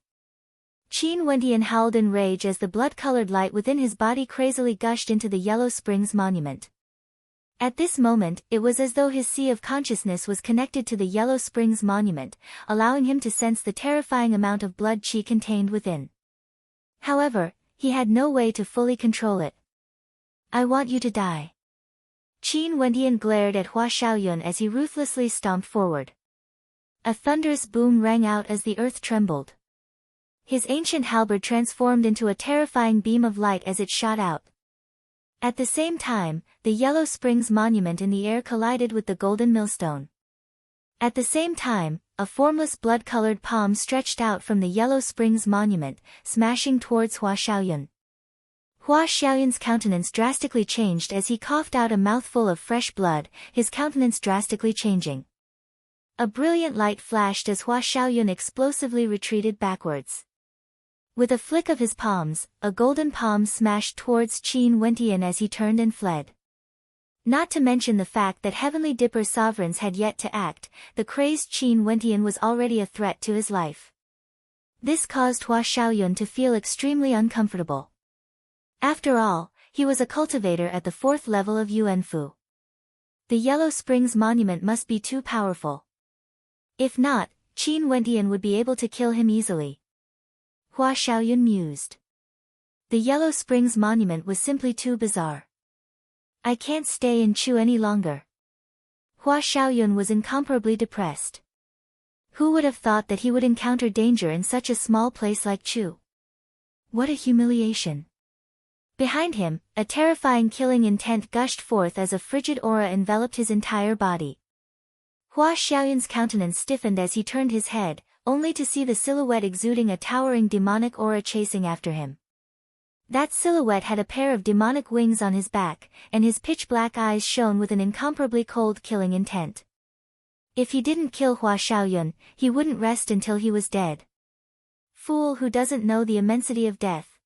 S1: Qin Wentian howled in rage as the blood-colored light within his body crazily gushed into the Yellow Springs monument. At this moment, it was as though his sea of consciousness was connected to the Yellow Springs monument, allowing him to sense the terrifying amount of blood qi contained within. However, he had no way to fully control it. I want you to die. Qin Wentian glared at Hua Xiaoyun as he ruthlessly stomped forward. A thunderous boom rang out as the earth trembled. His ancient halberd transformed into a terrifying beam of light as it shot out. At the same time, the Yellow Springs monument in the air collided with the golden millstone. At the same time, a formless blood-colored palm stretched out from the Yellow Springs monument, smashing towards Hua Xiaoyun. Hua Xiaoyun's countenance drastically changed as he coughed out a mouthful of fresh blood, his countenance drastically changing. A brilliant light flashed as Hua Xiaoyun explosively retreated backwards. With a flick of his palms, a golden palm smashed towards Qin Wentian as he turned and fled. Not to mention the fact that Heavenly Dipper sovereigns had yet to act, the crazed Qin Wentian was already a threat to his life. This caused Hua Xiaoyun to feel extremely uncomfortable. After all, he was a cultivator at the 4th level of Yuanfu. The Yellow Springs Monument must be too powerful. If not, Qin Wentian would be able to kill him easily. Hua Xiaoyun mused. The Yellow Springs Monument was simply too bizarre. I can't stay in Chu any longer. Hua Xiaoyun was incomparably depressed. Who would have thought that he would encounter danger in such a small place like Chu? What a humiliation. Behind him, a terrifying killing intent gushed forth as a frigid aura enveloped his entire body. Hua Xiaoyun's countenance stiffened as he turned his head, only to see the silhouette exuding a towering demonic aura chasing after him. That silhouette had a pair of demonic wings on his back, and his pitch-black eyes shone with an incomparably cold killing intent. If he didn't kill Hua Xiaoyun, he wouldn't rest until he was dead. Fool who doesn't know the immensity of death.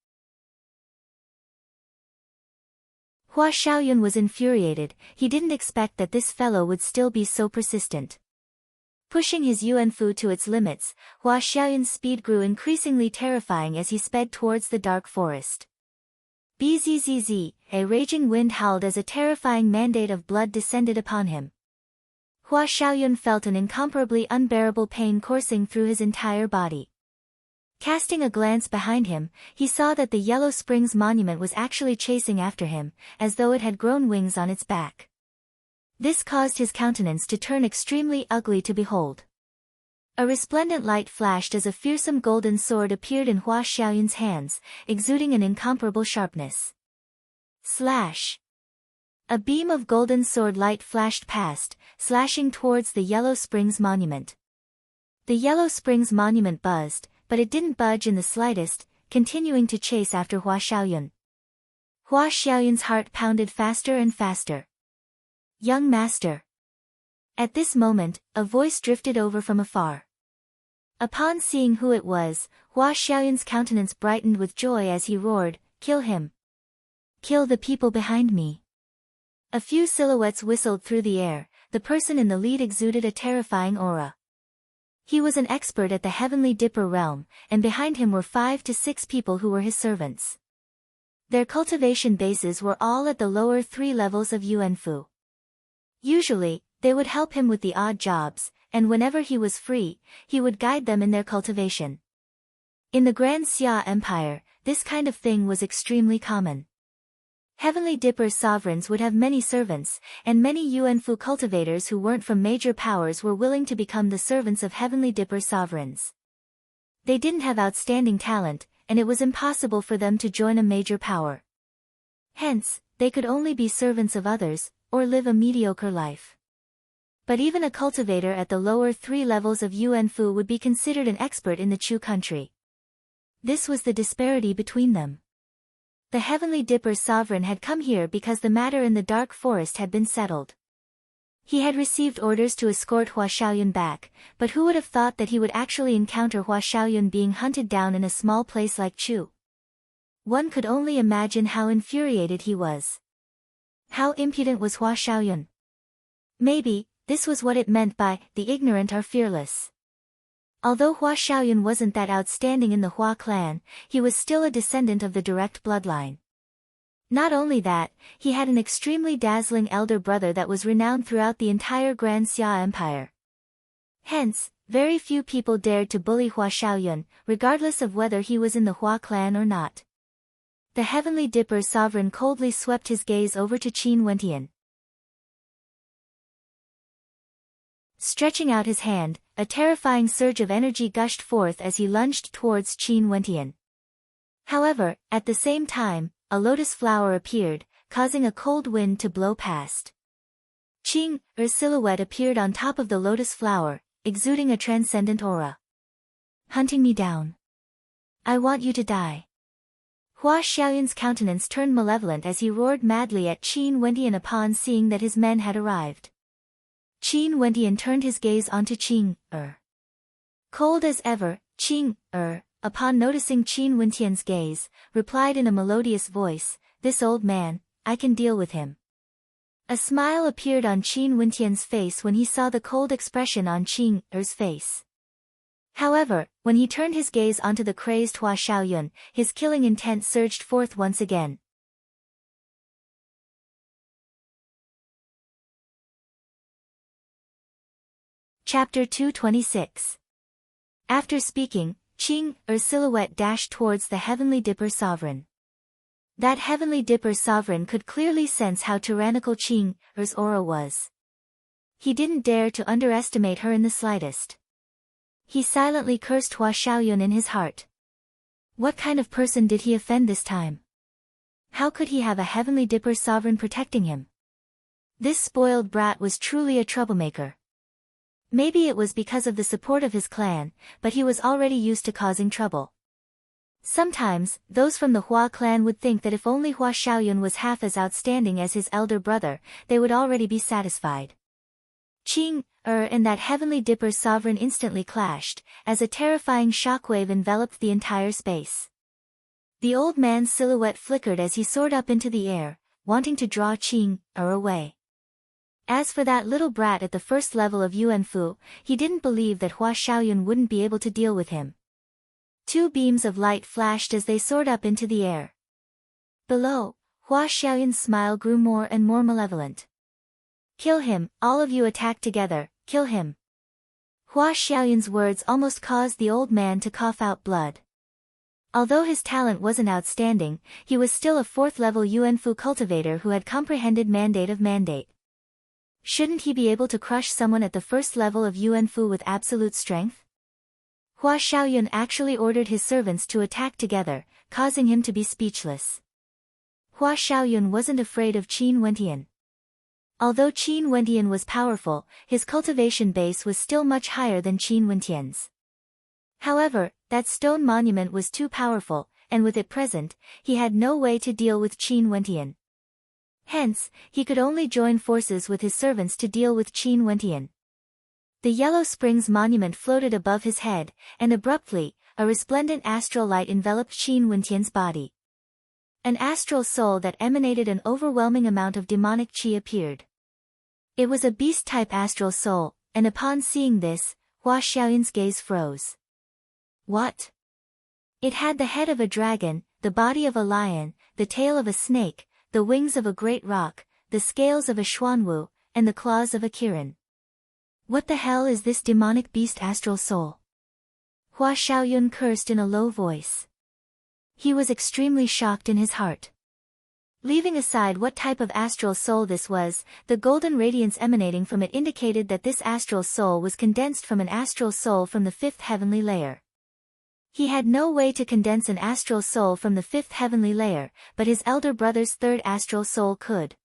S1: Hua Xiaoyun was infuriated. He didn't expect that this fellow would still be so persistent. Pushing his Yuanfu to its limits, Hua Xiaoyun's speed grew increasingly terrifying as he sped towards the dark forest. Bzzz, a raging wind howled as a terrifying mandate of blood descended upon him. Hua Xiaoyun felt an incomparably unbearable pain coursing through his entire body. Casting a glance behind him, he saw that the Yellow Springs Monument was actually chasing after him, as though it had grown wings on its back. This caused his countenance to turn extremely ugly to behold. A resplendent light flashed as a fearsome golden sword appeared in Hua Xiaoyun's hands, exuding an incomparable sharpness. Slash! A beam of golden sword light flashed past, slashing towards the Yellow Springs Monument. The Yellow Springs Monument buzzed, but it didn't budge in the slightest, continuing to chase after Hua Xiaoyun. Hua Xiaoyun's heart pounded faster and faster. Young master. At this moment, a voice drifted over from afar. Upon seeing who it was, Hua Xiaoyun's countenance brightened with joy as he roared, "Kill him! Kill the people behind me!" A few silhouettes whistled through the air. The person in the lead exuded a terrifying aura. He was an expert at the Heavenly Dipper realm, and behind him were 5 to 6 people who were his servants. Their cultivation bases were all at the lower 3 levels of Yuanfu. Usually, they would help him with the odd jobs, and whenever he was free, he would guide them in their cultivation. In the Grand Xia Empire, this kind of thing was extremely common. Heavenly Dipper sovereigns would have many servants, and many Yuanfu cultivators who weren't from major powers were willing to become the servants of Heavenly Dipper sovereigns. They didn't have outstanding talent, and it was impossible for them to join a major power. Hence, they could only be servants of others, or live a mediocre life. But even a cultivator at the lower 3 levels of Yuanfu would be considered an expert in the Chu country. This was the disparity between them. The Heavenly Dipper sovereign had come here because the matter in the dark forest had been settled. He had received orders to escort Hua Xiaoyun back, but who would have thought that he would actually encounter Hua Xiaoyun being hunted down in a small place like Chu? One could only imagine how infuriated he was. How impudent was Hua Xiaoyun? Maybe, this was what it meant by, the ignorant are fearless. Although Hua Xiaoyun wasn't that outstanding in the Hua clan, he was still a descendant of the direct bloodline. Not only that, he had an extremely dazzling elder brother that was renowned throughout the entire Grand Xia Empire. Hence, very few people dared to bully Hua Xiaoyun, regardless of whether he was in the Hua clan or not. The Heavenly Dipper sovereign coldly swept his gaze over to Qin Wentian. Stretching out his hand, a terrifying surge of energy gushed forth as he lunged towards Qin Wentian. However, at the same time, a lotus flower appeared, causing a cold wind to blow past. Qing's silhouette appeared on top of the lotus flower, exuding a transcendent aura. Hunting me down. I want you to die. Hua Xiaoyun's countenance turned malevolent as he roared madly at Qin Wentian upon seeing that his men had arrived. Qin Wentian turned his gaze onto Qing. Cold as ever, Qing, upon noticing Qin Wentian's gaze, replied in a melodious voice, "This old man, I can deal with him." A smile appeared on Qin Wentian's face when he saw the cold expression on Qin Er's face. However, when he turned his gaze onto the crazed Hua Xiaoyun, his killing intent surged forth once again. Chapter 226. After speaking, Qin Er's silhouette dashed towards the Heavenly Dipper Sovereign. That Heavenly Dipper Sovereign could clearly sense how tyrannical Qin Er's aura was. He didn't dare to underestimate her in the slightest. He silently cursed Hua Xiaoyun in his heart. What kind of person did he offend this time? How could he have a Heavenly Dipper Sovereign protecting him? This spoiled brat was truly a troublemaker. Maybe it was because of the support of his clan, but he was already used to causing trouble. Sometimes, those from the Hua clan would think that if only Hua Xiaoyun was half as outstanding as his elder brother, they would already be satisfied. Qin Er and that Heavenly Dipper Sovereign instantly clashed, as a terrifying shockwave enveloped the entire space. The old man's silhouette flickered as he soared up into the air, wanting to draw Qin Er away. As for that little brat at the first level of Yuanfu, he didn't believe that Hua Xiaoyun wouldn't be able to deal with him. Two beams of light flashed as they soared up into the air. Below, Hua Xiaoyun's smile grew more and more malevolent. "Kill him, all of you attack together, kill him." Hua Xiaoyun's words almost caused the old man to cough out blood. Although his talent wasn't outstanding, he was still a fourth-level Yuanfu cultivator who had comprehended mandate of mandate. Shouldn't he be able to crush someone at the first level of Yuanfu with absolute strength? Hua Xiaoyun actually ordered his servants to attack together, causing him to be speechless. Hua Xiaoyun wasn't afraid of Qin Wentian. Although Qin Wentian was powerful, his cultivation base was still much higher than Qin Wentian's. However, that stone monument was too powerful, and with it present, he had no way to deal with Qin Wentian. Hence, he could only join forces with his servants to deal with Qin Wentian. The Yellow Springs monument floated above his head, and abruptly, a resplendent astral light enveloped Qin Wentian's body. An astral soul that emanated an overwhelming amount of demonic qi appeared. It was a beast-type astral soul, and upon seeing this, Hua Xiaoyun's gaze froze. What? It had the head of a dragon, the body of a lion, the tail of a snake, the wings of a great rock, the scales of a xuanwu, and the claws of a kirin. What the hell is this demonic beast astral soul? Hua Xiaoyun cursed in a low voice. He was extremely shocked in his heart. Leaving aside what type of astral soul this was, the golden radiance emanating from it indicated that this astral soul was condensed from an astral soul from the fifth heavenly layer. He had no way to condense an astral soul from the fifth heavenly layer, but his elder brother's third astral soul could.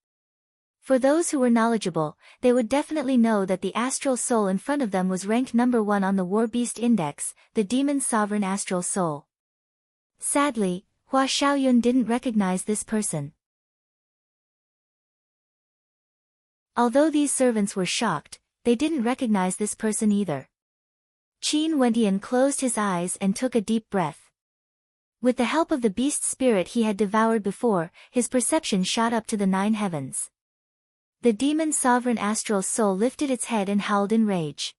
S1: For those who were knowledgeable, they would definitely know that the astral soul in front of them was ranked number 1 on the War Beast Index, the Demon Sovereign Astral Soul. Sadly, Hua Xiaoyun didn't recognize this person. Although these servants were shocked, they didn't recognize this person either. Qin Wentian closed his eyes and took a deep breath. With the help of the beast spirit he had devoured before, his perception shot up to the 9 heavens. The demon sovereign astral soul lifted its head and howled in rage.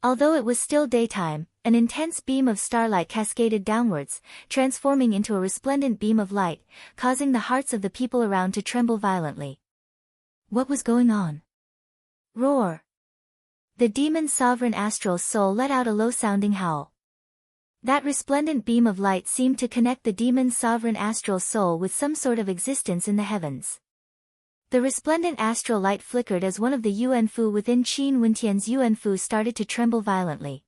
S1: Although it was still daytime, an intense beam of starlight cascaded downwards, transforming into a resplendent beam of light, causing the hearts of the people around to tremble violently. What was going on? Roar! The demon sovereign astral soul let out a low-sounding howl. That resplendent beam of light seemed to connect the demon sovereign astral soul with some sort of existence in the heavens. The resplendent astral light flickered as one of the Yuanfu within Qin Wentian's Yuanfu started to tremble violently.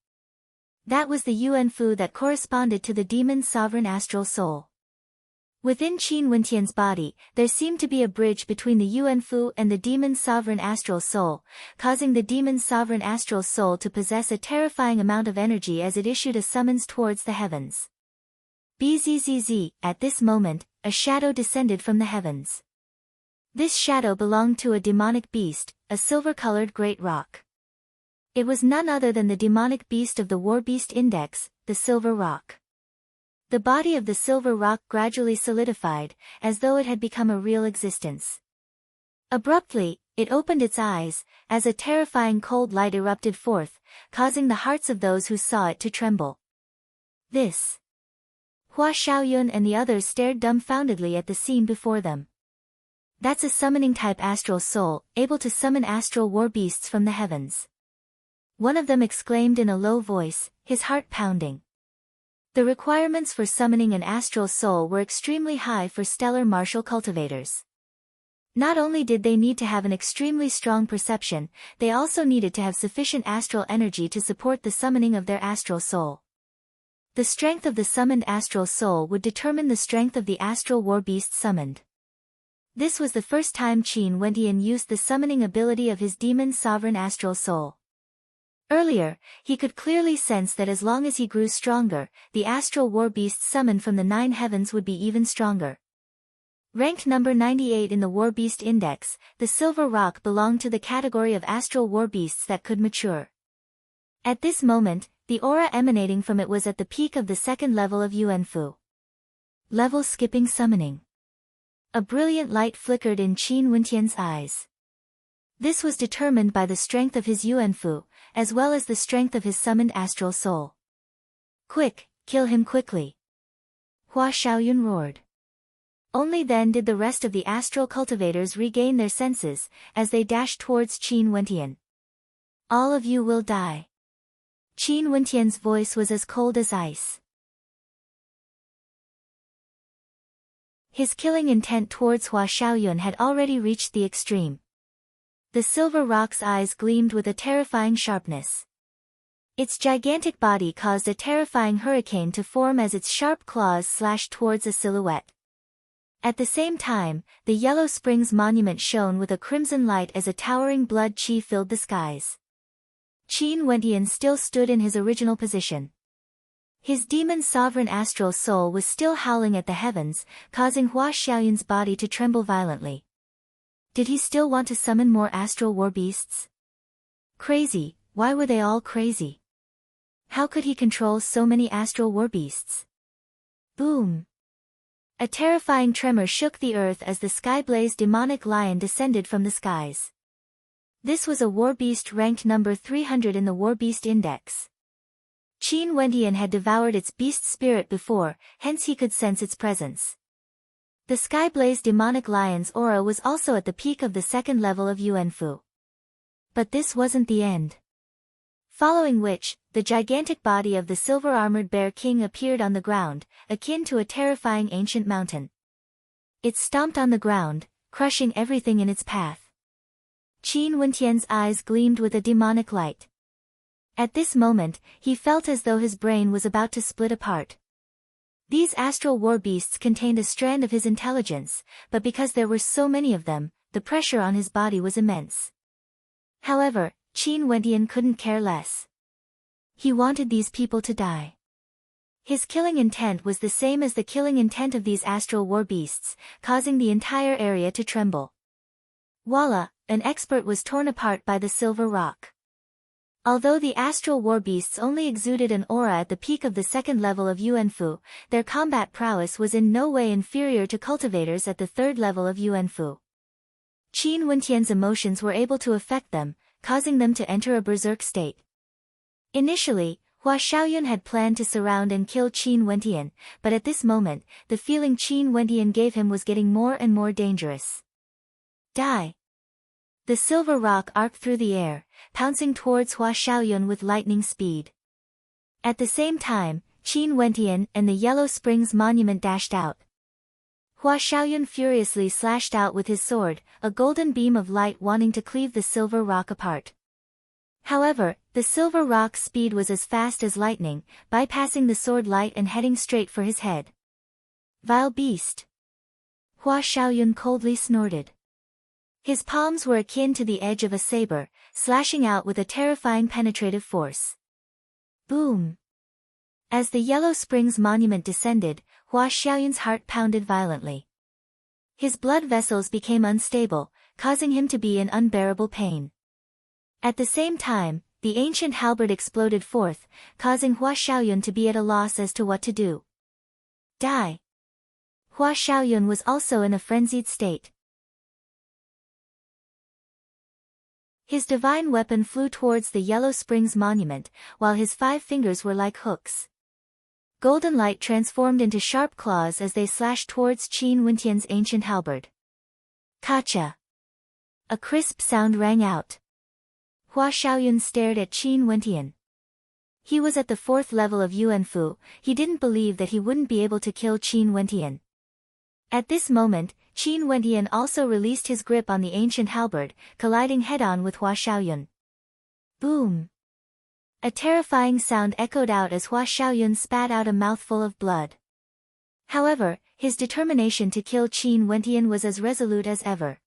S1: That was the Yuanfu that corresponded to the demon sovereign astral soul. Within Qin Wentian's body, there seemed to be a bridge between the Yuanfu and the demon sovereign astral soul, causing the demon sovereign astral soul to possess a terrifying amount of energy as it issued a summons towards the heavens. Bzzz, at this moment, a shadow descended from the heavens. This shadow belonged to a demonic beast, a silver-colored great rock. It was none other than the demonic beast of the War Beast Index, the Silver Rock. The body of the silver rock gradually solidified, as though it had become a real existence. Abruptly, it opened its eyes, as a terrifying cold light erupted forth, causing the hearts of those who saw it to tremble. This. Hua Xiaoyun and the others stared dumbfoundedly at the scene before them. That's a summoning-type astral soul, able to summon astral war beasts from the heavens. One of them exclaimed in a low voice, his heart pounding. The requirements for summoning an astral soul were extremely high for stellar martial cultivators. Not only did they need to have an extremely strong perception, they also needed to have sufficient astral energy to support the summoning of their astral soul. The strength of the summoned astral soul would determine the strength of the astral war beast summoned. This was the first time Qin Wentian used the summoning ability of his demon sovereign astral soul. Earlier, he could clearly sense that as long as he grew stronger, the astral war beasts summoned from the 9 heavens would be even stronger. Ranked number 98 in the War Beast Index, the Silver Rock belonged to the category of astral war beasts that could mature. At this moment, the aura emanating from it was at the peak of the 2nd level of Yuanfu. Level skipping summoning. A brilliant light flickered in Qin Wentian's eyes. This was determined by the strength of his Yuanfu, as well as the strength of his summoned astral soul. Quick, kill him quickly. Hua Xiaoyun roared. Only then did the rest of the astral cultivators regain their senses, as they dashed towards Qin Wentian. All of you will die. Qin Wentian's voice was as cold as ice. His killing intent towards Hua Xiaoyun had already reached the extreme. The Silver Rock's eyes gleamed with a terrifying sharpness. Its gigantic body caused a terrifying hurricane to form as its sharp claws slashed towards a silhouette. At the same time, the Yellow Springs monument shone with a crimson light as a towering blood qi filled the skies. Qin Wentian still stood in his original position. His demon sovereign astral soul was still howling at the heavens, causing Hua Xiaoyun's body to tremble violently. Did he still want to summon more astral war beasts? Crazy, why were they all crazy? How could he control so many astral war beasts? Boom! A terrifying tremor shook the earth as the sky-blazed demonic lion descended from the skies. This was a war beast ranked number 300 in the War Beast Index. Qin Wentian had devoured its beast spirit before, hence he could sense its presence. The sky-blazed demonic lion's aura was also at the peak of the 2nd level of Yuanfu. But this wasn't the end. Following which, the gigantic body of the silver-armored bear king appeared on the ground, akin to a terrifying ancient mountain. It stomped on the ground, crushing everything in its path. Qin Wentian's eyes gleamed with a demonic light. At this moment, he felt as though his brain was about to split apart. These astral war beasts contained a strand of his intelligence, but because there were so many of them, the pressure on his body was immense. However, Qin Wentian couldn't care less. He wanted these people to die. His killing intent was the same as the killing intent of these astral war beasts, causing the entire area to tremble. Voila, an expert was torn apart by the Silver Rock. Although the astral war beasts only exuded an aura at the peak of the 2nd level of Yuanfu, their combat prowess was in no way inferior to cultivators at the 3rd level of Yuanfu. Qin Wentian's emotions were able to affect them, causing them to enter a berserk state. Initially, Hua Xiaoyun had planned to surround and kill Qin Wentian, but at this moment, the feeling Qin Wentian gave him was getting more and more dangerous. Die! The Silver Rock arced through the air, pouncing towards Hua Xiaoyun with lightning speed. At the same time, Qin Wentian and the Yellow Springs monument dashed out. Hua Xiaoyun furiously slashed out with his sword, a golden beam of light wanting to cleave the Silver Rock apart. However, the Silver Rock's speed was as fast as lightning, bypassing the sword light and heading straight for his head. Vile beast! Hua Xiaoyun coldly snorted. His palms were akin to the edge of a saber, slashing out with a terrifying penetrative force. Boom! As the Yellow Springs monument descended, Hua Xiaoyun's heart pounded violently. His blood vessels became unstable, causing him to be in unbearable pain. At the same time, the ancient halberd exploded forth, causing Hua Xiaoyun to be at a loss as to what to do. Die! Hua Xiaoyun was also in a frenzied state. His divine weapon flew towards the Yellow Springs monument, while his 5 fingers were like hooks. Golden light transformed into sharp claws as they slashed towards Qin Wentian's ancient halberd. Kacha! A crisp sound rang out. Hua Xiaoyun stared at Qin Wentian. He was at the 4th level of Yuanfu. He didn't believe that he wouldn't be able to kill Qin Wentian. At this moment, Qin Wentian also released his grip on the ancient halberd, colliding head-on with Hua Xiaoyun. Boom! A terrifying sound echoed out as Hua Xiaoyun spat out a mouthful of blood. However, his determination to kill Qin Wentian was as resolute as ever.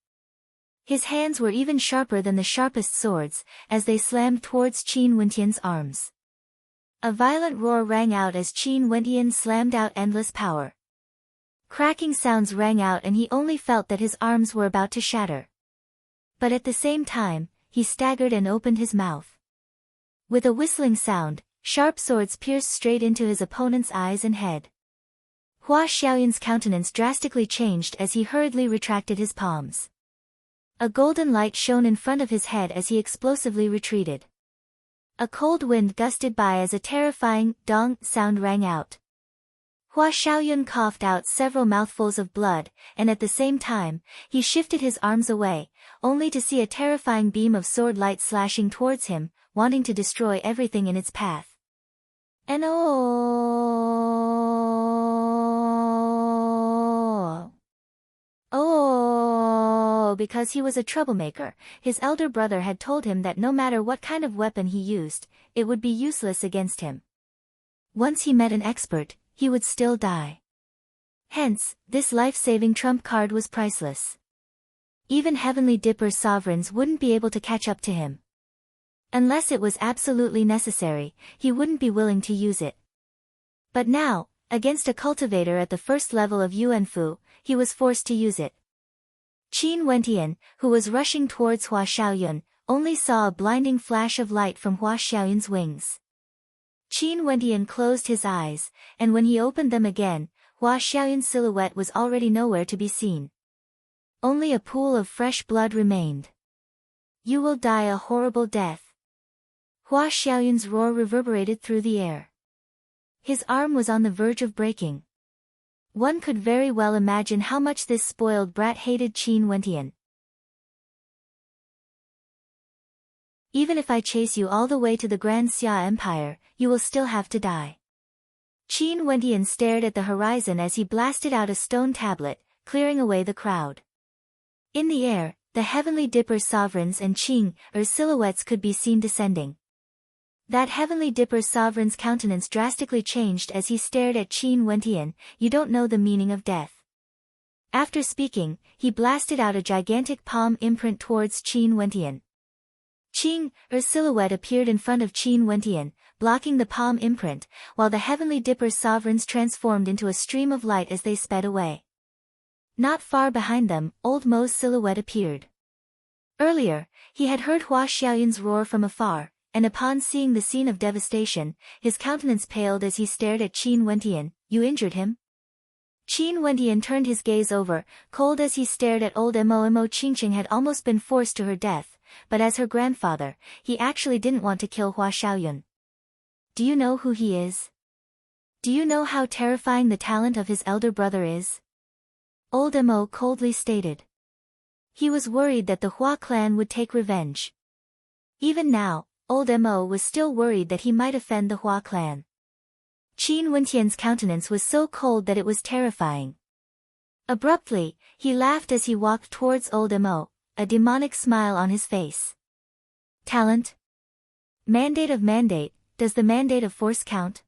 S1: His hands were even sharper than the sharpest swords, as they slammed towards Qin Wentian's arms. A violent roar rang out as Qin Wentian slammed out endless power. Cracking sounds rang out and he only felt that his arms were about to shatter. But at the same time, he staggered and opened his mouth. With a whistling sound, sharp swords pierced straight into his opponent's eyes and head. Hua Xiaoyun's countenance drastically changed as he hurriedly retracted his palms. A golden light shone in front of his head as he explosively retreated. A cold wind gusted by as a terrifying dong sound rang out. Hua Xiaoyun coughed out several mouthfuls of blood, and at the same time, he shifted his arms away, only to see a terrifying beam of sword light slashing towards him, wanting to destroy everything in its path. And because he was a troublemaker, his elder brother had told him that no matter what kind of weapon he used, it would be useless against him. Once he met an expert, he would still die. Hence, this life-saving trump card was priceless. Even Heavenly Dipper sovereigns wouldn't be able to catch up to him. Unless it was absolutely necessary, he wouldn't be willing to use it. But now, against a cultivator at the 1st level of Yuanfu, he was forced to use it. Qin Wentian, who was rushing towards Hua Xiaoyun, only saw a blinding flash of light from Hua Xiaoyun's wings. Qin Wentian closed his eyes, and when he opened them again, Hua Xiaoyun's silhouette was already nowhere to be seen. Only a pool of fresh blood remained. You will die a horrible death. Hua Xiaoyun's roar reverberated through the air. His arm was on the verge of breaking. One could very well imagine how much this spoiled brat hated Qin Wentian. Even if I chase you all the way to the Grand Xia Empire, you will still have to die. Qin Wentian stared at the horizon as he blasted out a stone tablet, clearing away the crowd. In the air, the Heavenly Dipper sovereigns and Qing silhouettes could be seen descending. That Heavenly Dipper sovereign's countenance drastically changed as he stared at Qin Wentian. You don't know the meaning of death. After speaking, he blasted out a gigantic palm imprint towards Qin Wentian. Qing silhouette appeared in front of Qin Wentian, blocking the palm imprint, while the Heavenly Dipper sovereigns transformed into a stream of light as they sped away. Not far behind them, Old Mo's silhouette appeared. Earlier, he had heard Hua Xiaoyun's roar from afar, and upon seeing the scene of devastation, his countenance paled as he stared at Qin Wentian. You injured him? Qin Wentian turned his gaze over, cold as he stared at old Mo. Qingqing had almost been forced to her death, but as her grandfather, he actually didn't want to kill Hua Xiaoyun. Do you know who he is? Do you know how terrifying the talent of his elder brother is? Old Mo coldly stated. He was worried that the Hua clan would take revenge. Even now, Old Mo was still worried that he might offend the Hua clan. Qin Wentian's countenance was so cold that it was terrifying. Abruptly, he laughed as he walked towards Old Mo, a demonic smile on his face. Talent? Mandate of mandate, does the mandate of force count?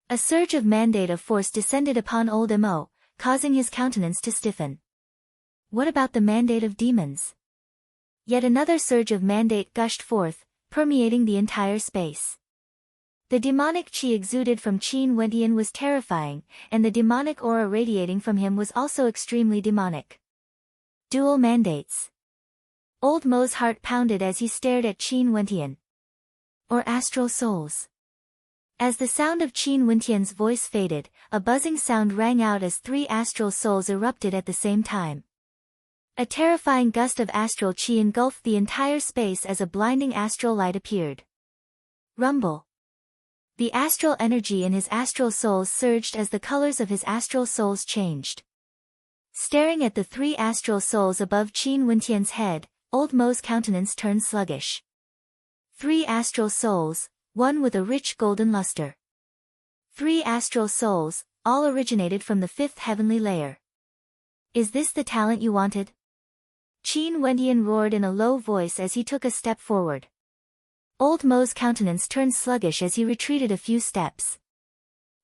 S1: A surge of mandate of force descended upon Old Mo, causing his countenance to stiffen. What about the mandate of demons? Yet another surge of mandate gushed forth, permeating the entire space. The demonic chi exuded from Qin Wentian was terrifying, and the demonic aura radiating from him was also extremely demonic. Dual mandates. Old Mo's heart pounded as he stared at Qin Wentian. Or astral souls. As the sound of Qin Wentian's voice faded, a buzzing sound rang out as 3 astral souls erupted at the same time. A terrifying gust of astral chi engulfed the entire space as a blinding astral light appeared. Rumble. The astral energy in his astral souls surged as the colors of his astral souls changed. Staring at the three astral souls above Qin Wentian's head, old Mo's countenance turned sluggish. Three astral souls, one with a rich golden luster. Three astral souls, all originated from the fifth heavenly layer. Is this the talent you wanted? Qin Wentian roared in a low voice as he took a step forward. Old Mo's countenance turned sluggish as he retreated a few steps.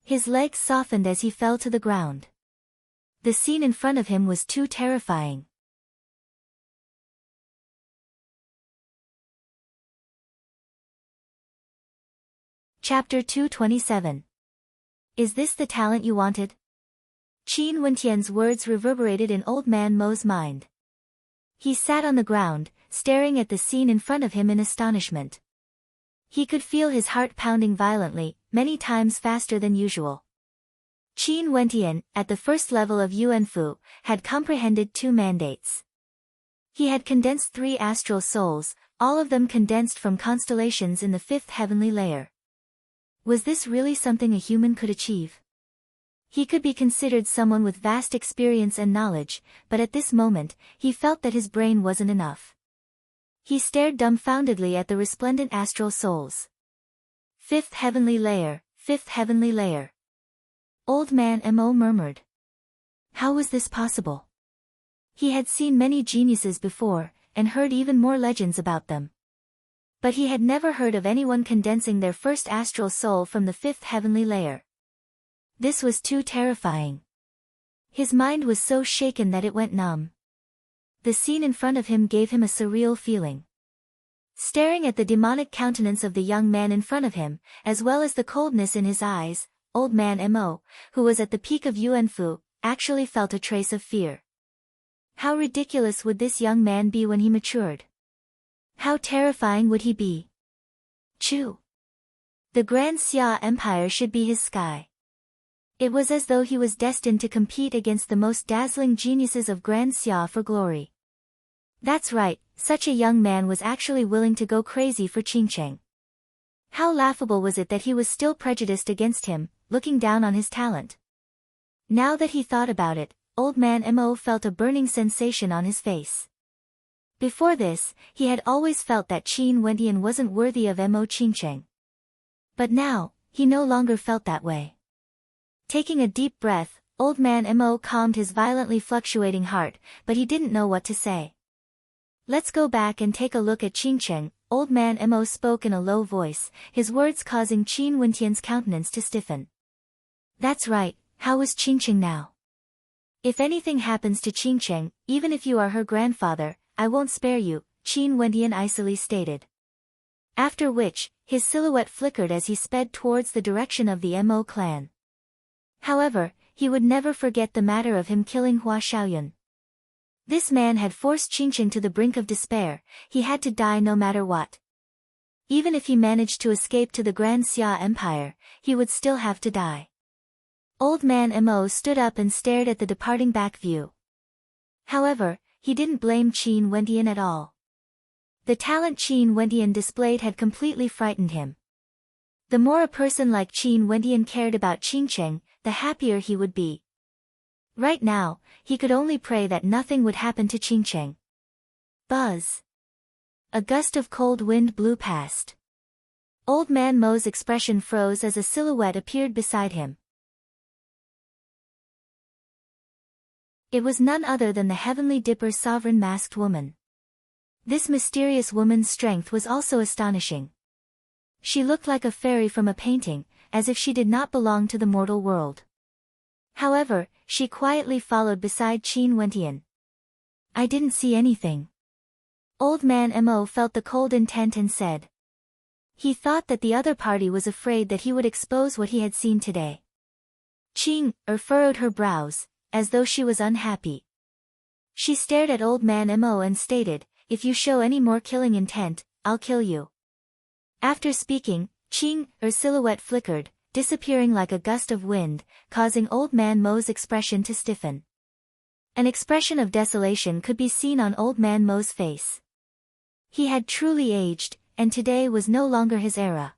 S1: His legs softened as he fell to the ground. The scene in front of him was too terrifying. Chapter 227. Is this the talent you wanted? Qin Wentian's words reverberated in Old Man Mo's mind. He sat on the ground, staring at the scene in front of him in astonishment. He could feel his heart pounding violently, many times faster than usual. Qin Wentian, at the first level of Yuanfu, had comprehended two mandates. He had condensed three astral souls, all of them condensed from constellations in the fifth heavenly layer. Was this really something a human could achieve? He could be considered someone with vast experience and knowledge, but at this moment, he felt that his brain wasn't enough. He stared dumbfoundedly at the resplendent astral souls. Fifth heavenly layer, fifth heavenly layer. Old Man Mo murmured. How was this possible? He had seen many geniuses before, and heard even more legends about them. But he had never heard of anyone condensing their first astral soul from the fifth heavenly layer. This was too terrifying. His mind was so shaken that it went numb. The scene in front of him gave him a surreal feeling. Staring at the demonic countenance of the young man in front of him, as well as the coldness in his eyes, Old Man Mo, who was at the peak of Yuanfu, actually felt a trace of fear. How ridiculous would this young man be when he matured? How terrifying would he be? Chu. The Grand Xia Empire should be his sky. It was as though he was destined to compete against the most dazzling geniuses of Grand Xia for glory. That's right, such a young man was actually willing to go crazy for Qingcheng. How laughable was it that he was still prejudiced against him, looking down on his talent. Now that he thought about it, Old Man Mo felt a burning sensation on his face. Before this, he had always felt that Qin Wentian wasn't worthy of Mo Qingcheng. But now, he no longer felt that way. Taking a deep breath, Old Man Mo calmed his violently fluctuating heart, but he didn't know what to say. Let's go back and take a look at Qingcheng, Old Man Mo spoke in a low voice, his words causing Qin Wentian's countenance to stiffen. That's right, how is Qingcheng now? If anything happens to Qingcheng, even if you are her grandfather, I won't spare you, Qin Wentian icily stated. After which, his silhouette flickered as he sped towards the direction of the Mo clan. However, he would never forget the matter of him killing Hua Xiaoyun. This man had forced Qingcheng to the brink of despair, he had to die no matter what. Even if he managed to escape to the Grand Xia Empire, he would still have to die. Old Man Mo stood up and stared at the departing back view. However, he didn't blame Qin Wentian at all. The talent Qin Wentian displayed had completely frightened him. The more a person like Qin Wentian cared about Qingcheng, the happier he would be. Right now, he could only pray that nothing would happen to Qingcheng. Buzz. A gust of cold wind blew past. Old Man Mo's expression froze as a silhouette appeared beside him. It was none other than the Heavenly Dipper Sovereign Masked Woman. This mysterious woman's strength was also astonishing. She looked like a fairy from a painting, as if she did not belong to the mortal world. However, she quietly followed beside Qin Wentian. I didn't see anything. Old Man Mo felt the cold intent and said. He thought that the other party was afraid that he would expose what he had seen today. Qing furrowed her brows, as though she was unhappy. She stared at Old Man Mo and stated, if you show any more killing intent, I'll kill you. After speaking, Qing silhouette flickered, disappearing like a gust of wind, causing Old Man Mo's expression to stiffen. An expression of desolation could be seen on Old Man Mo's face. He had truly aged, and today was no longer his era.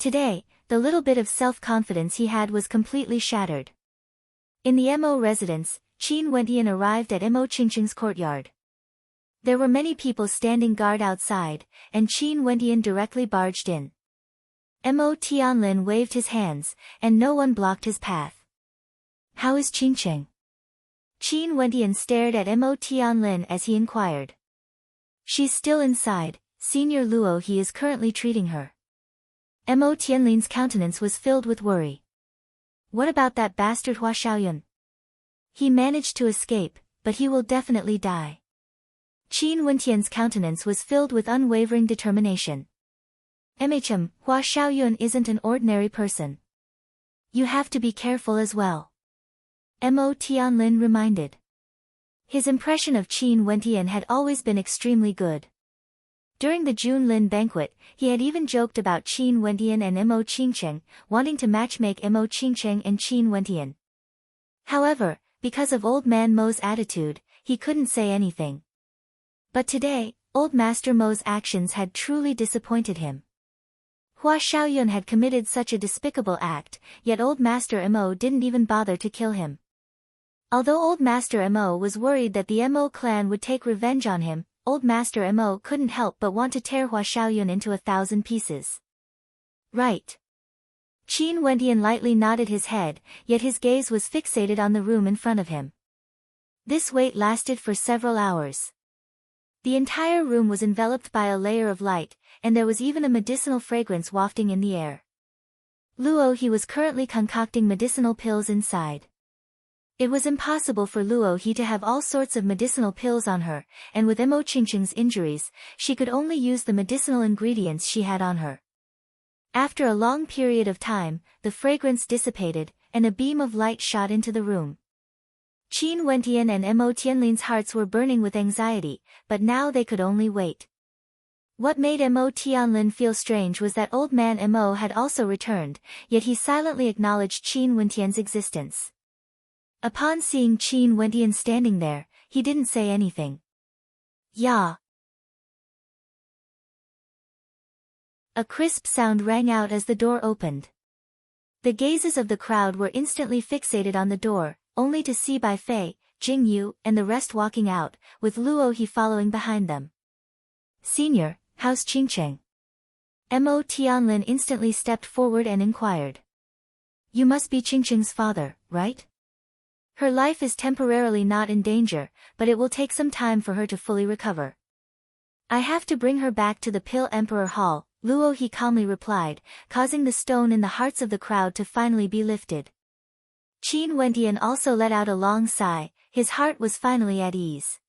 S1: Today, the little bit of self-confidence he had was completely shattered. In the Mo residence, Qin Wentian arrived at Mo Qingqing's courtyard. There were many people standing guard outside, and Qin Wentian directly barged in. Mo Tianlin waved his hands, and no one blocked his path. "How is Qingqing?" Qin Wentian stared at Mo Tianlin as he inquired. "She's still inside, Senior Luo. He is currently treating her." Mo Tianlin's countenance was filled with worry. "What about that bastard Hua Xiaoyun? He managed to escape, but he will definitely die." Qin Wentian's countenance was filled with unwavering determination. "MHM, Hua Xiaoyun isn't an ordinary person. You have to be careful as well," Mo Tianlin reminded. His impression of Qin Wentian had always been extremely good. During the Junlin banquet, he had even joked about Qin Wentian and Mo Qingqing, wanting to matchmake Mo Qingqing and Qin Wentian. However, because of Old Man Mo's attitude, he couldn't say anything. But today, Old Master Mo's actions had truly disappointed him. Hua Xiaoyun had committed such a despicable act, yet Old Master Mo didn't even bother to kill him. Although Old Master Mo was worried that the Mo clan would take revenge on him, Old Master Mo couldn't help but want to tear Hua Xiaoyun into 1,000 pieces. "Right." Qin Wentian lightly nodded his head, yet his gaze was fixated on the room in front of him. This wait lasted for several hours. The entire room was enveloped by a layer of light, and there was even a medicinal fragrance wafting in the air. Luo He was currently concocting medicinal pills inside. It was impossible for Luo He to have all sorts of medicinal pills on her, and with Mo Qingqing's injuries, she could only use the medicinal ingredients she had on her. After a long period of time, the fragrance dissipated, and a beam of light shot into the room. Qin Wentian and Mo Tianlin's hearts were burning with anxiety, but now they could only wait. What made Mo Tianlin feel strange was that Old Man Mo had also returned, yet he silently acknowledged Qin Wentian's existence. Upon seeing Qin Wentian standing there, he didn't say anything. "Ya." A crisp sound rang out as the door opened. The gazes of the crowd were instantly fixated on the door, only to see Bai Fei, Jing Yu, and the rest walking out, with Luo He following behind them. "Senior, how's Qingqing?" Mo Tianlin instantly stepped forward and inquired. "You must be Qingqing's father, right? Her life is temporarily not in danger, but it will take some time for her to fully recover. I have to bring her back to the Pill Emperor Hall," Luo He calmly replied, causing the stone in the hearts of the crowd to finally be lifted. Qin Wentian also let out a long sigh, his heart was finally at ease.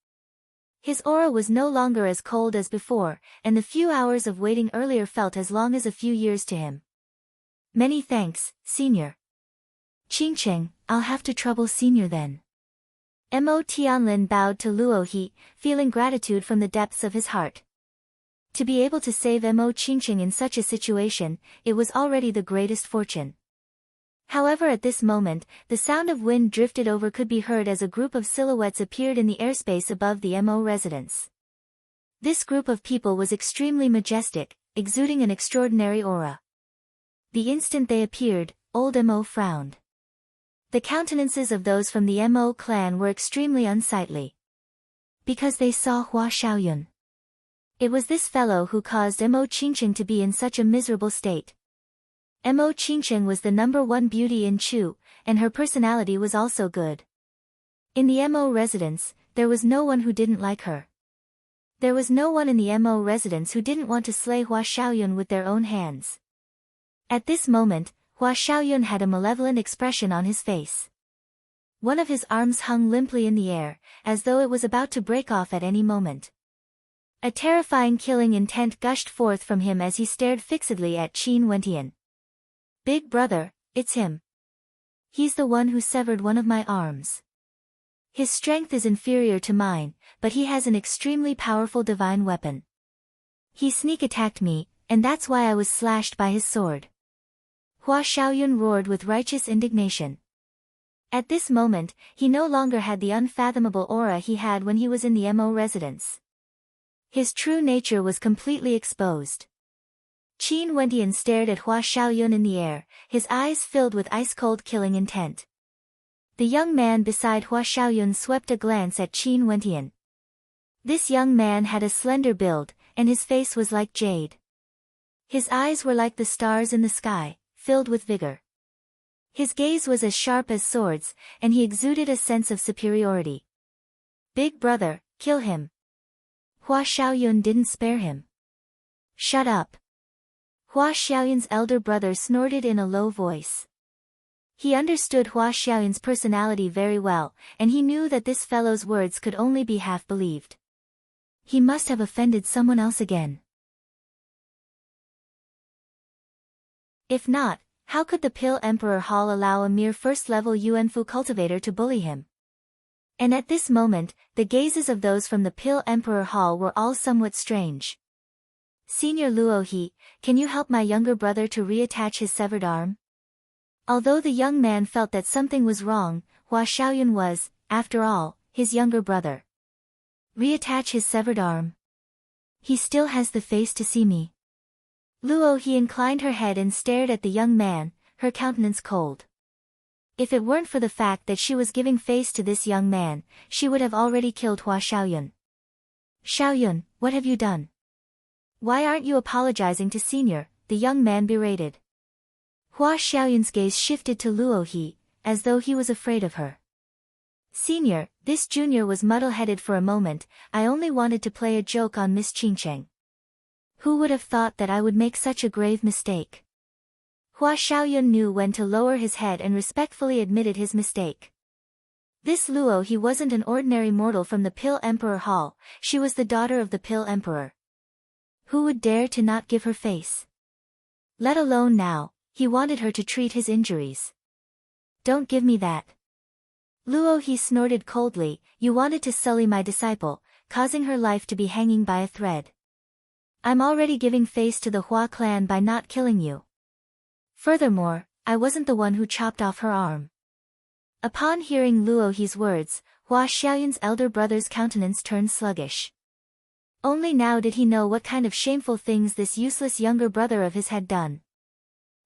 S1: His aura was no longer as cold as before, and the few hours of waiting earlier felt as long as a few years to him. "Many thanks, Senior." "Qingqing, I'll have to trouble Senior then." Mo Tianlin bowed to Luo He, feeling gratitude from the depths of his heart. To be able to save Mo Qingqing in such a situation, it was already the greatest fortune. However, at this moment, the sound of wind drifted over could be heard as a group of silhouettes appeared in the airspace above the Mo residence. This group of people was extremely majestic, exuding an extraordinary aura. The instant they appeared, Old Mo frowned. The countenances of those from the Mo clan were extremely unsightly. Because they saw Hua Xiaoyun. It was this fellow who caused Mo Qingqing to be in such a miserable state. Mo Qingqing was the #1 beauty in Chu, and her personality was also good. In the Mo residence, there was no one who didn't like her. There was no one in the Mo residence who didn't want to slay Hua Xiaoyun with their own hands. At this moment, Hua Xiaoyun had a malevolent expression on his face. One of his arms hung limply in the air, as though it was about to break off at any moment. A terrifying killing intent gushed forth from him as he stared fixedly at Qin Wentian. "Big brother, it's him. He's the one who severed one of my arms. His strength is inferior to mine, but he has an extremely powerful divine weapon. He sneak attacked me, and that's why I was slashed by his sword." Hua Xiaoyun roared with righteous indignation. At this moment, he no longer had the unfathomable aura he had when he was in the Mo residence. His true nature was completely exposed. Qin Wentian stared at Hua Xiaoyun in the air, his eyes filled with ice-cold killing intent. The young man beside Hua Xiaoyun swept a glance at Qin Wentian. This young man had a slender build, and his face was like jade. His eyes were like the stars in the sky, filled with vigor. His gaze was as sharp as swords, and he exuded a sense of superiority. "Big brother, kill him." Hua Xiaoyun didn't spare him. "Shut up." Hua Xiaoyun's elder brother snorted in a low voice. He understood Hua Xiaoyun's personality very well, and he knew that this fellow's words could only be half believed. He must have offended someone else again. If not, how could the Pill Emperor Hall allow a mere first-level Yuanfu cultivator to bully him? And at this moment, the gazes of those from the Pill Emperor Hall were all somewhat strange. "Senior Luohe, can you help my younger brother to reattach his severed arm?" Although the young man felt that something was wrong, Hua Xiaoyun was, after all, his younger brother. "Reattach his severed arm? He still has the face to see me." Luohe inclined her head and stared at the young man, her countenance cold. If it weren't for the fact that she was giving face to this young man, she would have already killed Hua Xiaoyun. "Xiaoyun, what have you done? Why aren't you apologizing to Senior?" the young man berated. Hua Xiaoyun's gaze shifted to Luohe, as though he was afraid of her. "Senior," this junior was muddle-headed for a moment, "I only wanted to play a joke on Miss Qingcheng. Who would have thought that I would make such a grave mistake?" Hua Xiaoyun knew when to lower his head and respectfully admitted his mistake. This Luohe wasn't an ordinary mortal from the Pill Emperor Hall, she was the daughter of the Pill Emperor. Who would dare to not give her face? Let alone now, he wanted her to treat his injuries. "Don't give me that." Luohe snorted coldly, "You wanted to sully my disciple, causing her life to be hanging by a thread. I'm already giving face to the Hua clan by not killing you. Furthermore, I wasn't the one who chopped off her arm." Upon hearing Luohe's words, Hua Xiaoyun's elder brother's countenance turned sluggish. Only now did he know what kind of shameful things this useless younger brother of his had done.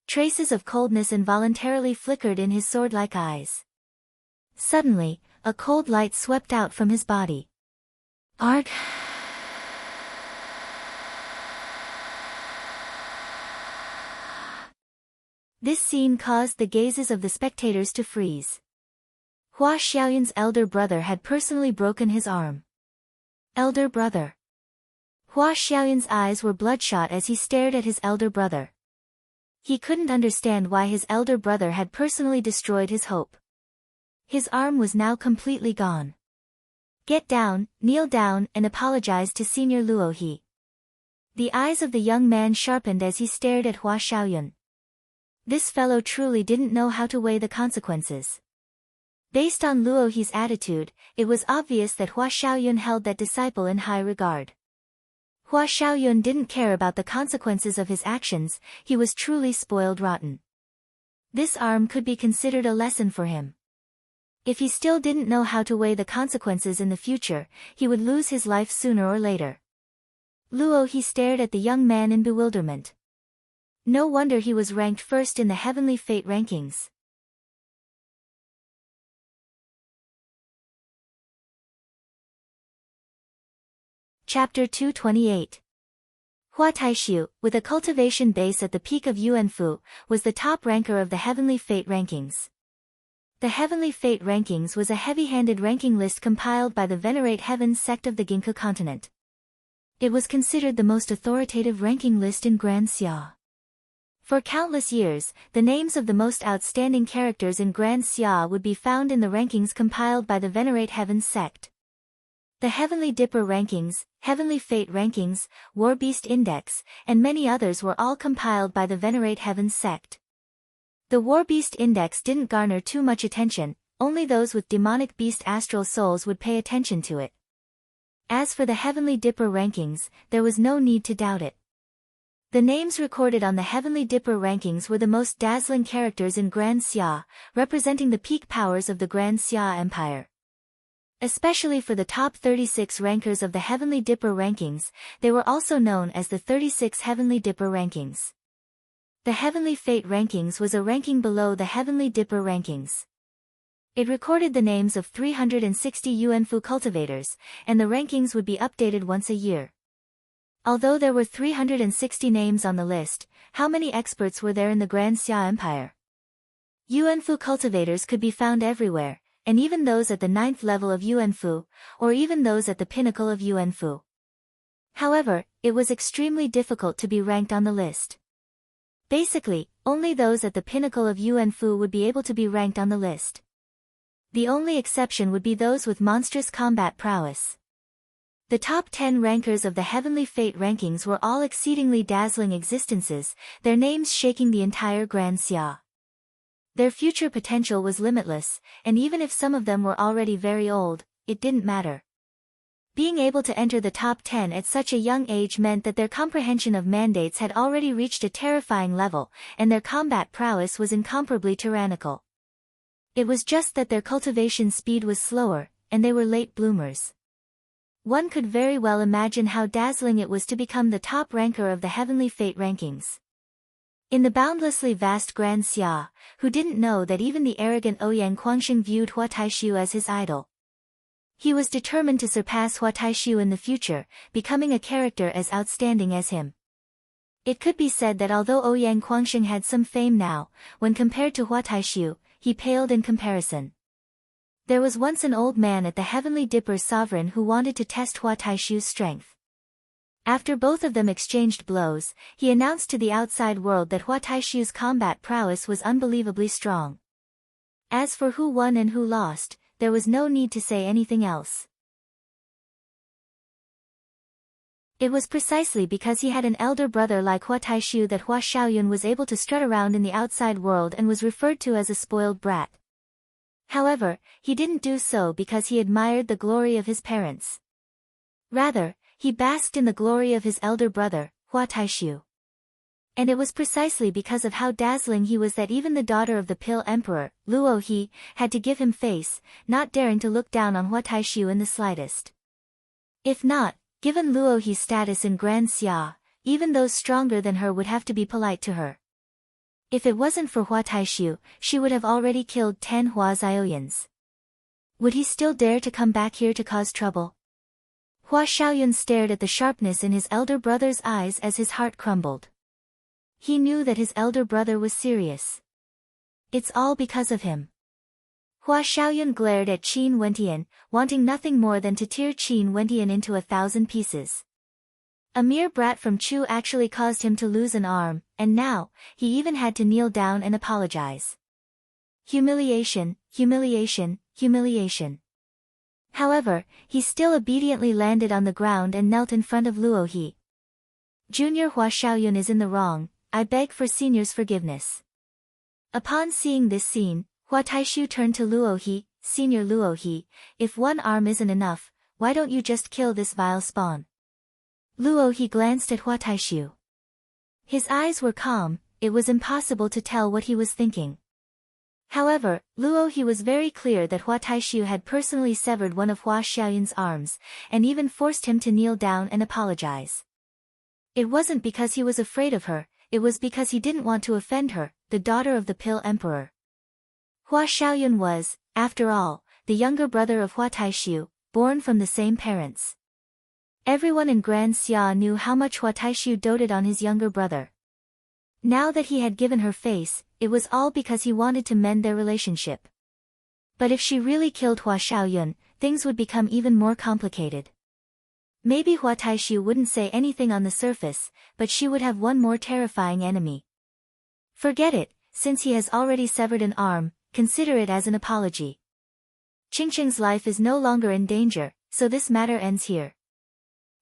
S1: Traces of coldness involuntarily flickered in his sword-like eyes. Suddenly, a cold light swept out from his body. "Arg!" This scene caused the gazes of the spectators to freeze. Hua Xiaoyun's elder brother had personally broken his arm. Elder brother. Hua Xiaoyun's eyes were bloodshot as he stared at his elder brother. He couldn't understand why his elder brother had personally destroyed his hope. His arm was now completely gone. "Get down, kneel down, and apologize to Senior Luohe." The eyes of the young man sharpened as he stared at Hua Xiaoyun. This fellow truly didn't know how to weigh the consequences. Based on Luohe's attitude, it was obvious that Hua Xiaoyun held that disciple in high regard. Hua Xiaoyun didn't care about the consequences of his actions, he was truly spoiled rotten. This arm could be considered a lesson for him. If he still didn't know how to weigh the consequences in the future, he would lose his life sooner or later. Luohe stared at the young man in bewilderment. No wonder he was ranked first in the Heavenly Fate rankings. Chapter 228. Hua Taishu, with a cultivation base at the peak of Yuanfu, was the top ranker of the Heavenly Fate rankings. The Heavenly Fate rankings was a heavy-handed ranking list compiled by the Venerate Heavens sect of the Ginkgo continent. It was considered the most authoritative ranking list in Grand Xia. For countless years, the names of the most outstanding characters in Grand Xia would be found in the rankings compiled by the Venerate Heavens sect. The Heavenly Dipper rankings, Heavenly Fate rankings, War Beast Index, and many others were all compiled by the Venerate Heavens sect. The War Beast Index didn't garner too much attention, only those with demonic beast astral souls would pay attention to it. As for the Heavenly Dipper rankings, there was no need to doubt it. The names recorded on the Heavenly Dipper rankings were the most dazzling characters in Grand Xia, representing the peak powers of the Grand Xia Empire. Especially for the top 36 rankers of the Heavenly Dipper rankings, they were also known as the 36 Heavenly Dipper rankings. The Heavenly Fate rankings was a ranking below the Heavenly Dipper rankings. It recorded the names of 360 Yuanfu cultivators, and the rankings would be updated once a year. Although there were 360 names on the list, how many experts were there in the Grand Xia Empire? Yuanfu cultivators could be found everywhere, and even those at the 9th level of Yuanfu, or even those at the pinnacle of Yuanfu. However, it was extremely difficult to be ranked on the list. Basically, only those at the pinnacle of Yuanfu would be able to be ranked on the list. The only exception would be those with monstrous combat prowess. The top 10 rankers of the Heavenly Fate rankings were all exceedingly dazzling existences, their names shaking the entire Grand Xia. Their future potential was limitless, and even if some of them were already very old, it didn't matter. Being able to enter the top 10 at such a young age meant that their comprehension of mandates had already reached a terrifying level, and their combat prowess was incomparably tyrannical. It was just that their cultivation speed was slower, and they were late bloomers. One could very well imagine how dazzling it was to become the top ranker of the Heavenly Fate rankings. In the boundlessly vast Grand Xia, who didn't know that even the arrogant Ouyang Guangxing viewed Hua Taishu as his idol? He was determined to surpass Hua Taishu in the future, becoming a character as outstanding as him. It could be said that although Ouyang Guangxing had some fame now, when compared to Hua Taishu, he paled in comparison. There was once an old man at the Heavenly Dipper's sovereign who wanted to test Hua Taishu's strength. After both of them exchanged blows, he announced to the outside world that Hua Taishu's combat prowess was unbelievably strong. As for who won and who lost, there was no need to say anything else. It was precisely because he had an elder brother like Hua Taishu that Hua Xiaoyun was able to strut around in the outside world and was referred to as a spoiled brat. However, he didn't do so because he admired the glory of his parents. Rather, he basked in the glory of his elder brother, Hua Taishu. And it was precisely because of how dazzling he was that even the daughter of the Pill Emperor, Luo He, had to give him face, not daring to look down on Hua Taishu in the slightest. If not, given Luo He's status in Grand Xia, even those stronger than her would have to be polite to her. If it wasn't for Hua Taishu, she would have already killed 10 Hua Xiaoyans. Would he still dare to come back here to cause trouble? Hua Xiaoyun stared at the sharpness in his elder brother's eyes as his heart crumbled. He knew that his elder brother was serious. It's all because of him. Hua Xiaoyun glared at Qin Wentian, wanting nothing more than to tear Qin Wentian into 1,000 pieces. A mere brat from Chu actually caused him to lose an arm, and now, he even had to kneel down and apologize. Humiliation, humiliation, humiliation. However, he still obediently landed on the ground and knelt in front of Luo He. Junior Hua Xiaoyun is in the wrong, I beg for senior's forgiveness. Upon seeing this scene, Hua Taishu turned to Luo He, Senior Luo He, if one arm isn't enough, why don't you just kill this vile spawn? Luo He glanced at Hua Taishu. His eyes were calm, it was impossible to tell what he was thinking. However, Luo He was very clear that Hua Taishu had personally severed one of Hua Xiaoyun's arms, and even forced him to kneel down and apologize. It wasn't because he was afraid of her, it was because he didn't want to offend her, the daughter of the Pill Emperor. Hua Xiaoyun was, after all, the younger brother of Hua Taishu, born from the same parents. Everyone in Grand Xia knew how much Hua Taishu doted on his younger brother. Now that he had given her face, it was all because he wanted to mend their relationship. But if she really killed Hua Xiaoyun, things would become even more complicated. Maybe Hua Taishu wouldn't say anything on the surface, but she would have one more terrifying enemy. Forget it, since he has already severed an arm, consider it as an apology. Qingqing's life is no longer in danger, so this matter ends here.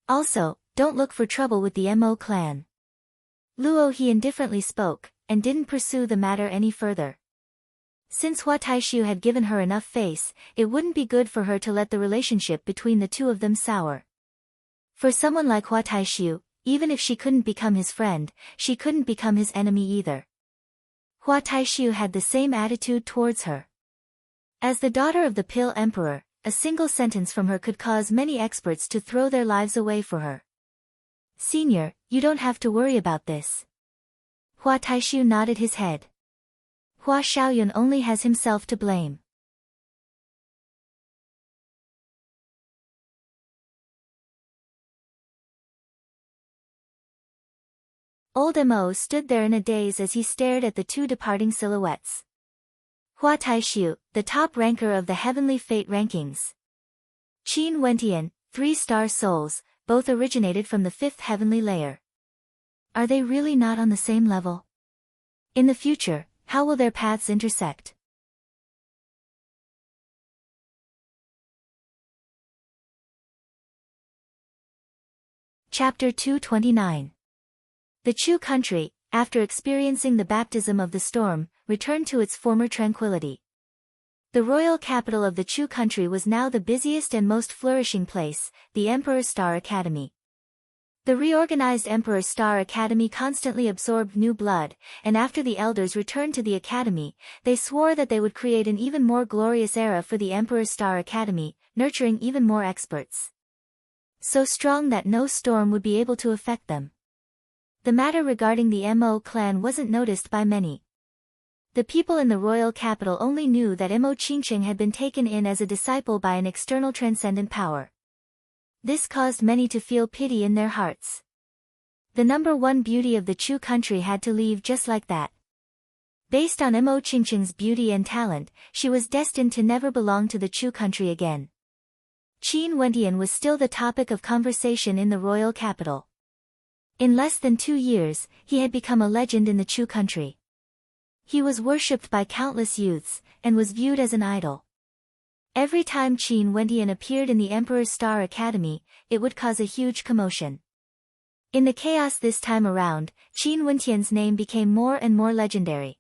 S1: Also, don't look for trouble with the Mo clan. Luo He indifferently spoke, and didn't pursue the matter any further. Since Hua Taishu had given her enough face, it wouldn't be good for her to let the relationship between the two of them sour. For someone like Hua Taishu, even if she couldn't become his friend, she couldn't become his enemy either. Hua Taishu had the same attitude towards her. As the daughter of the Pill Emperor, a single sentence from her could cause many experts to throw their lives away for her. Senior, you don't have to worry about this. Hua Taishu nodded his head. Hua Xiaoyun only has himself to blame. Old Mo stood there in a daze as he stared at the two departing silhouettes. Hua Taishu, the top ranker of the heavenly fate rankings. Qin Wentian, 3-star souls, both originated from the 5th heavenly layer. Are they really not on the same level? In the future, how will their paths intersect? Chapter 229. The Chu country, after experiencing the baptism of the storm, returned to its former tranquility. The royal capital of the Chu country was now the busiest and most flourishing place, the Emperor Star Academy. The reorganized Emperor Star Academy constantly absorbed new blood, and after the elders returned to the academy, they swore that they would create an even more glorious era for the Emperor Star Academy, nurturing even more experts. So strong that no storm would be able to affect them. The matter regarding the Mo clan wasn't noticed by many. The people in the royal capital only knew that Mo Qingqing had been taken in as a disciple by an external transcendent power. This caused many to feel pity in their hearts. The number one beauty of the Chu country had to leave just like that. Based on Mo Qingqing's beauty and talent, she was destined to never belong to the Chu country again. Qin Wentian was still the topic of conversation in the royal capital. In less than 2 years, he had become a legend in the Chu country. He was worshipped by countless youths, and was viewed as an idol. Every time Qin Wentian appeared in the Emperor's Star Academy, it would cause a huge commotion. In the chaos this time around, Qin Wentian's name became more and more legendary.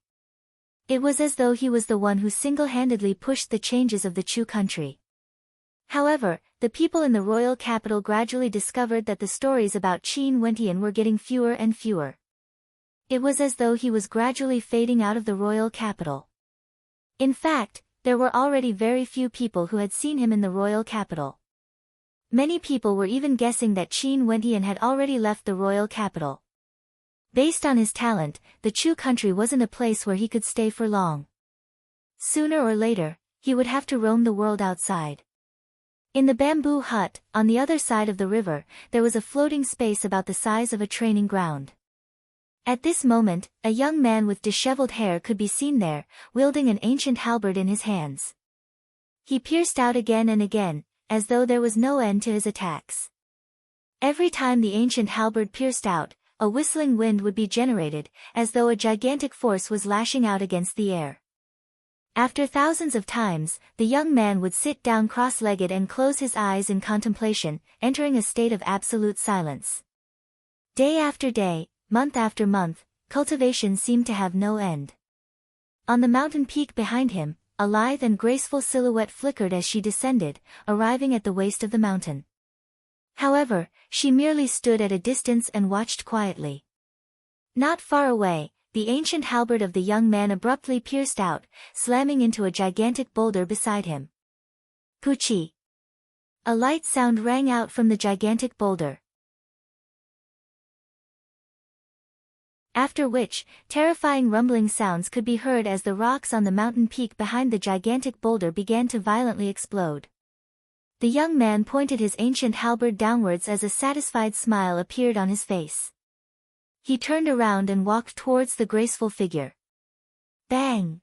S1: It was as though he was the one who single-handedly pushed the changes of the Chu country. However, the people in the royal capital gradually discovered that the stories about Qin Wentian were getting fewer and fewer. It was as though he was gradually fading out of the royal capital. In fact, there were already very few people who had seen him in the royal capital. Many people were even guessing that Qin Wentian had already left the royal capital. Based on his talent, the Chu country wasn't a place where he could stay for long. Sooner or later, he would have to roam the world outside. In the bamboo hut, on the other side of the river, there was a floating space about the size of a training ground. At this moment, a young man with disheveled hair could be seen there, wielding an ancient halberd in his hands. He pierced out again and again, as though there was no end to his attacks. Every time the ancient halberd pierced out, a whistling wind would be generated, as though a gigantic force was lashing out against the air. After thousands of times, the young man would sit down cross-legged and close his eyes in contemplation, entering a state of absolute silence. Day after day, month after month, cultivation seemed to have no end. On the mountain peak behind him, a lithe and graceful silhouette flickered as she descended, arriving at the waist of the mountain. However, she merely stood at a distance and watched quietly. Not far away, the ancient halberd of the young man abruptly pierced out, slamming into a gigantic boulder beside him. Puchi! A light sound rang out from the gigantic boulder. After which, terrifying rumbling sounds could be heard as the rocks on the mountain peak behind the gigantic boulder began to violently explode. The young man pointed his ancient halberd downwards as a satisfied smile appeared on his face. He turned around and walked towards the graceful figure. Bang!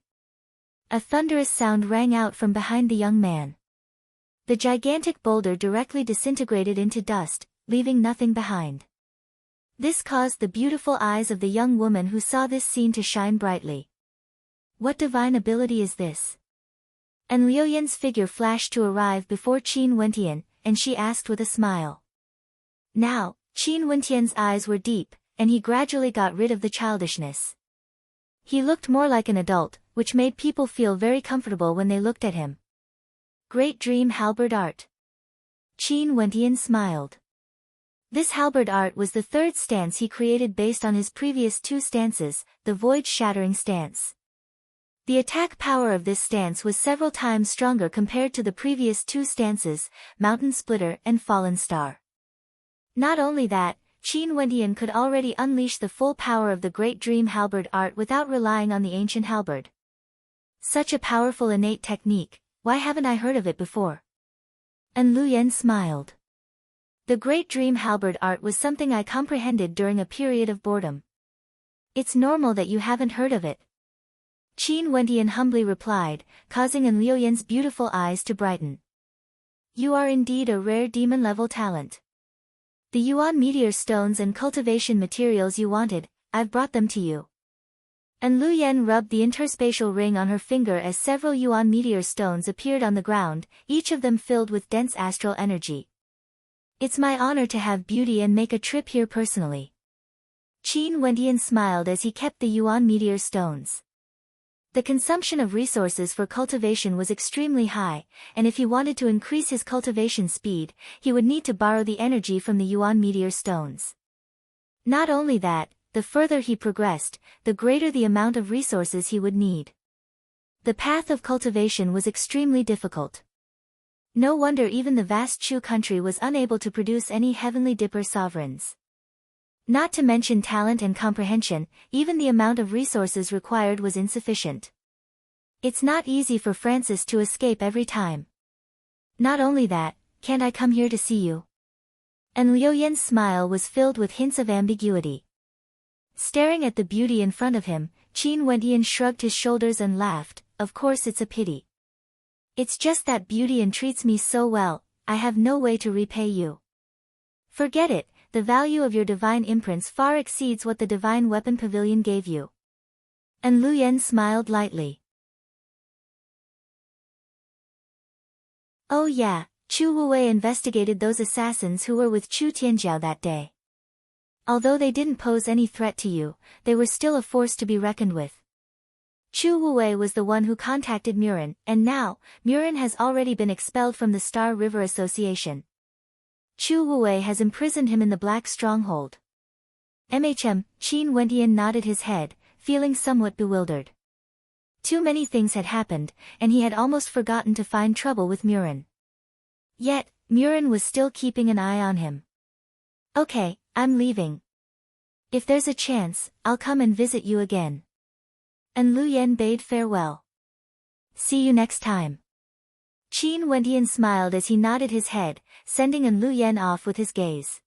S1: A thunderous sound rang out from behind the young man. The gigantic boulder directly disintegrated into dust, leaving nothing behind. This caused the beautiful eyes of the young woman who saw this scene to shine brightly. What divine ability is this? And Liu Yan's figure flashed to arrive before Qin Wentian, and she asked with a smile. Now, Qin Wentian's eyes were deep, and he gradually got rid of the childishness. He looked more like an adult, which made people feel very comfortable when they looked at him. Great dream halberd art. Qin Wentian smiled. This halberd art was the third stance he created based on his previous two stances, the void-shattering stance. The attack power of this stance was several times stronger compared to the previous two stances, Mountain Splitter and Fallen Star. Not only that, Qin Wendian could already unleash the full power of the Great Dream halberd art without relying on the ancient halberd. Such a powerful innate technique, why haven't I heard of it before? And Lu Yen smiled. The Great Dream halberd art was something I comprehended during a period of boredom. It's normal that you haven't heard of it. Qin Wendian humbly replied, causing Liu Yan's beautiful eyes to brighten. You are indeed a rare demon-level talent. The Yuan meteor stones and cultivation materials you wanted, I've brought them to you. And Lu Yan rubbed the interspatial ring on her finger as several Yuan meteor stones appeared on the ground, each of them filled with dense astral energy. It's my honor to have beauty and make a trip here personally. Qin Wendian smiled as he kept the Yuan meteor stones. The consumption of resources for cultivation was extremely high, and if he wanted to increase his cultivation speed, he would need to borrow the energy from the Yuan meteor stones. Not only that, the further he progressed, the greater the amount of resources he would need. The path of cultivation was extremely difficult. No wonder even the vast Chu country was unable to produce any heavenly dipper sovereigns. Not to mention talent and comprehension, even the amount of resources required was insufficient. It's not easy for Francis to escape every time. Not only that, can't I come here to see you? And Liu Yan's smile was filled with hints of ambiguity. Staring at the beauty in front of him, Qin Wendian shrugged his shoulders and laughed, of course it's a pity. It's just that beauty entreats me so well, I have no way to repay you. Forget it. The value of your divine imprints far exceeds what the divine weapon pavilion gave you. And Lu Yan smiled lightly. Oh yeah, Chu Wuwei investigated those assassins who were with Chu Tianjiao that day. Although they didn't pose any threat to you, they were still a force to be reckoned with. Chu Wuwei was the one who contacted Murin, and now, Murin has already been expelled from the Star River Association. Chu Wuwei has imprisoned him in the Black Stronghold. Qin Wendian nodded his head, feeling somewhat bewildered. Too many things had happened, and he had almost forgotten to find trouble with Murin. Yet, Murin was still keeping an eye on him. Okay, I'm leaving. If there's a chance, I'll come and visit you again. And Lu Yan bade farewell. See you next time. Qin Wendian smiled as he nodded his head, sending An Lu Yan off with his gaze.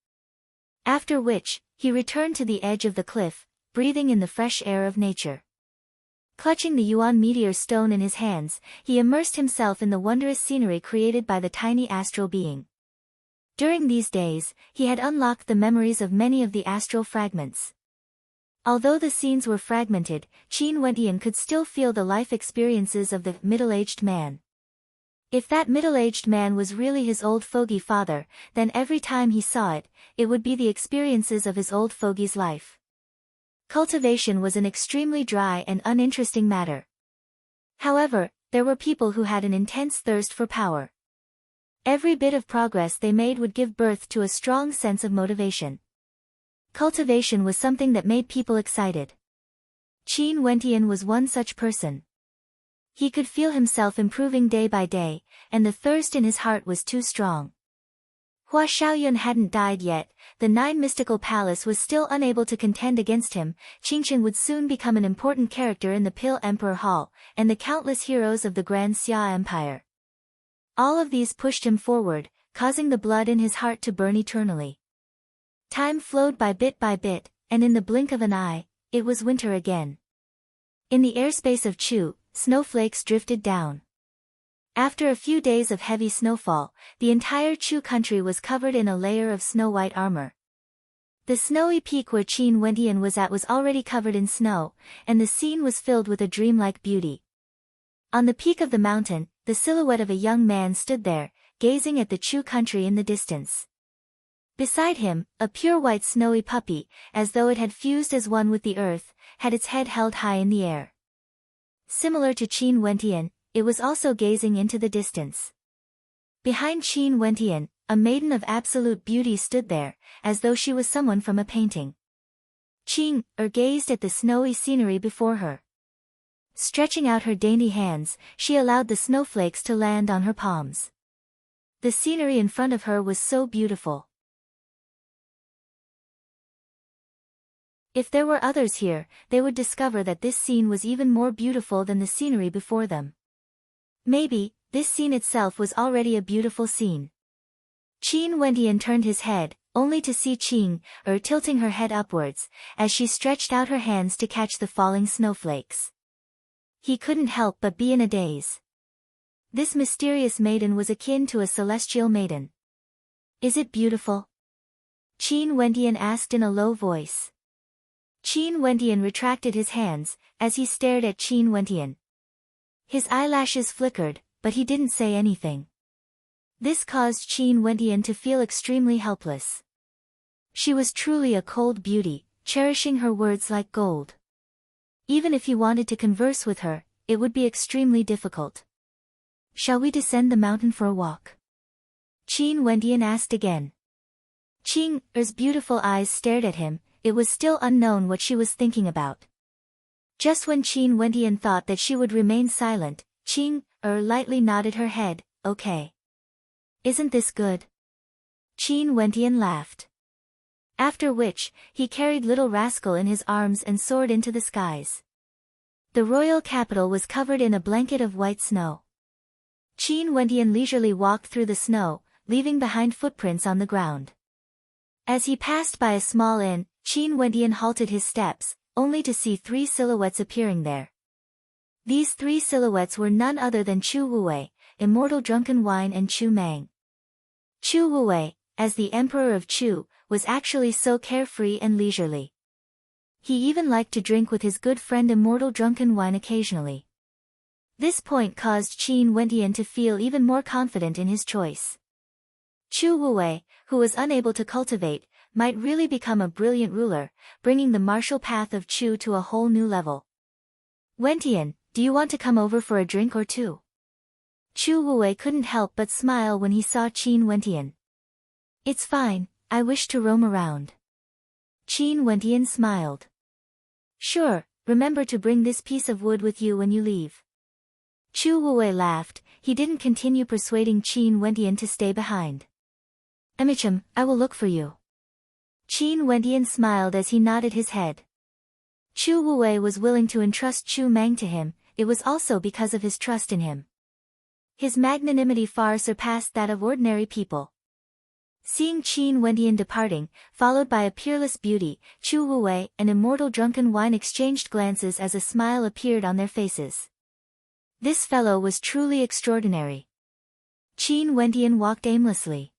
S1: After which, he returned to the edge of the cliff, breathing in the fresh air of nature. Clutching the Yuan meteor stone in his hands, he immersed himself in the wondrous scenery created by the tiny astral being. During these days, he had unlocked the memories of many of the astral fragments. Although the scenes were fragmented, Qin Wendian could still feel the life experiences of the middle-aged man. If that middle-aged man was really his old fogey father, then every time he saw it, it would be the experiences of his old fogey's life. Cultivation was an extremely dry and uninteresting matter. However, there were people who had an intense thirst for power. Every bit of progress they made would give birth to a strong sense of motivation. Cultivation was something that made people excited. Qin Wendian was one such person. He could feel himself improving day by day, and the thirst in his heart was too strong. Hua Xiaoyun hadn't died yet, the Nine Mystical Palace was still unable to contend against him, Qingqian would soon become an important character in the Pill Emperor Hall, and the countless heroes of the Grand Xia Empire. All of these pushed him forward, causing the blood in his heart to burn eternally. Time flowed by bit, and in the blink of an eye, it was winter again. In the airspace of Chu, snowflakes drifted down. After a few days of heavy snowfall, the entire Chu country was covered in a layer of snow-white armor. The snowy peak where Qin Wendian was at was already covered in snow, and the scene was filled with a dreamlike beauty. On the peak of the mountain, the silhouette of a young man stood there, gazing at the Chu country in the distance. Beside him, a pure white snowy puppy, as though it had fused as one with the earth, had its head held high in the air. Similar to Qin Wendian, it was also gazing into the distance. Behind Qin Wendian, a maiden of absolute beauty stood there, as though she was someone from a painting. Qing gazed at the snowy scenery before her. Stretching out her dainty hands, she allowed the snowflakes to land on her palms. The scenery in front of her was so beautiful. If there were others here, they would discover that this scene was even more beautiful than the scenery before them. Maybe, this scene itself was already a beautiful scene. Qin Wendian turned his head, only to see Qing tilting her head upwards, as she stretched out her hands to catch the falling snowflakes. He couldn't help but be in a daze. This mysterious maiden was akin to a celestial maiden. Is it beautiful? Qin Wendian asked in a low voice. Qin Wendian retracted his hands, as he stared at Qin Wendian. His eyelashes flickered, but he didn't say anything. This caused Qin Wendian to feel extremely helpless. She was truly a cold beauty, cherishing her words like gold. Even if he wanted to converse with her, it would be extremely difficult. Shall we descend the mountain for a walk? Qin Wendian asked again. Qing's beautiful eyes stared at him. It was still unknown what she was thinking about. Just when Qin Wendian thought that she would remain silent, Qing lightly nodded her head, okay. Isn't this good? Qin Wendian laughed. After which, he carried little rascal in his arms and soared into the skies. The royal capital was covered in a blanket of white snow. Qin Wendian leisurely walked through the snow, leaving behind footprints on the ground. As he passed by a small inn, Qin Wendian halted his steps, only to see 3 silhouettes appearing there. These 3 silhouettes were none other than Chu Wuwei, Immortal Drunken Wine, and Chu Mang. Chu Wuwei, as the Emperor of Chu, was actually so carefree and leisurely. He even liked to drink with his good friend Immortal Drunken Wine occasionally. This point caused Qin Wendian to feel even more confident in his choice. Chu Wuwei, who was unable to cultivate, might really become a brilliant ruler, bringing the martial path of Chu to a whole new level. Wendian, do you want to come over for a drink or two? Chu Wuwei couldn't help but smile when he saw Qin Wendian. It's fine, I wish to roam around. Qin Wendian smiled. Sure, remember to bring this piece of wood with you when you leave. Chu Wuwei laughed. He didn't continue persuading Qin Wendian to stay behind. Emicham, I will look for you. Qin Wendian smiled as he nodded his head. Chu Wuwei was willing to entrust Chu Mang to him. It was also because of his trust in him. His magnanimity far surpassed that of ordinary people. Seeing Qin Wendian departing, followed by a peerless beauty, Chu Wuwei and Immortal Drunken Wine exchanged glances as a smile appeared on their faces. This fellow was truly extraordinary. Qin Wendian walked aimlessly.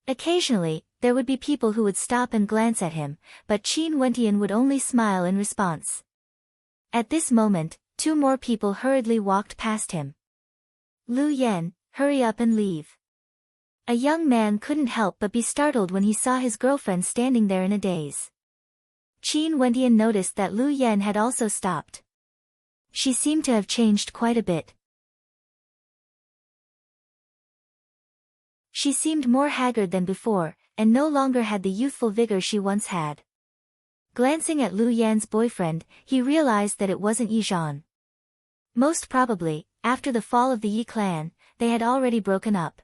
S1: Occasionally, there would be people who would stop and glance at him, but Qin Wendian would only smile in response. At this moment, 2 more people hurriedly walked past him. Lu Yan, hurry up and leave. A young man couldn't help but be startled when he saw his girlfriend standing there in a daze. Qin Wendian noticed that Lu Yan had also stopped. She seemed to have changed quite a bit. She seemed more haggard than before, and no longer had the youthful vigor she once had. Glancing at Lu Yan's boyfriend, he realized that it wasn't Yi Zhan. Most probably, after the fall of the Yi clan, they had already broken up.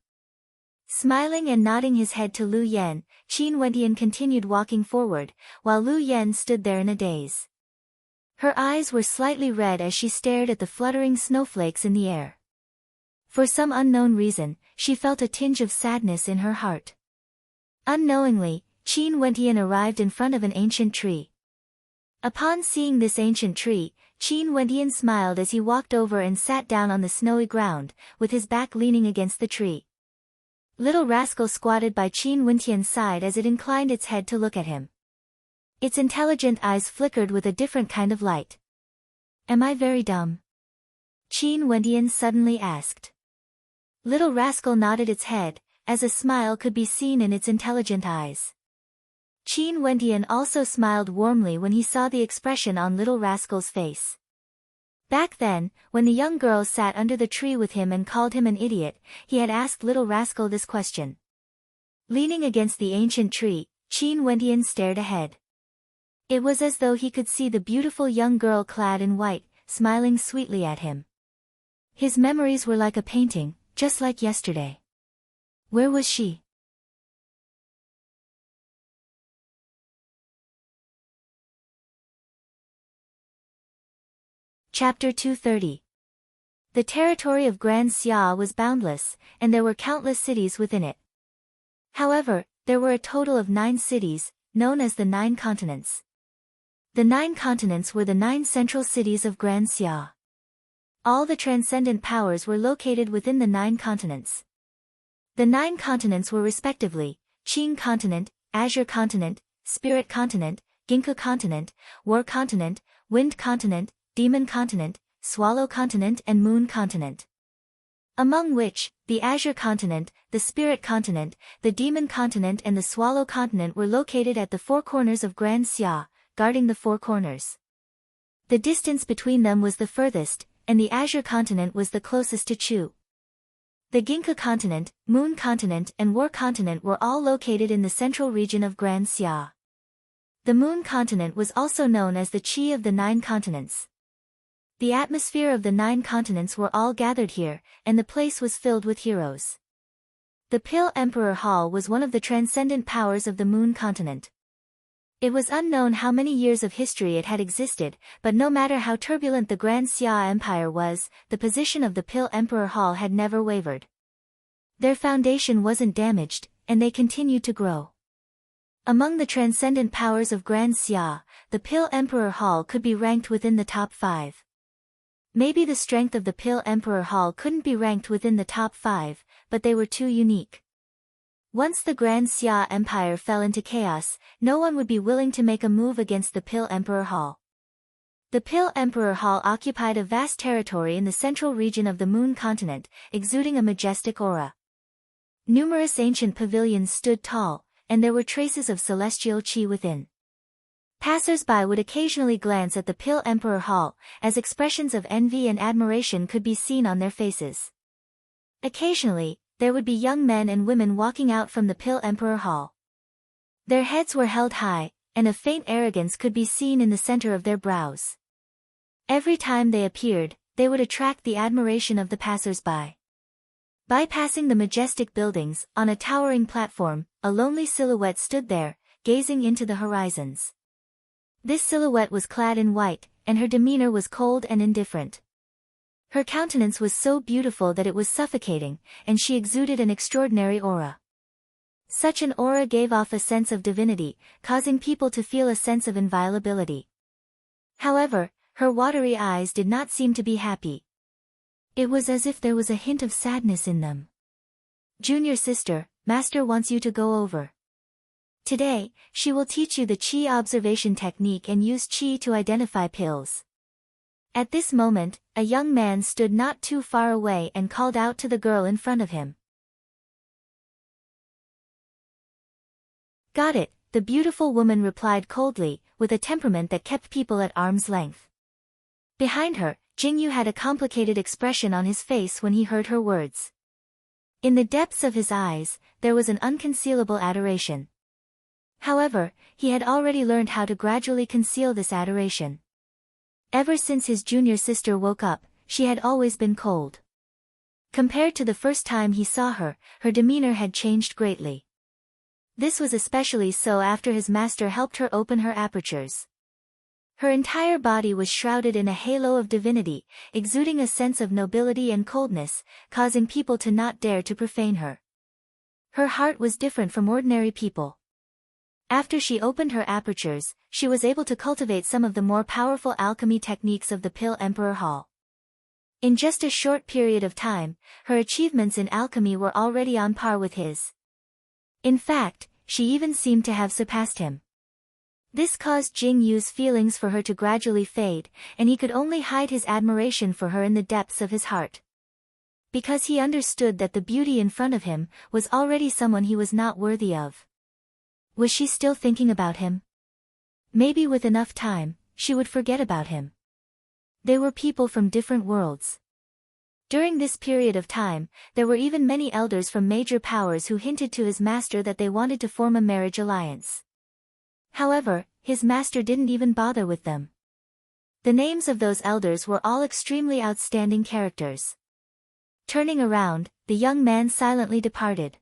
S1: Smiling and nodding his head to Lu Yan, Qin Wendian continued walking forward, while Lu Yan stood there in a daze. Her eyes were slightly red as she stared at the fluttering snowflakes in the air. For some unknown reason, she felt a tinge of sadness in her heart. Unknowingly, Qin Wendian arrived in front of an ancient tree. Upon seeing this ancient tree, Qin Wendian smiled as he walked over and sat down on the snowy ground, with his back leaning against the tree. Little rascal squatted by Qin Wendian's side as it inclined its head to look at him. Its intelligent eyes flickered with a different kind of light. Am I very dumb? Qin Wendian suddenly asked. Little rascal nodded its head, as a smile could be seen in its intelligent eyes. Qin Wendian also smiled warmly when he saw the expression on little rascal's face. Back then, when the young girl sat under the tree with him and called him an idiot, he had asked little rascal this question. Leaning against the ancient tree, Qin Wentian stared ahead. It was as though he could see the beautiful young girl clad in white, smiling sweetly at him. His memories were like a painting, just like yesterday. Where was she? Chapter 230. The territory of Grand Xia was boundless, and there were countless cities within it. However, there were a total of 9 cities, known as the 9 continents. The 9 continents were the 9 central cities of Grand Xia. All the transcendent powers were located within the 9 continents. The 9 continents were respectively, Qing Continent, Azure Continent, Spirit Continent, Ginkgo Continent, War Continent, Wind Continent, Demon Continent, Swallow Continent and Moon Continent. Among which, the Azure Continent, the Spirit Continent, the Demon Continent and the Swallow Continent were located at the 4 corners of Grand Xia, guarding the 4 corners. The distance between them was the furthest, and the Azure Continent was the closest to Chu. The Ginkgo Continent, Moon Continent and War Continent were all located in the central region of Grand Xia. The Moon Continent was also known as the Qi of the 9 continents. The atmosphere of the 9 continents were all gathered here, and the place was filled with heroes. The Pill Emperor Hall was one of the transcendent powers of the Moon Continent. It was unknown how many years of history it had existed, but no matter how turbulent the Grand Xia Empire was, the position of the Pill Emperor Hall had never wavered. Their foundation wasn't damaged, and they continued to grow. Among the transcendent powers of Grand Xia, the Pill Emperor Hall could be ranked within the top 5. Maybe the strength of the Pill Emperor Hall couldn't be ranked within the top 5, but they were too unique. Once the Grand Xia Empire fell into chaos, no one would be willing to make a move against the Pill Emperor Hall. The Pill Emperor Hall occupied a vast territory in the central region of the Moon Continent, exuding a majestic aura. Numerous ancient pavilions stood tall, and there were traces of celestial qi within. Passers-by would occasionally glance at the Pill Emperor Hall, as expressions of envy and admiration could be seen on their faces. Occasionally, there would be young men and women walking out from the Pill Emperor Hall. Their heads were held high, and a faint arrogance could be seen in the center of their brows. Every time they appeared, they would attract the admiration of the passers-by. Bypassing the majestic buildings, on a towering platform, a lonely silhouette stood there, gazing into the horizons. This silhouette was clad in white, and her demeanor was cold and indifferent. Her countenance was so beautiful that it was suffocating, and she exuded an extraordinary aura. Such an aura gave off a sense of divinity, causing people to feel a sense of inviolability. However, her watery eyes did not seem to be happy. It was as if there was a hint of sadness in them. "Junior sister, Master wants you to go over. Today, she will teach you the qi observation technique and use qi to identify pills." At this moment, a young man stood not too far away and called out to the girl in front of him. "Got it," the beautiful woman replied coldly, with a temperament that kept people at arm's length. Behind her, Jingyu had a complicated expression on his face when he heard her words. In the depths of his eyes, there was an unconcealable adoration. However, he had already learned how to gradually conceal this adoration. Ever since his junior sister woke up, she had always been cold. Compared to the first time he saw her, her demeanor had changed greatly. This was especially so after his master helped her open her apertures. Her entire body was shrouded in a halo of divinity, exuding a sense of nobility and coldness, causing people to not dare to profane her. Her heart was different from ordinary people. After she opened her apertures, she was able to cultivate some of the more powerful alchemy techniques of the Pill Emperor Hall. In just a short period of time, her achievements in alchemy were already on par with his. In fact, she even seemed to have surpassed him. This caused Jing Yu's feelings for her to gradually fade, and he could only hide his admiration for her in the depths of his heart. Because he understood that the beauty in front of him was already someone he was not worthy of. Was she still thinking about him? Maybe with enough time, she would forget about him. They were people from different worlds. During this period of time, there were even many elders from major powers who hinted to his master that they wanted to form a marriage alliance. However, his master didn't even bother with them. The names of those elders were all extremely outstanding characters. Turning around, the young man silently departed.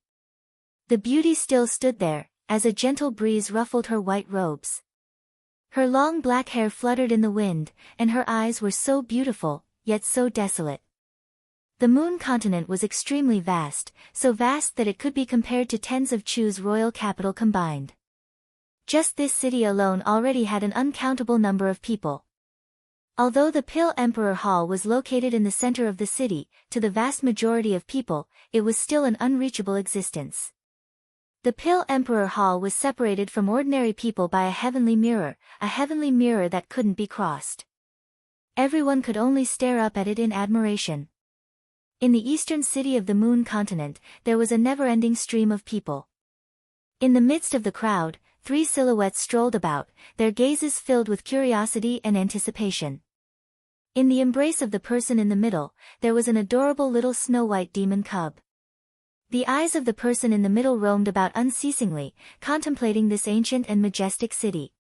S1: The beauty still stood there, as a gentle breeze ruffled her white robes. Her long black hair fluttered in the wind, and her eyes were so beautiful, yet so desolate. The moon continent was extremely vast, so vast that it could be compared to tens of Chu's royal capital combined. Just this city alone already had an uncountable number of people. Although the Pill Emperor Hall was located in the center of the city, to the vast majority of people, it was still an unreachable existence. The Pill Emperor Hall was separated from ordinary people by a heavenly mirror that couldn't be crossed. Everyone could only stare up at it in admiration. In the eastern city of the moon continent, there was a never-ending stream of people. In the midst of the crowd, 3 silhouettes strolled about, their gazes filled with curiosity and anticipation. In the embrace of the person in the middle, there was an adorable little snow-white demon cub. The eyes of the person in the middle roamed about unceasingly, contemplating this ancient and majestic city.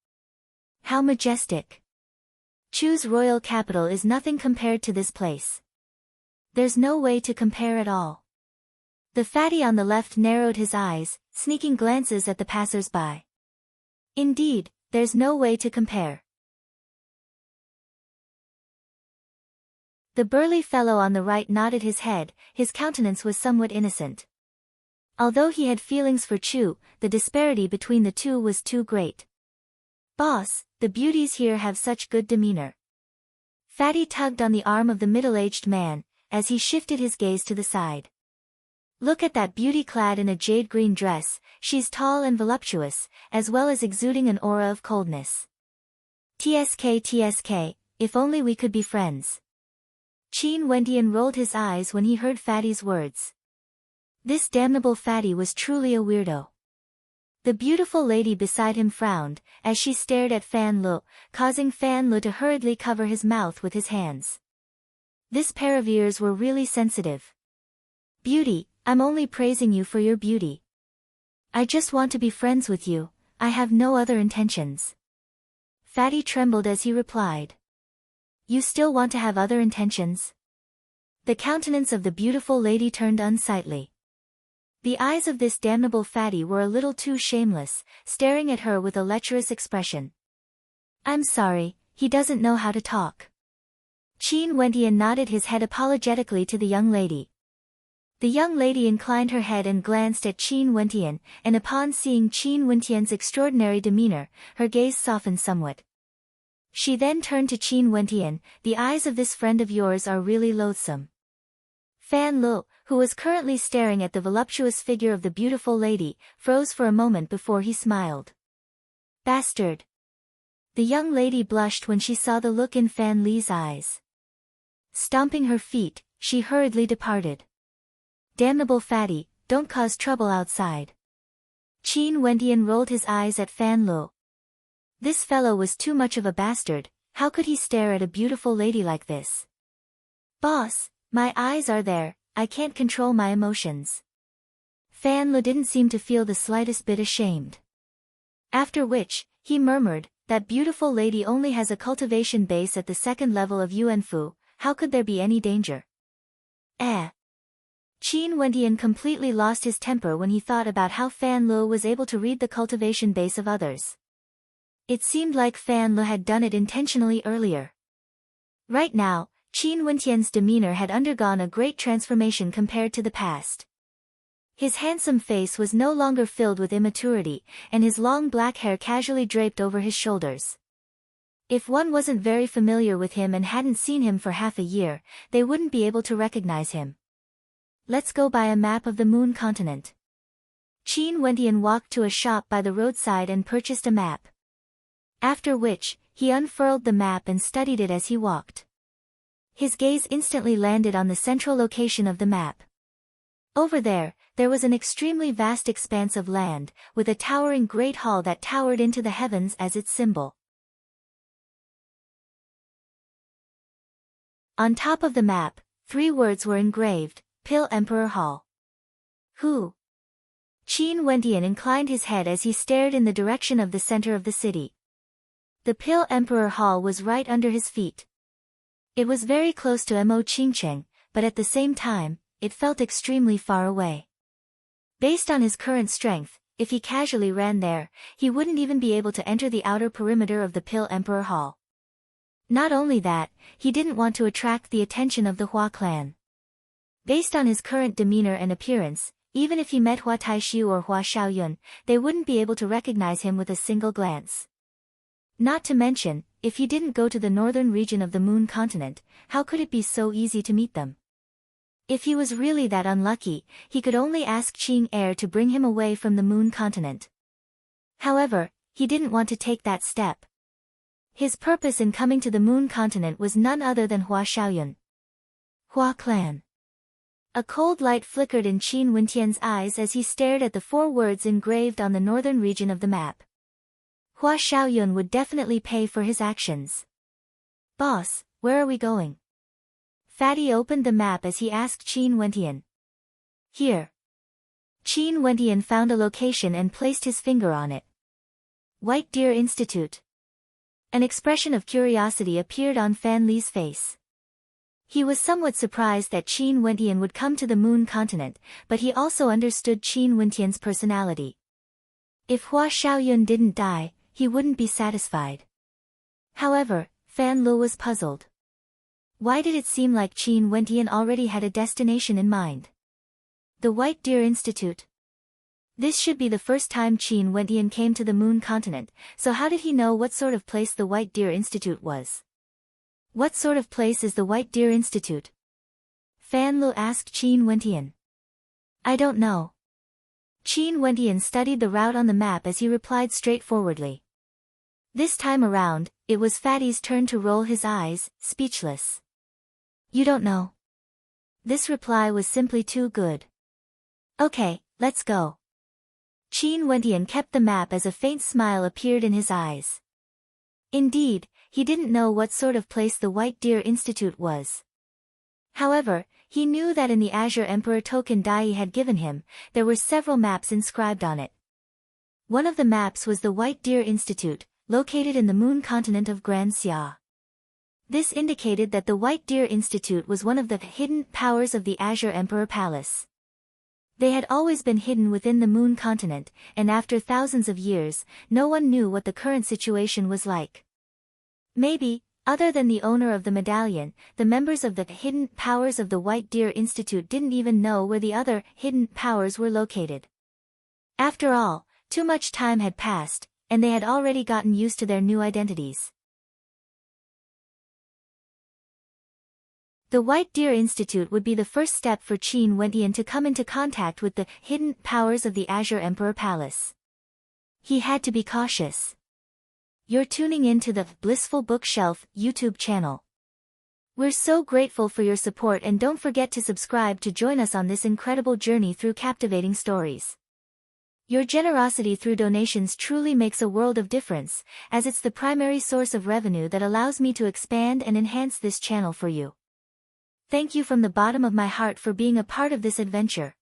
S1: How majestic! Chu's royal capital is nothing compared to this place. There's no way to compare at all. The fatty on the left narrowed his eyes, sneaking glances at the passers-by. Indeed, there's no way to compare. The burly fellow on the right nodded his head, his countenance was somewhat innocent. Although he had feelings for Chu, the disparity between the two was too great. Boss, the beauties here have such good demeanor. Fatty tugged on the arm of the middle-aged man, as he shifted his gaze to the side. Look at that beauty clad in a jade green dress, she's tall and voluptuous, as well as exuding an aura of coldness. TSK, if only we could be friends. Qin Wentian rolled his eyes when he heard Fatty's words. This damnable Fatty was truly a weirdo. The beautiful lady beside him frowned, as she stared at Fan Lu, causing Fan Lu to hurriedly cover his mouth with his hands. This pair of ears were really sensitive. Beauty, I'm only praising you for your beauty. I just want to be friends with you, I have no other intentions. Fatty trembled as he replied. You still want to have other intentions? The countenance of the beautiful lady turned unsightly. The eyes of this damnable Fatty were a little too shameless, staring at her with a lecherous expression. I'm sorry, he doesn't know how to talk. Qin Wentian nodded his head apologetically to the young lady. The young lady inclined her head and glanced at Qin Wentian, and upon seeing Qin Wentian's extraordinary demeanor, her gaze softened somewhat. She then turned to Qin Wentian, the eyes of this friend of yours are really loathsome. Fan Lu, who was currently staring at the voluptuous figure of the beautiful lady, froze for a moment before he smiled. Bastard! The young lady blushed when she saw the look in Fan Li's eyes. Stomping her feet, she hurriedly departed. Damnable Fatty, don't cause trouble outside. Qin Wentian rolled his eyes at Fan Lu. This fellow was too much of a bastard, how could he stare at a beautiful lady like this? Boss, my eyes are there, I can't control my emotions. Fan Lu didn't seem to feel the slightest bit ashamed. After which, he murmured, that beautiful lady only has a cultivation base at the 2nd level of Yuanfu, how could there be any danger? Qin Wentian completely lost his temper when he thought about how Fan Lu was able to read the cultivation base of others. It seemed like Fan Lu had done it intentionally earlier. Right now, Qin Wentian's demeanor had undergone a great transformation compared to the past. His handsome face was no longer filled with immaturity, and his long black hair casually draped over his shoulders. If one wasn't very familiar with him and hadn't seen him for half a year, they wouldn't be able to recognize him. Let's go buy a map of the moon continent. Qin Wentian walked to a shop by the roadside and purchased a map. After which, he unfurled the map and studied it as he walked. His gaze instantly landed on the central location of the map. Over there was an extremely vast expanse of land, with a towering great hall that towered into the heavens as its symbol. On top of the map, 3 words were engraved, Pill Emperor Hall. Who? Qin Wentian inclined his head as he stared in the direction of the center of the city. The Pill Emperor Hall was right under his feet. It was very close to Mo Qingcheng, but at the same time, it felt extremely far away. Based on his current strength, if he casually ran there, he wouldn't even be able to enter the outer perimeter of the Pill Emperor Hall. Not only that, he didn't want to attract the attention of the Hua clan. Based on his current demeanor and appearance, even if he met Hua Taishu or Hua Xiaoyun, they wouldn't be able to recognize him with a single glance. Not to mention, if he didn't go to the northern region of the Moon continent, how could it be so easy to meet them? If he was really that unlucky, he could only ask Qing Heir to bring him away from the Moon continent. However, he didn't want to take that step. His purpose in coming to the Moon continent was none other than Hua Xiaoyun. Hua clan. A cold light flickered in Qin Wentian's eyes as he stared at the 4 words engraved on the northern region of the map. Hua Xiaoyun would definitely pay for his actions. Boss, where are we going? Fatty opened the map as he asked Qin Wentian. Here. Qin Wentian found a location and placed his finger on it. White Deer Institute. An expression of curiosity appeared on Fan Li's face. He was somewhat surprised that Qin Wentian would come to the Moon continent, but he also understood Qin Wentian's personality. If Hua Xiaoyun didn't die, he wouldn't be satisfied. However, Fan Li was puzzled. Why did it seem like Qin Wentian already had a destination in mind? The White Deer Institute. This should be the first time Qin Wentian came to the Moon continent, so how did he know what sort of place the White Deer Institute was? What sort of place is the White Deer Institute? Fan Li asked Qin Wentian. I don't know. Qin Wentian studied the route on the map as he replied straightforwardly. This time around, it was Fatty's turn to roll his eyes, speechless. You don't know? This reply was simply too good. Okay, let's go. Qin Wentian kept the map as a faint smile appeared in his eyes. Indeed, he didn't know what sort of place the White Deer Institute was. However, he knew that in the Azure Emperor token Dai had given him, there were several maps inscribed on it. One of the maps was the White Deer Institute, located in the Moon continent of Grand Xia. This indicated that the White Deer Institute was one of the hidden powers of the Azure Emperor Palace. They had always been hidden within the Moon continent, and after thousands of years, no one knew what the current situation was like. Maybe, other than the owner of the medallion, the members of the hidden powers of the White Deer Institute didn't even know where the other hidden powers were located. After all, too much time had passed, and they had already gotten used to their new identities. The White Deer Institute would be the first step for Qin Wentian to come into contact with the hidden powers of the Azure Emperor Palace. He had to be cautious. You're tuning in to the Blissful Bookshelf YouTube channel. We're so grateful for your support, and don't forget to subscribe to join us on this incredible journey through captivating stories. Your generosity through donations truly makes a world of difference, as it's the primary source of revenue that allows me to expand and enhance this channel for you. Thank you from the bottom of my heart for being a part of this adventure.